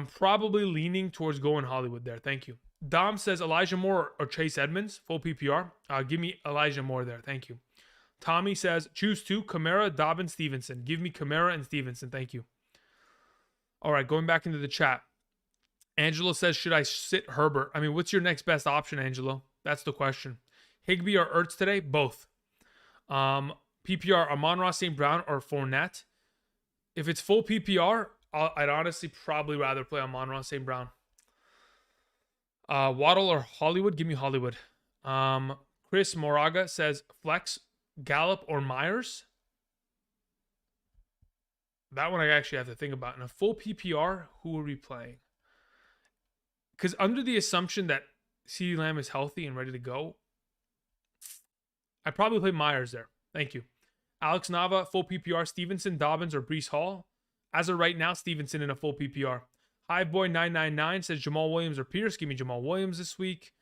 probably leaning towards going Hollywood there. Thank you. Dom says Elijah Moore or Chase Edmonds, full PPR. Give me Elijah Moore there. Thank you. Tommy says choose 2, Kamara, Dobbins, Stevenson. Give me Kamara and Stevenson. Thank you. All right, going back into the chat. Angelo says, should I sit Herbert? I mean, what's your next best option, Angelo? That's the question. Higbee or Ertz today? Both. PPR, Amon-Ra St. Brown or Fournette? If it's full PPR, I'd honestly probably rather play Amon-Ra St. Brown. Waddle or Hollywood? Give me Hollywood. Chris Moraga says flex, Gallup or Myers? That one I actually have to think about. In a full PPR, who are we playing? Because under the assumption that CeeDee Lamb is healthy and ready to go, I probably play Myers there. Thank you. Alex Nava, full PPR. Stevenson, Dobbins, or Breece Hall. As of right now, Stevenson in a full PPR. Highboy999 says Jamal Williams or Pierce. Give me Jamal Williams this week.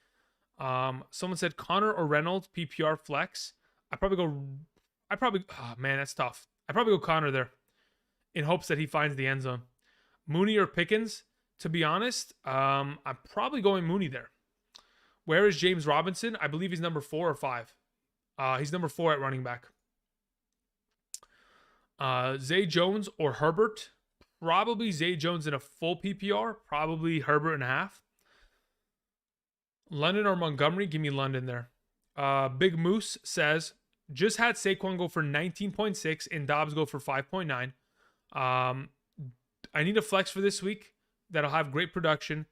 Someone said Connor or Reynolds, PPR flex. Oh man, that's tough. I'd probably go Connor there in hopes that he finds the end zone. Mooney or Pickens, to be honest, I'm probably going Mooney there. Where is James Robinson? I believe he's number 4 or 5. He's number 4 at running back. Zay Jones or Herbert? Probably Zay Jones in a full PPR. Probably Herbert and a half. London or Montgomery? Give me London there. Big Moose says, just had Saquon go for 19.6 and Dobbs go for 5.9. I need a flex for this week that'll have great production.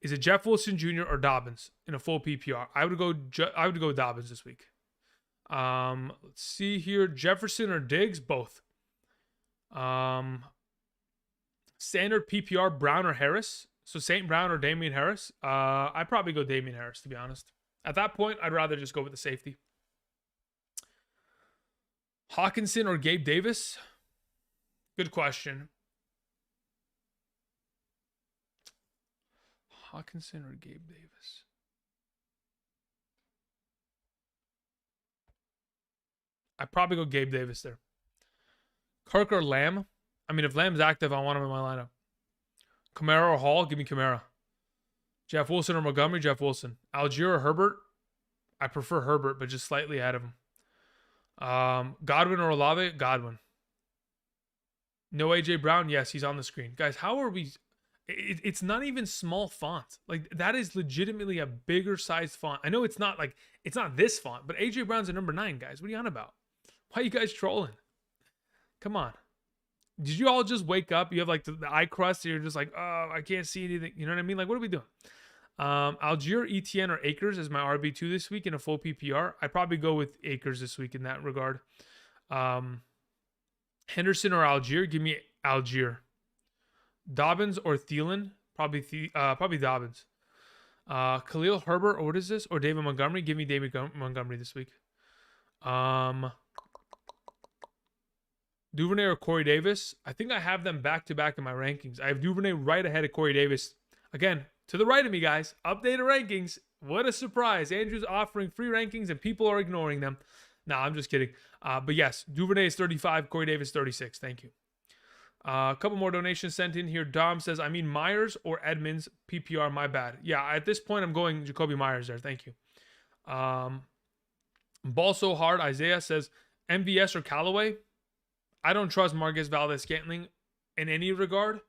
Is it Jeff Wilson Jr. or Dobbins in a full PPR? I would go Dobbins this week. Let's see here. Jefferson or Diggs? Both. Standard PPR, Brown or Harris? So St. Brown or Damian Harris? I'd probably go Damian Harris, to be honest. At that point, I'd rather just go with the safety. Hawkinson or Gabe Davis? Good question. Hawkinson or Gabe Davis? I'd probably go Gabe Davis there. Kirk or Lamb? I mean, if Lamb's active, I want him in my lineup. Kamara or Hall? Give me Kamara. Jeff Wilson or Montgomery? Jeff Wilson. Algier or Herbert? I prefer Herbert, but just slightly ahead of him. Godwin or Olave? Godwin. No AJ Brown? Yes, he's on the screen. Guys, how are we... It's not even small font. Like, that is legitimately a bigger sized font. I know it's not this font, but AJ Brown's a number 9, guys. What are you on about? Why are you guys trolling? Come on. Did you all just wake up? You have like the eye crust and you're just like, oh, I can't see anything. You know what I mean? Like, what are we doing? Algier, Etienne, or Akers is my RB2 this week in a full PPR. I'd probably go with Akers this week in that regard. Henderson or Algier? Give me Algier. Dobbins or Thielen? Probably Dobbins. Khalil Herbert, or what is this? Or David Montgomery? Give me David Montgomery this week. Duvernay or Corey Davis? I think I have them back-to-back in my rankings. I have Duvernay right ahead of Corey Davis. Again, to the right of me, guys. Updated rankings. What a surprise. Andrew's offering free rankings and people are ignoring them. No, I'm just kidding. But yes, Duvernay is 35, Corey Davis 36. Thank you. A couple more donations sent in here. Dom says, I mean Myers or Edmonds, PPR, my bad. Yeah, at this point, I'm going Jacoby Myers there. Thank you. Ball so hard. Isaiah says, MVS or Callaway? I don't trust Marquez Valdes-Scantling in any regard,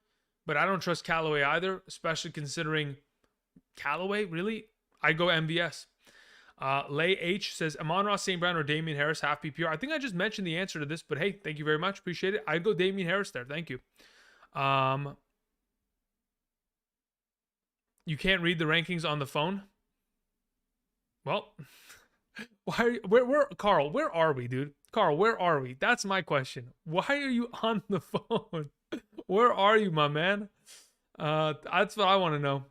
but I don't trust Callaway either, especially considering Callaway, really? I'd go MVS. Lay H says, Amon-Ra St. Brown or Damian Harris, half PPR. I think I just mentioned the answer to this, but hey, thank you very much. Appreciate it. I'd go Damian Harris there. Thank you. You can't read the rankings on the phone? Well, Carl, where are we, dude? Carl, where are we? That's my question. Why are you on the phone? Where are you, my man? That's what I want to know.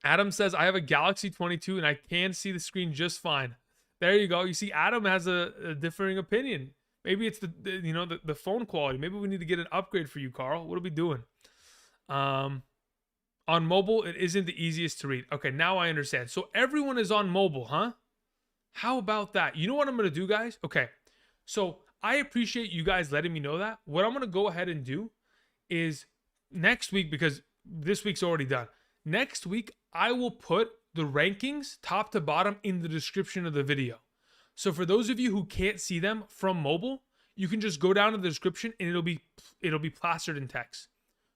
Adam says, I have a Galaxy 22 and I can see the screen just fine. There you go. You see, Adam has a differing opinion. Maybe it's the phone quality. Maybe we need to get an upgrade for you, Carl. What are we doing? On mobile, it isn't the easiest to read. Okay, now I understand. So everyone is on mobile, huh? How about that? You know what I'm going to do, guys? Okay, so I appreciate you guys letting me know that. What I'm going to go ahead and do is next week, because this week's already done. Next week, I will put the rankings top to bottom in the description of the video. So for those of you who can't see them from mobile, you can just go down to the description and it'll be plastered in text.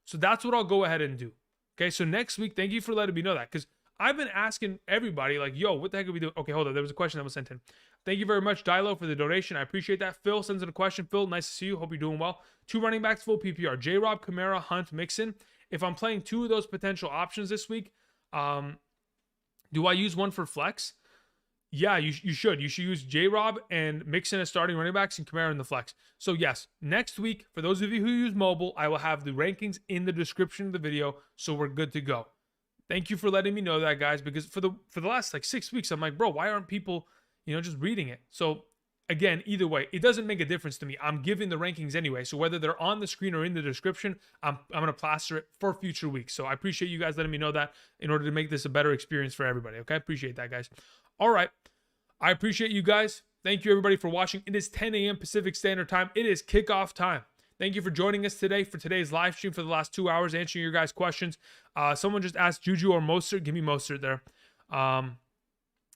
So that's what I'll go ahead and do. Okay, so next week, thank you for letting me know that, because I've been asking everybody, like, yo, what the heck are we doing? Okay, hold on. There was a question that was sent in. Thank you very much, Dilo, for the donation. I appreciate that. Phil sends in a question. Phil, nice to see you. Hope you're doing well. 2 running backs, full PPR. J-Rob, Kamara, Hunt, Mixon. If I'm playing 2 of those potential options this week, do I use one for flex? Yeah, you should. You should use J-Rob and Mixon as starting running backs and Kamara in the flex. So yes, next week, for those of you who use mobile, I will have the rankings in the description of the video, so we're good to go. Thank you for letting me know that, guys, because for the last like 6 weeks, I'm like, bro, why aren't people, just reading it? So again, either way, it doesn't make a difference to me. I'm giving the rankings anyway. So whether they're on the screen or in the description, I'm going to plaster it for future weeks. So I appreciate you guys letting me know that in order to make this a better experience for everybody. Okay. Appreciate that, guys. All right. I appreciate you guys. Thank you, everybody, for watching. It is 10 a.m. Pacific Standard Time. It is kickoff time. Thank you for joining us today for today's live stream for the last 2 hours, answering your guys' questions. Someone just asked Juju or Mostert. Give me Mostert there.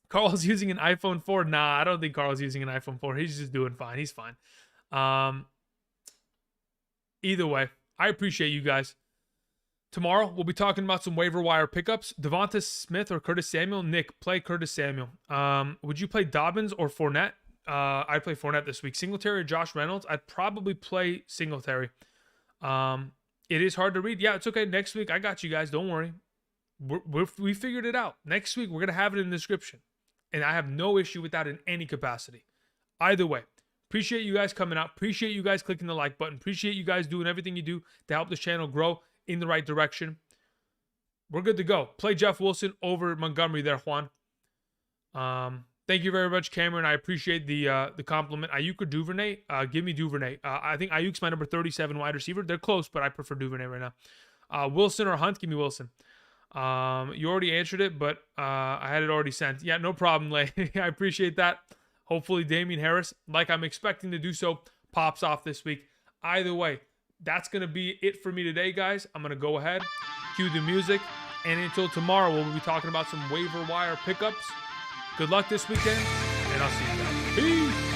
Carl's using an iPhone 4. Nah, I don't think Carl's using an iPhone 4. He's just doing fine. He's fine. Either way, I appreciate you guys. Tomorrow, we'll be talking about some waiver wire pickups. Devonta Smith or Curtis Samuel? Nick, play Curtis Samuel. Would you play Dobbins or Fournette? I'd play Fournette this week. Singletary or Josh Reynolds? I'd probably play Singletary. It is hard to read. Yeah, it's okay. Next week, I got you guys. Don't worry. We figured it out. Next week, we're going to have it in the description. And I have no issue with that in any capacity. Either way, appreciate you guys coming out. Appreciate you guys clicking the like button. Appreciate you guys doing everything you do to help this channel grow in the right direction. We're good to go. Play Jeff Wilson over Montgomery there, Juan. Thank you very much, Cameron. I appreciate the compliment. Ayuk or Duvernay? Give me Duvernay. I think Ayuk's my number 37 wide receiver. They're close, but I prefer Duvernay right now. Wilson or Hunt? Give me Wilson. You already answered it, but I had it already sent. Yeah, no problem, Lay. I appreciate that. Hopefully Damian Harris, like I'm expecting to do so, pops off this week. Either way, that's going to be it for me today, guys. I'm going to go ahead, cue the music, and until tomorrow, we'll be talking about some waiver wire pickups. Good luck this weekend, and I'll see you guys. Peace!